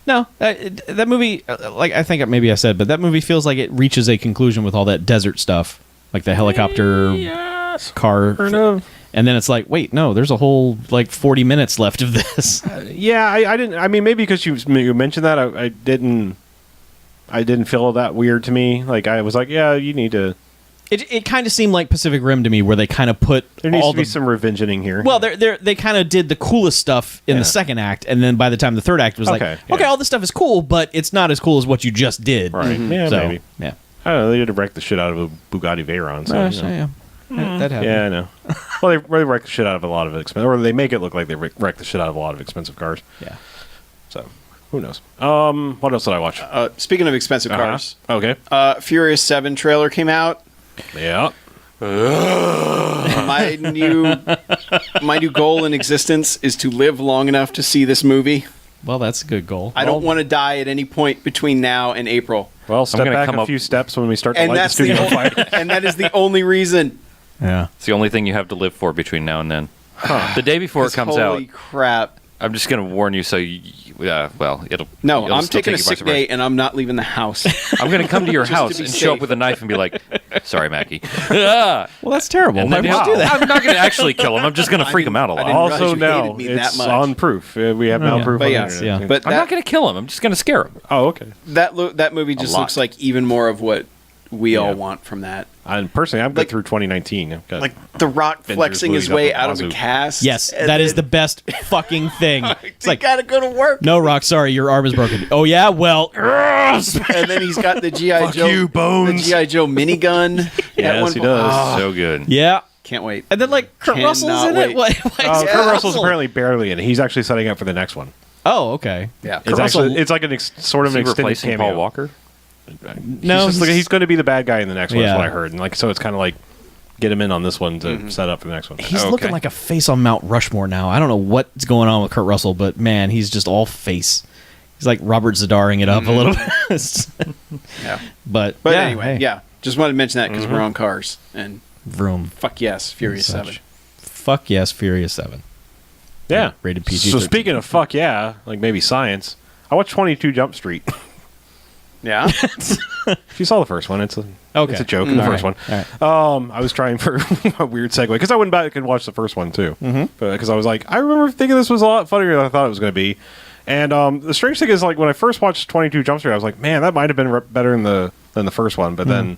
No, that movie, like I think maybe I said, but that movie feels like it reaches a conclusion with all that desert stuff, like the helicopter car. Fair enough. And then it's like, wait, no, there's a whole like 40 minutes left of this. Yeah, I didn't. I mean, maybe because you mentioned that, I didn't feel that weird to me. Like I was like, yeah, you need to. It kind of seemed like Pacific Rim to me, where they kind of put There needs all to be some revengeing here. Well, they kind of did the coolest stuff in Yeah. the second act, and then by the time the third act was Okay, like, yeah. all this stuff is cool, but it's not as cool as what you just did. right? Yeah, So, maybe. yeah. I don't know. They did wreck the shit out of a Bugatti Veyron. So, you know. Yeah. That happened. Yeah, I know. Well, they wreck the shit out of a lot of expensive, or they make it look like they wreck the shit out of a lot of expensive cars. Yeah. So, who knows? What else did I watch? Speaking of expensive cars, Okay. Furious 7 trailer came out. Yeah. My new goal in existence is to live long enough to see this movie. Well, that's a good goal. I don't want to die at any point between now and April. Well, step gonna back come a up- few steps when we start to And light the that's studio on the fire. and that is the only reason. Yeah. It's the only thing you have to live for between now and then. The day before it comes out, Holy crap. I'm just going to warn you so well, it'll No, it'll I'm still taking a take you by sick surprise. day and I'm not leaving the house. I'm going to come to your Just to house be and show up safe. with a knife and be like, "Sorry, Mackie." Ah! Well, that's terrible. And Why then would you do that? I'm not going to actually kill him. I'm just going to freak him out a I lot. didn't realize Also, you now hated me that it's much. on proof. We have now yeah. proof But on yes, the internet. yeah. But I'm not going to kill him. I'm just going to scare him. Oh, okay. that movie just lot. looks like even more of what we all Yeah. want from that. And personally, I've been Like- through 2019. I've got Like The Rock Avengers flexing his movies way up out of the a wazoo. cast. Yes, and that is the then- best fucking thing. It's You like, gotta go to work. no, Rock, sorry, your arm is broken. Oh, yeah? Well, And then he's got the GI Fuck Joe, you, Bones. the GI Joe minigun. at Yes, one he point. does. Oh, So good. yeah. can't wait. And then, like, Kurt Russell's Cannot in wait. it? What? Kurt Russell's apparently barely in it. He's actually setting up for the next one. Oh, okay. Yeah. It's actually it's like sort of Is an he extended replacing cameo. Paul Walker? No, He's going to be the bad guy in the next one. Yeah. That's what I heard. And like, so it's kind of like get him in on this one to Mm-hmm. set up for the next one. He's Okay. looking like a face on Mount Rushmore now. I don't know what's going on with Kurt Russell, but man, he's just all face. He's like Robert Zadaring it up a little bit. Yeah. But But yeah, anyway, hey, yeah. Just wanted to mention that because we're on cars. And Vroom. fuck yes, Furious Such. 7. Fuck yes, Furious 7. Yeah, Rated PG. So speaking of fuck yeah, like maybe science, I watched 22 Jump Street. Yeah. If you saw the first one, it's a Okay. it's a joke in the All first right. one. All right. I was trying for a weird segue because I went back and watched the first one too. Because I was like, I remember thinking this was a lot funnier than I thought it was going to be. And the strange thing is, like when I first watched 22 Jump Street, I was like, man, that might have been better than the first one. But then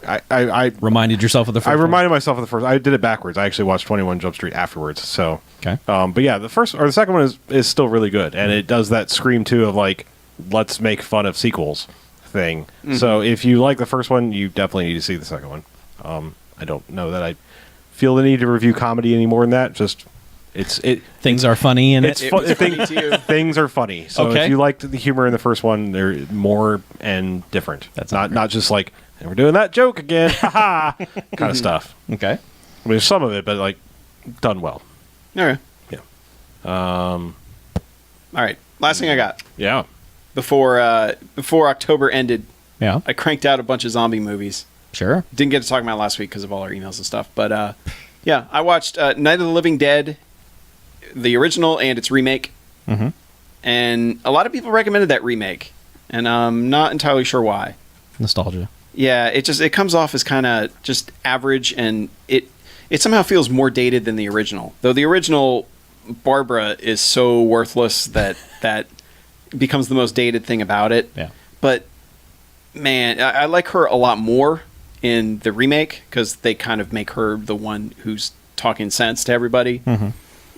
I Reminded yourself of the first I one? reminded myself of the first. I did it backwards. I actually watched 21 Jump Street afterwards. So, Okay. but yeah, the second one is still really good, and it does that Scream 2 of like, let's make fun of sequels thing. So if you like the first one, you definitely need to see the second one. I don't know that I feel the need to review comedy any more than that. Just Things are funny in it's it. fun. was funny too. Things are funny. So Okay. if you liked the humor in the first one, they're more and different. That's not just like, and we're doing that joke again, haha, kind of stuff. Okay. I mean, there's some of it, but like done well. Okay. Yeah. All right. Last thing I got Yeah. before October ended, Yeah. I cranked out a bunch of zombie movies. Sure. Didn't get to talk about it last week because of all our emails and stuff. But yeah, I watched Night of the Living Dead, the original and its remake. Mm-hmm. And a lot of people recommended that remake, and I'm not entirely sure why. Nostalgia. Yeah, it comes off as kind of just average, and it somehow feels more dated than the original. Though the original Barbara is so worthless that becomes the most dated thing about it. Yeah. But man, I like her a lot more in the remake because they kind of make her the one who's talking sense to everybody. Mm-hmm.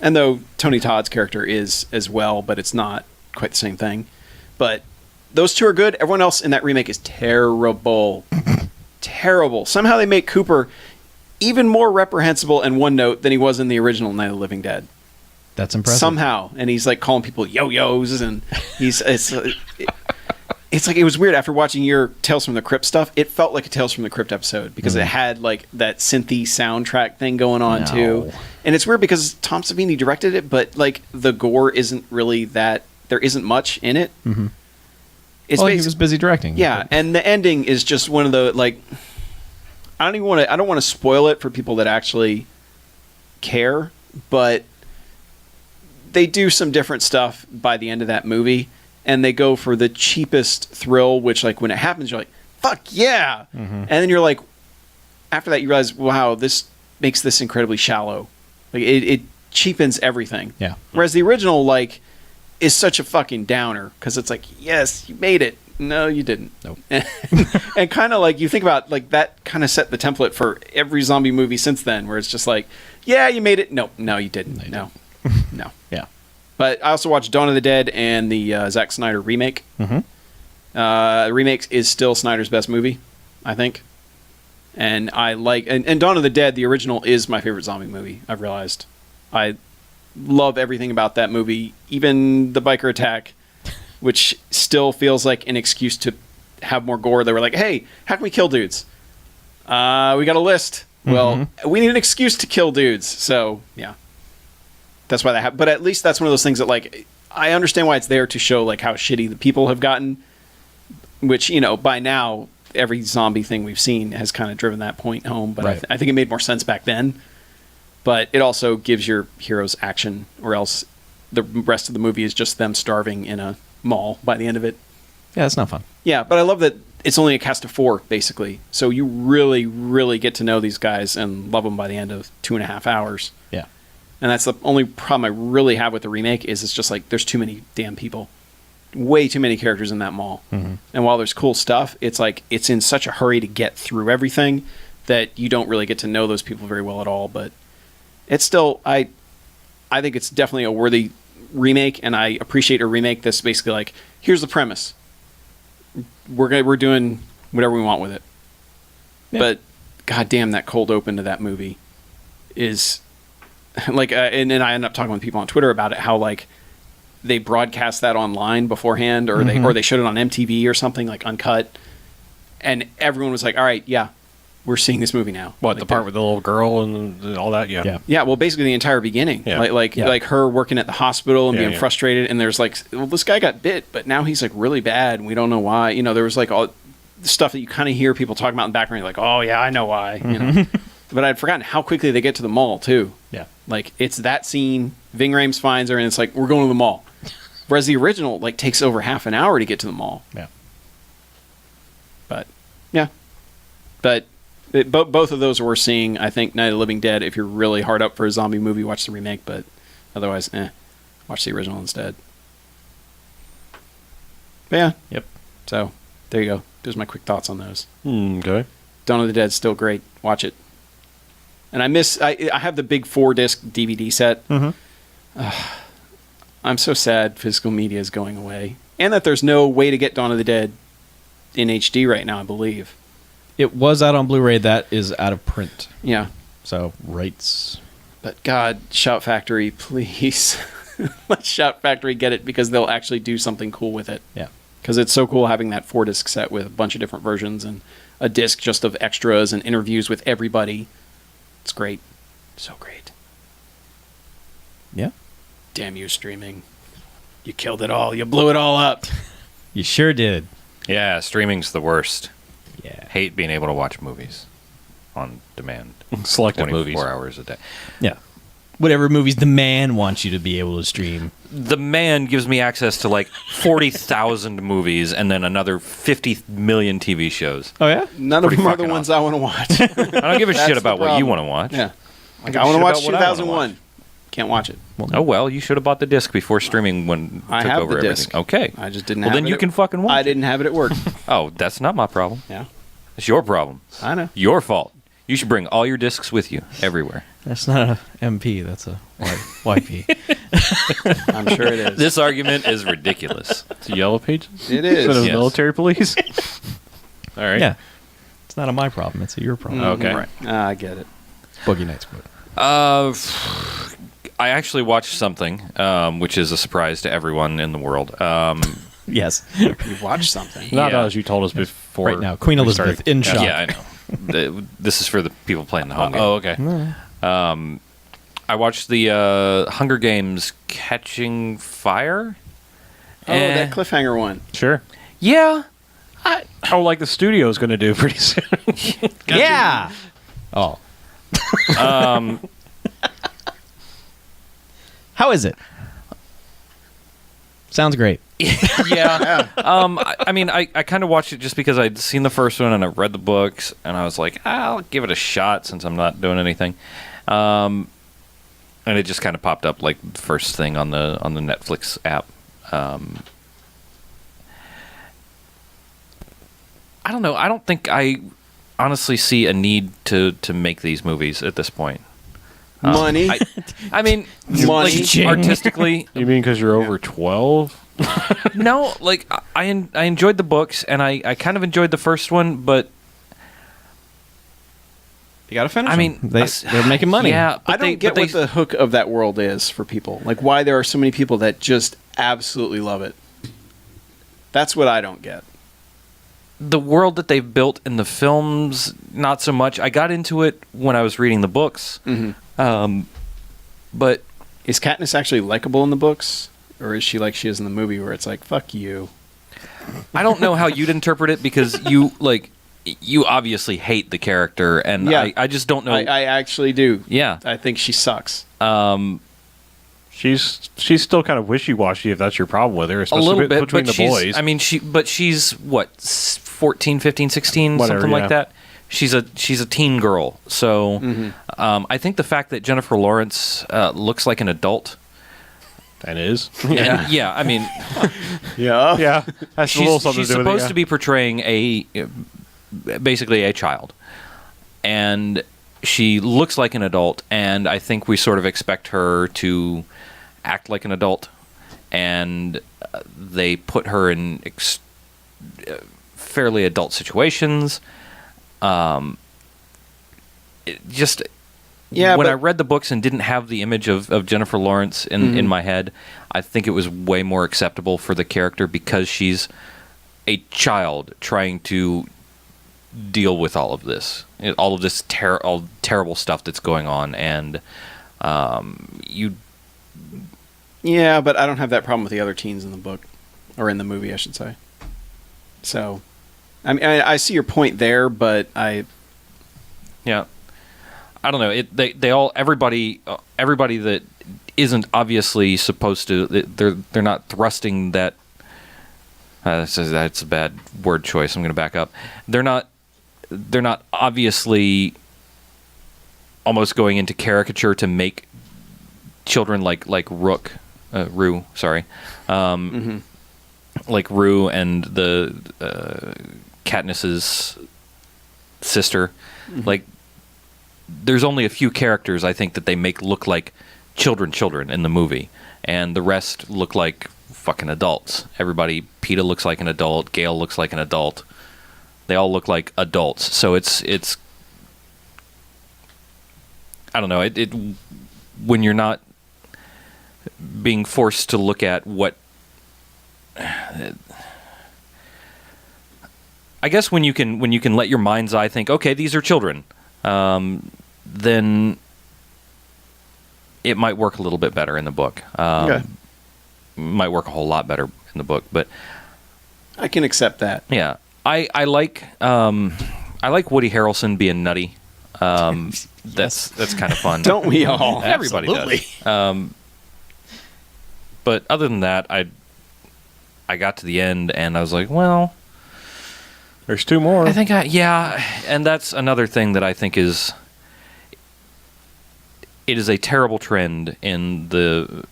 And though Tony Todd's character is as well, but it's not quite the same thing. But those two are good. Everyone else in that remake is terrible. Terrible. Somehow they make Cooper even more reprehensible and one note than he was in the original Night of the Living Dead. That's impressive. Somehow. And he's like calling people yo-yos, and it's like, it was weird after watching your Tales from the Crypt stuff. It felt like a Tales from the Crypt episode because it had like that synthy soundtrack thing going on too. And it's weird because Tom Savini directed it, but like the gore isn't really that, there isn't much in it. Mm-hmm. It's Well, he was busy directing. yeah, and the ending is just one of the like, I don't want to spoil it for people that actually care, but they do some different stuff by the end of that movie, and they go for the cheapest thrill, which like when it happens you're like, fuck yeah. And then you're like, after that you realize, wow, this makes this incredibly shallow. Like it cheapens everything. Yeah. Whereas the original like is such a fucking downer because it's like, yes, you made it. No, you didn't. Nope. And kind of like you think about like that kind of set the template for every zombie movie since then, where it's just like, yeah, you made it. No, you didn't. No. Yeah. But I also watched Dawn of the Dead and the Zack Snyder remake. Mm-hmm. The remake is still Snyder's best movie, I think. And I like and Dawn of the Dead, the original, is my favorite zombie movie. I've realized. I love everything about that movie, even the biker attack, which still feels like an excuse to have more gore. They were like, hey, how can we kill dudes? We got a list. Well, we need an excuse to kill dudes. So, yeah. That's why that happened. But at least that's one of those things that, like, I understand why it's there to show, like, how shitty the people have gotten. Which, you know, by now, every zombie thing we've seen has kind of driven that point home. But Right. I think it made more sense back then. But it also gives your heroes action, or else the rest of the movie is just them starving in a mall by the end of it. Yeah, that's not fun. Yeah, but I love that it's only a cast of 4, basically. So you really, really get to know these guys and love them by the end of 2.5 hours. Yeah. And that's the only problem I really have with the remake is it's just like there's too many damn people. Way too many characters in that mall. Mm-hmm. And while there's cool stuff, it's like it's in such a hurry to get through everything that you don't really get to know those people very well at all. But it's still, I think it's definitely a worthy remake, and I appreciate a remake that's basically like, here's the premise. We're doing whatever we want with it. Yeah. But goddamn, that cold open to that movie is like, and then I end up talking with people on Twitter about it, how like they broadcast that online beforehand, or they showed it on MTV or something, like uncut, and everyone was like, all right, yeah, we're seeing this movie now. What, like the part with the little girl and all that? Yeah. Yeah. Yeah, well, basically the entire beginning, Yeah. like her working at the hospital and Yeah, being yeah. frustrated, and there's like, well, this guy got bit, but now he's like really bad, and we don't know why. You know, there was like all the stuff that you kind of hear people talking about in the background. You're like, oh yeah, I know why. You know, but I'd forgotten how quickly they get to the mall too. Yeah. Like it's that scene. Ving Rhames finds her, and it's like we're going to the mall. Whereas the original like takes over half an hour to get to the mall. Yeah. But yeah, but. Both of those are worth seeing. I think Night of the Living Dead, if you're really hard up for a zombie movie, watch the remake, but otherwise, watch the original instead. But yeah. Yep. So, there you go. There's my quick thoughts on those. Okay. Dawn of the Dead, still great. Watch it. And I have the big 4-disc DVD set. I'm so sad physical media is going away. And that there's no way to get Dawn of the Dead in HD right now, I believe. It was out on Blu-ray. That is out of print. Yeah. So, rights. But God, Shout Factory, please. Let Shout Factory get it, because they'll actually do something cool with it. Yeah. Because it's so cool having that 4-disc set with a bunch of different versions and a disc just of extras and interviews with everybody. It's great. So great. Yeah. Damn you, streaming. You killed it all. You blew it all up. You sure did. Yeah, streaming's the worst. Yeah. Hate being able to watch movies on demand. Selected 24 movies. hours a day. Yeah. Whatever movies the man wants you to be able to stream. The man gives me access to like 40,000 movies and then another 50 million TV shows. Oh, yeah? None of Pretty them are the fucking ones I want to watch. I don't give a That's shit the about what you problem. want to watch. Yeah. Like, give I a want to shit watch about what I wanna 2001. Can't watch it. Oh well, you should have bought the disc before streaming I took have over the everything. disc. Okay. I just didn't Well, have then it. you can fucking watch I it. didn't have it at work. Oh, that's not my problem. Yeah, It's your problem. I know. Your fault. You should bring all your discs with you everywhere. That's not a MP. That's a YP. I'm sure it is. This argument is ridiculous. It's a yellow pages. It Instead of is. Yes. military police. All right. Yeah. It's not a my problem. It's a your problem. Okay. Right. I get it. Boogie Nights movie. I actually watched something, which is a surprise to everyone in the world. Yes. You watched something. Not Yeah. as you told us before. Right now, Queen we Elizabeth started. in shock. Yeah, I know. This is for the people playing the home game. Oh, okay. I watched the Hunger Games Catching Fire. Oh, that cliffhanger one. Sure. Yeah. Oh, like the studio's going to do pretty soon. Yeah. Oh. How is it? Sounds great. Yeah. I mean, I kind of watched it just because I'd seen the first one and I read the books, and I was like, I'll give it a shot since I'm not doing anything. And it just kind of popped up like the first thing on the Netflix app. I don't know. I don't think I honestly see a need to make these movies at this point. Money. I mean, Money. like, artistically, You mean because you're over 12? no. Like I enjoyed the books, and I kind of enjoyed the first one, but You got to finish. I mean, they're making money. Yeah, but I don't get what the hook of that world is for people. Like, why there are so many people that just absolutely love it. That's what I don't get. the world that they've built in the films, not so much. I got into it when I was reading the books, but Is Katniss actually likable in the books? Or is she like she is in the movie where it's like, fuck you? I don't know how you'd interpret it because you obviously hate the character, and Yeah. I just don't know. I actually do. Yeah. I think she sucks. She's still kind of wishy-washy if that's your problem with her, A especially little bit, between but the boys. I mean, she's what, 14, 15, 16, Whatever, something yeah. like that. She's a teen girl. So I think the fact that Jennifer Lawrence looks like an adult. and is. Yeah, I mean, Yeah. Yeah. That's a little something she's to do with it, supposed yeah. to be portraying basically a child. And she looks like an adult, and I think we sort of expect her to act like an adult, and they put her in fairly adult situations. Yeah, When but- I read the books and didn't have the image of Jennifer Lawrence in my head, I think it was way more acceptable for the character because she's a child trying to deal with all of this, all terrible stuff that's going on, and you. Yeah, but I don't have that problem with the other teens in the book, or in the movie, I should say. So, I mean, I see your point there, but Yeah, I don't know. Everybody that isn't obviously supposed to. They're not thrusting that. That's a bad word choice. I'm going to back up. They're not obviously almost going into caricature to make children like Rue. Sorry, like Rue and the Katniss's sister. Like, there's only a few characters I think that they make look like children in the movie, and the rest look like fucking adults. Everybody, Peeta looks like an adult, Gale looks like an adult. They all look like adults. So it's I don't know, it when you're not being forced to look at what I guess when you can let your mind's eye think, okay, these are children, then it might work a little bit better in the book. Okay. Might work a whole lot better in the book, but I can accept that. yeah, I like Woody Harrelson being nutty. That's kind of fun. Don't we all? Everybody does. But other than that, I got to the end and I was like, well, There's two more. I think and that's another thing that I think is it is a terrible trend in the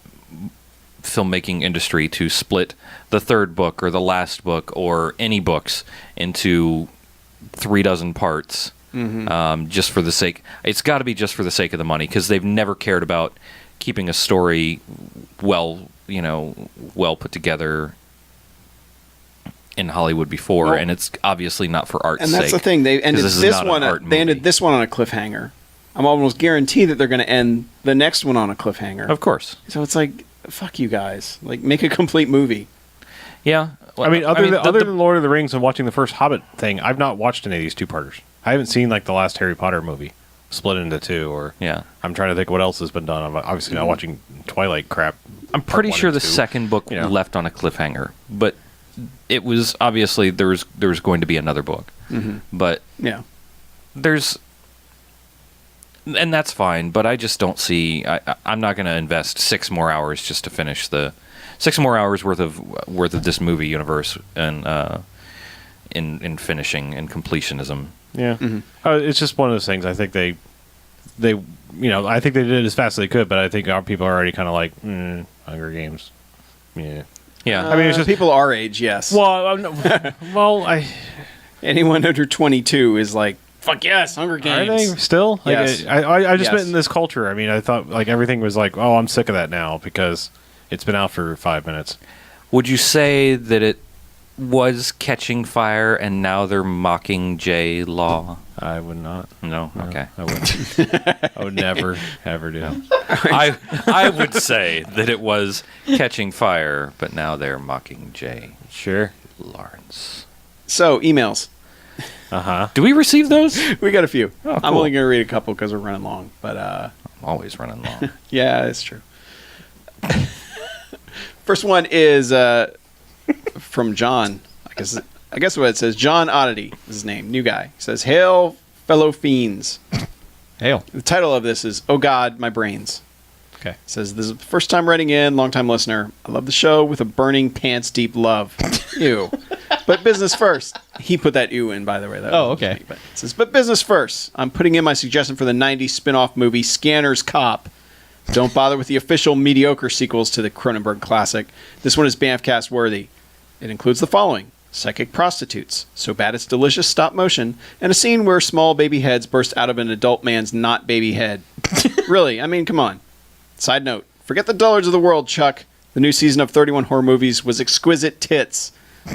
filmmaking industry to split the third book or the last book or any books into 36 parts. Just for the sake, it's got to be just for the sake of the money, because they've never cared about keeping a story well put together in Hollywood before, Well, and it's obviously not for art's And sake. that's the thing. They ended 'cause this not an one. art They ended movie. this one on a cliffhanger. I'm almost guaranteed that they're going to end the next one on a cliffhanger. Of course, So it's like, fuck you guys. Like, make a complete movie. yeah. I mean, other the- than Lord of the Rings and watching the first Hobbit thing, I've not watched any of these two-parters. I haven't seen like the last Harry Potter movie split into two, or Yeah. I'm trying to think what else has been done. I'm obviously not watching Twilight crap. I'm part pretty one sure and the two. second book you know. left on a cliffhanger, but it was obviously there was going to be another book, but Yeah. there's, and that's fine. But I just don't see. I'm not going to invest 6 more hours just to finish the 6 more hours worth of this movie universe and in finishing and completionism. Yeah, it's just one of those things. I think they, I think they did it as fast as they could, but I think our people are already kind of like Hunger Games. Yeah. Yeah, I mean, it's just people our age, yes. Well, Anyone under 22 is like, fuck yes, Hunger are Games. they still? Like, Yes. I just Yes. meant in this culture. I mean, I thought like everything was like, oh, I'm sick of that now because it's been out for 5 minutes. would you say that it was catching fire and now they're mocking J Law? I would not. No, okay. I wouldn't. I would never, ever do. I would say that it was catching fire, but now they're mocking Jay Sure. Lawrence. So, emails. Do we receive those? We got a few. Oh, I'm cool. only going to read a couple because we're running long. But, I'm always running long. yeah, it's true. First one is from John. I guess what it says. John Oddity is his name. New guy. He says, "Hail, fellow fiends." Hail. The title of this is "Oh God, My Brains." Okay. It says, "This is the first time writing in, long time listener. I love the show with a burning pants deep love." Ew. But business first. He put that ew in, by the way. That Oh, wasn't okay. me, but it says, "But business first. I'm putting in my suggestion for the 90s spin-off movie Scanner's Cop. Don't bother with the official mediocre sequels to the Cronenberg classic. This one is BMFcast worthy. It includes the following: psychic prostitutes, so bad it's delicious stop motion, and a scene where small baby heads burst out of an adult man's not baby head." Really, I mean, come on. Side note, forget the dullards of the world, Chuck. The new season of 31 Horror Movies was exquisite tits.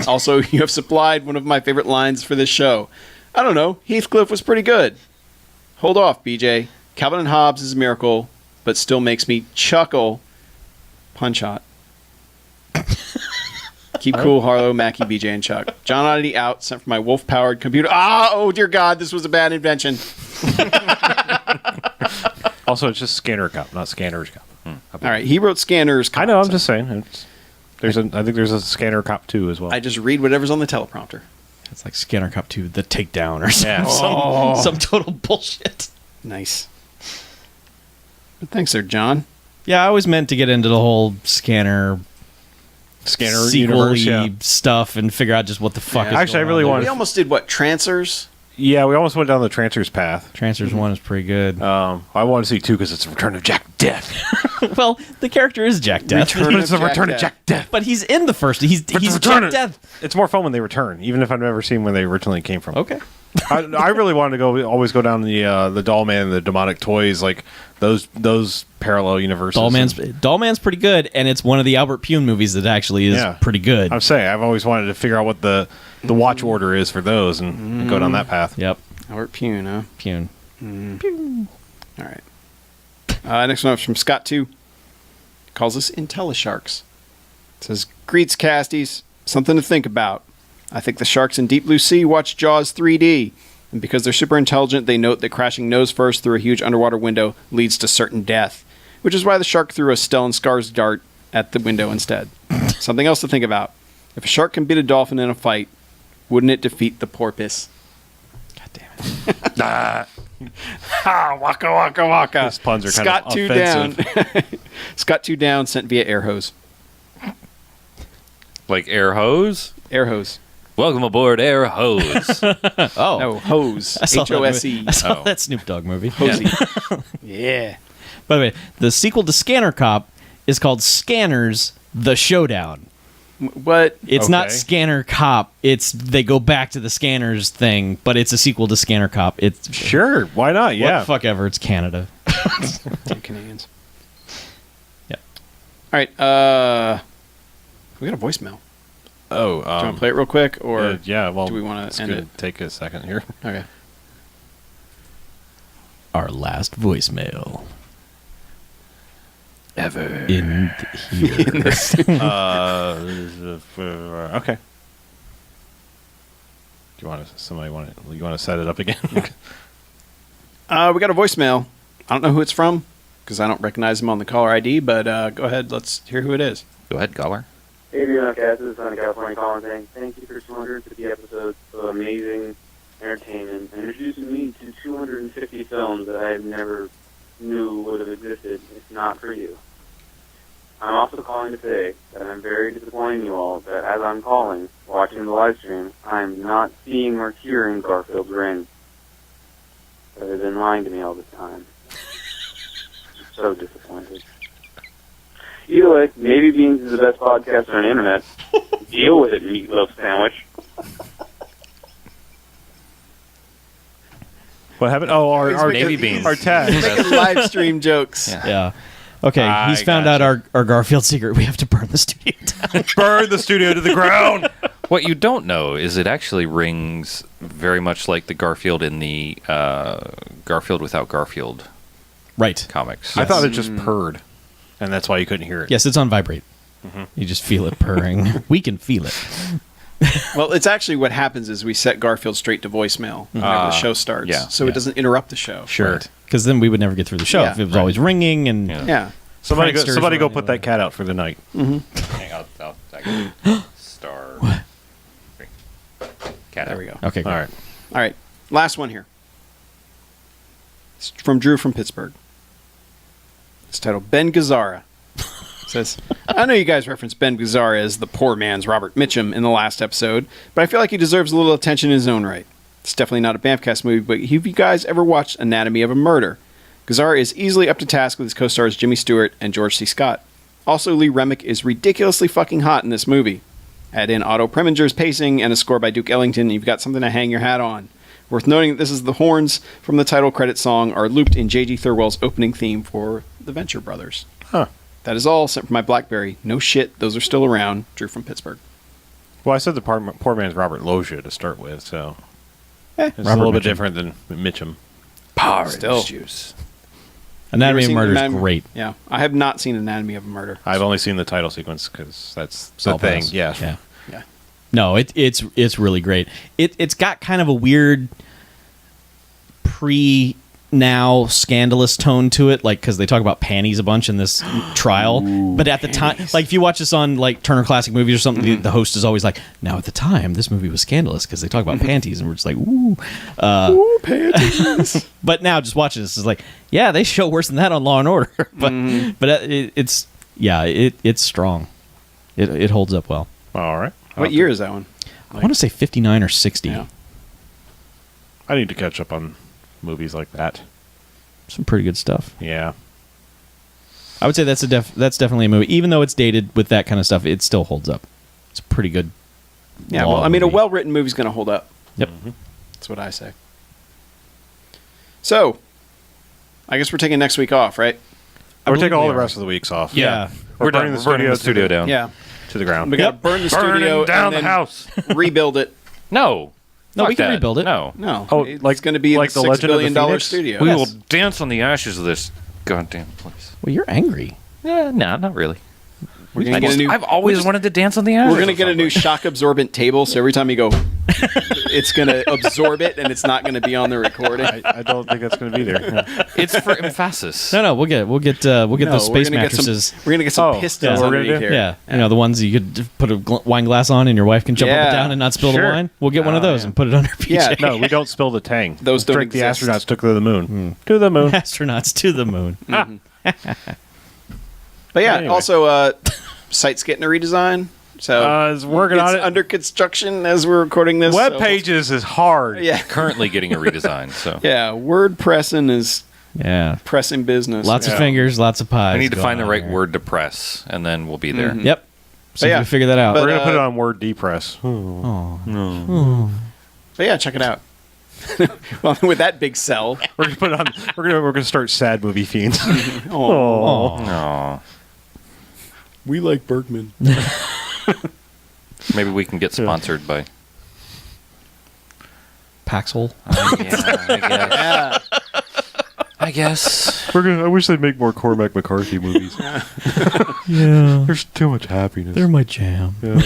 Also, you have supplied one of my favorite lines for this show. I don't know, Heathcliff was pretty good. Hold off, BJ. Calvin and Hobbes is a miracle, but still makes me chuckle. Punch hot. Keep cool, Harlow, Mackie, BJ, and Chuck. John Oddity out, sent from my wolf-powered computer. Oh dear God, this was a bad invention. Also, it's just Scanner Cop, not Scanner's Cop. All right, he wrote Scanners. I know. I'm just saying. I think there's a Scanner Cop 2 as well. I just read whatever's on the teleprompter. It's like Scanner Cop 2, The Takedown, or something. Yeah. Some total bullshit. Nice. But thanks there, John. Yeah, I always meant to get into the whole Scanner Scanner universe. Yeah. stuff and figure out just what the fuck Yeah. is Actually, I going really on wanted- We almost did what? Trancers? Yeah, we almost went down the Trancers path. there. Trancers 1 is pretty good. I want to see 2 because it's the return of Jack Death. Well, the character is Jack Death. Return But it's the of Jack return Death. of Jack Death. But he's in the first. He's the Jack return of- Death. It's more fun when they return, even if I've never seen where they originally came from. Okay. I really wanted to always go down the Doll Man and the Demonic Toys, like those parallel universes. Dollman's pretty good, and it's one of the Albert Pune movies that actually is Yeah. pretty good. I'm saying I've always wanted to figure out what the watch order is for those and go down that path. Yep. Albert Pune, huh? Pune. All right. Next one up from Scott 2. Calls us IntelliSharks. It says, "Greets, Casties. Something to think about. I think the sharks in Deep Blue Sea watch Jaws 3D. And because they're super intelligent, they note that crashing nose first through a huge underwater window leads to certain death. Which is why the shark threw a Stellan Skarsgård dart at the window instead. Something else to think about. If a shark can beat a dolphin in a fight, wouldn't it defeat the porpoise?" God damn it. Waka waka waka. These puns are kind Scott of 2 offensive. down. Scott 2 down, sent via air hose. Like air hose. Air hose. Welcome aboard, air hose. Oh. No, hose. I saw that H-O-S-E. movie. I saw Oh. that Snoop Dogg movie. Hosey. Yeah. By the way, the sequel to Scanner Cop is called Scanners: The Showdown. What? It's not Okay. Scanner Cop. It's they go back to the Scanners thing, but it's a sequel to Scanner Cop. It's Sure, why not? what Yeah. the fuck ever. It's Canada. Damn Canadians. Yeah. All right. We got a voicemail. Oh, Do you want to play it real quick, or yeah. Well, do we want it's to end gonna it? take a second here. Okay. Our last voicemail Ever. in here. Okay. Do you want to? You want to set it up again? We got a voicemail. I don't know who it's from because I don't recognize him on the caller ID. But go ahead. Let's hear who it is. Go ahead, caller. Hey, BMFcast, this is Sunny California calling saying thank you for 250 episodes of amazing entertainment and introducing me to 250 films that I never knew would have existed if not for you. I'm also calling to say that I'm very disappointed in you all that as I'm calling, watching the live stream, I'm not seeing or hearing Garfield's ring. That has been lying to me all this time. I'm so disappointed. Either way, maybe Beans is the best podcaster on the internet. Deal with it, meatloaf sandwich. What happened? Oh, our Navy beans. Our tag. Making live stream jokes. Yeah. Yeah. Okay, I he's found out gotcha. our Garfield secret. We have to burn the studio down. Burn the studio to the ground. What you don't know is it actually rings very much like the Garfield in the Garfield Without Garfield Right. comics. I thought it just purred, and that's why you couldn't hear it. Yes, it's on vibrate. You just feel it purring. We can feel it. Well, it's actually what happens is we set Garfield straight to voicemail whenever the show starts, yeah, so yeah. it doesn't interrupt the show. Sure. Because then we would never get through the show Yeah, if it was right. always ringing and Yeah. Yeah. Somebody go Pranksters put running that cat out for the night. Hang on, I can star. Cat There we go. Okay, All great. right. All right. Last one here. It's from Drew from Pittsburgh. It's titled Ben Gazzara. It says, I know you guys referenced Ben Gazzara as the poor man's Robert Mitchum in the last episode, but I feel like he deserves a little attention in his own right. It's definitely not a BMFcast movie, but have you guys ever watched Anatomy of a Murder? Gazzara is easily up to task with his co-stars Jimmy Stewart and George C. Scott. Also, Lee Remick is ridiculously fucking hot in this movie. Add in Otto Preminger's pacing and a score by Duke Ellington, and you've got something to hang your hat on. Worth noting that this is the horns from the title credit song are looped in J.G. Thirlwell's opening theme for the Venture Brothers. Huh. That is all sent from my BlackBerry. No shit, those are still around. Drew from Pittsburgh. Well, I said the poor man's Robert Loggia to start with, so it's a Robert little bit Mitchum. different than Mitchum. Still. juice. Anatomy You of ever Murder seen is great. Yeah, I have not seen Anatomy of a Murder. I've only seen the title sequence because that's the Saul thing. Bass. Yeah. Yeah. Yeah. No, it's really great. It's got kind of a weird now scandalous tone to it, like because they talk about panties a bunch in this trial. But at the time, like if you watch this on like Turner Classic Movies or something, the host is always like, "Now at the time, this movie was scandalous because they talk about panties," and we're just like, "Ooh, Panties. But now just watching this is like, yeah, they show worse than that on Law and Order. But it's strong. It holds up well. All right. What year is that one? I want to say 59 or 60. Yeah. I need to catch up on movies like that. Some pretty good stuff. Yeah. I would say that's definitely a movie. Even though it's dated with that kind of stuff, it still holds up. It's a pretty good. Yeah, law well, I mean, a movie. well-written movie's going to hold up. Yep. That's what I say. So, I guess we're taking next week off, right? We're believe taking all we the are. rest of the weeks off. Yeah. We're done. We're burning the studio down. Yeah. to the ground. We got to burn the studio down and the then house. rebuild it. No. No, Fuck we can that. rebuild it. No. No. Oh, it's like- going to be like the the $6 Legend of the billion Phoenix? studio. We Yes. will dance on the ashes of this goddamn place. Well, you're angry. No, not really. We're going to get a new... I've always wanted to dance on the ashes. We're going to of get a new something. shock absorbent table, so every time you go, it's going to absorb it, and it's not going to be on the recording. I don't think that's going to be there. Yeah. It's for emphasis. No, we'll get No, those space we're gonna get some- mattresses. We're going to get some Oh, pistons that's what we're underneath gonna here. Yeah, you know the ones you could put a wine glass on, and your wife can jump up Yeah. and down and not spill the Sure. wine. We'll get one of Oh, those yeah. and put it on her PJ. Yeah, No, we don't spill the tang. Those don't Drink the exist. astronauts took to the moon. To the moon. Astronauts to the moon. But yeah, Anyway. also, site's getting a redesign. So Is working it's on it. under construction as we're recording this. Web so- pages is hard. Yeah. Currently getting a redesign. So Yeah, WordPressing is Yeah. Pressing business. Lots of Yeah. fingers, lots of pies. I need to going find the on right there. word to press, and then we'll be there. Yep. So yeah, you figure that out. but- We're gonna put it uh, on Word Depress. Oh. But yeah, check it out. Well, with that big sell. We're gonna put it on. We're gonna start sad movie Fiends. Oh, Aw. we like Bergman. Maybe we can get sponsored by. Paxel. Yeah, I guess. I wish they'd make more Cormac McCarthy movies. Yeah. There's too much happiness. They're my jam. Yeah.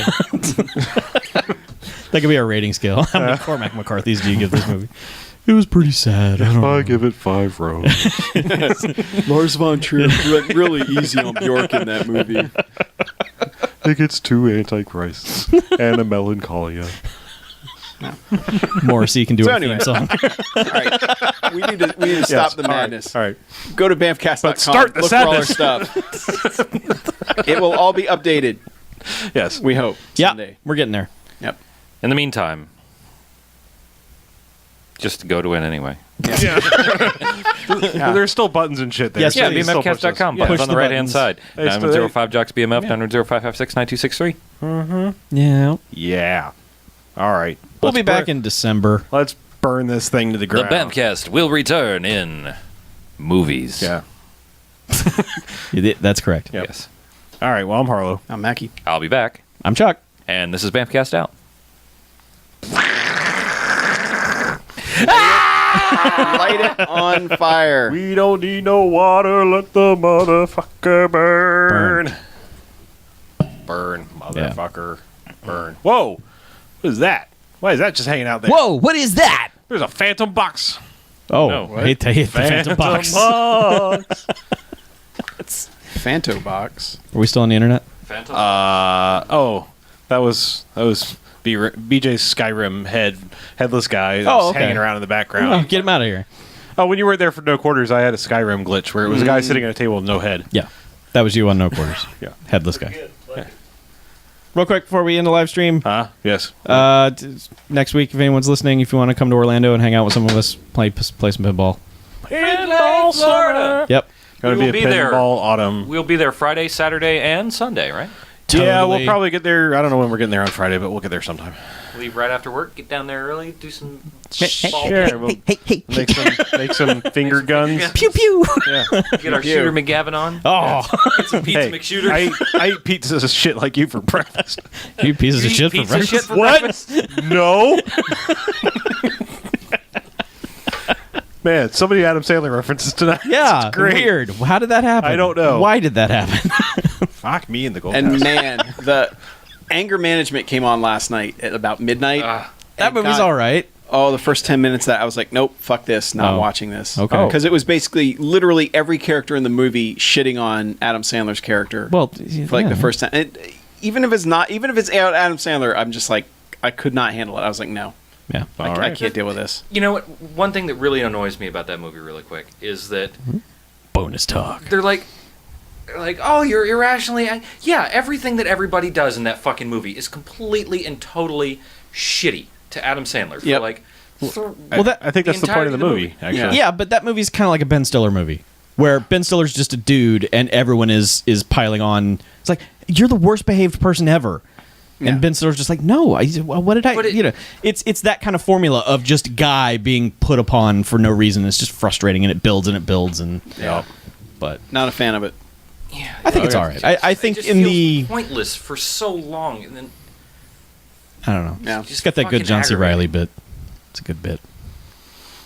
That could be our rating scale. How many Cormac McCarthys do you give this movie? It was pretty sad. I don't I know. give it 5 roses. Lars von Trier went really easy on Bjork in that movie. It gets 2 antichrists and a melancholia. Morrissey can do So a anyway. theme song. All right, we need to stop the madness. All right. Go to BMFcast.com. But start the look for all our sadness. stuff. It will all be updated. Yes. We hope. Yeah, Someday. we're getting there. Yep. In the meantime, just go to it anyway. Well, there's still buttons and shit there. Yes, so Yeah, you can still push BMFcast.com. those. Buttons Push on the the right hand buttons. side. Hey, so 9105 Jocks BMF, 910556 9263. Yeah. Yeah. All right. We'll Let's be back burn- in December. Let's burn this thing to the The ground. BMFcast will return in movies. Yeah. That's correct. Yep. Yes. All right. Well, I'm Harlow. I'm Mackie. I'll be back. I'm Chuck. And this is BMFcast out. Light it on fire. We don't need no water. Let the motherfucker burn. Burn, motherfucker. Burn. Whoa. What is that? Why is that just hanging out there? Whoa, what is that? There's a phantom box. Oh, No, I hate to hit the Phantom Box. box. Fanto box. Are we still on the internet? Phantom. That was BJ's Skyrim headless guy that Oh, was okay. hanging around in the background. Oh, get him out of here. Oh, when you were there for No Quarters, I had a Skyrim glitch where it was a guy sitting at a table with no head. Yeah, that was you on No Quarters. Yeah. Headless guy. Real quick before we end the live stream, Yes. next week, if anyone's listening, if you want to come to Orlando and hang out with some of us, play some pinball. Pinball Florida. Yep. Going We to will be a be there. pinball autumn. We'll be there Friday, Saturday, and Sunday, right? Yeah, we'll Totally. probably get there. I don't know when we're getting there on Friday, but we'll get there sometime. Leave right after work, get down there early, do some Sure. We'll Hey. make some finger guns. Pew pew. Yeah. get our Shooter McGavin on. Oh, Get some pizza Hey, McShooter. I eat pizzas of shit like you for breakfast. you pieces of Eat shit for pizza breakfast. shit for What? breakfast. No. Man, so many Adam Sandler references tonight. Yeah, It's great. weird. How did that happen? I don't know. Why did that happen? Fuck me in the gold. And man, the anger management came on last night at about midnight. That And movie's God, all right. Oh, the first 10 minutes that I was like, nope, fuck this, not Oh. watching this. Okay. Because it was basically literally every character in the movie shitting on Adam Sandler's character. Well, for like the first time. Even if it's Adam Sandler, I'm just like, I could not handle it. I was like, no, Yeah. I can't deal with this. You know what? One thing that really annoys me about that movie, really quick, is that Bonus talk. they're like, oh, you're irrationally. Yeah, everything that everybody does in that fucking movie is completely and totally shitty to Adam Sandler. For Yep. like, Well, that I think that's the point of the movie, actually. yeah, but that movie's kind of like a Ben Stiller movie, where Ben Stiller's just a dude and everyone is piling on. It's like, you're the worst behaved person ever. Yeah. And Ben Stiller's just like, no, what did I? But It's that kind of formula of just guy being put upon for no reason. It's just frustrating, and it builds and Yeah. But Not a fan of it. yeah, I think it's all right. I think it just in feels the pointless for so long, and then I don't know. Yeah. It's got that good fucking John C. Riley aggravating. bit. It's a good bit.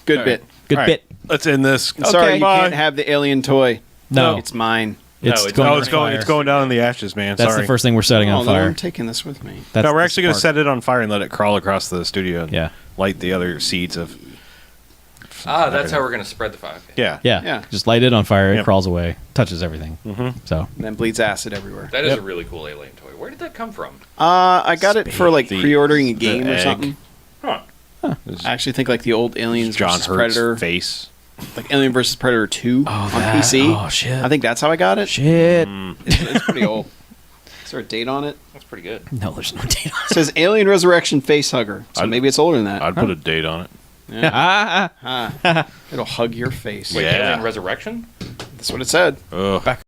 Good All bit. right. Good All bit. right. Let's end this. Sorry, you Bye. can't have the alien toy. No. It's mine. It's it's going. No, on it's going. fire. It's going down in the ashes, man. That's Sorry. the first thing we're setting Oh, on no, fire. I'm taking this with me. That's No, we're the actually going to spark. set it on fire and let it crawl across the studio and Yeah. light the other seeds of. that's how we're gonna spread the fire. Yeah. Yeah. Yeah. Just light it on fire. It Yep. crawls away. Touches everything. So And then bleeds acid everywhere. That is Yep. a really cool alien toy. Where did that come from? I got it for like The- pre-ordering a game the or egg. something. Huh. I actually think like the old Aliens John versus Hurt's Predator, face. like Alien versus Predator 2 on that- PC. oh, shit. I think that's how I got it. shit. It's pretty old. Is there a date on it? That's pretty good. No, there's no date on It says Alien Resurrection Face Hugger. So I'd- maybe it's older than that. I'd put a date on it. It'll hug your face. Wait, Yeah. Alien Resurrection? That's what it said. Ugh. Back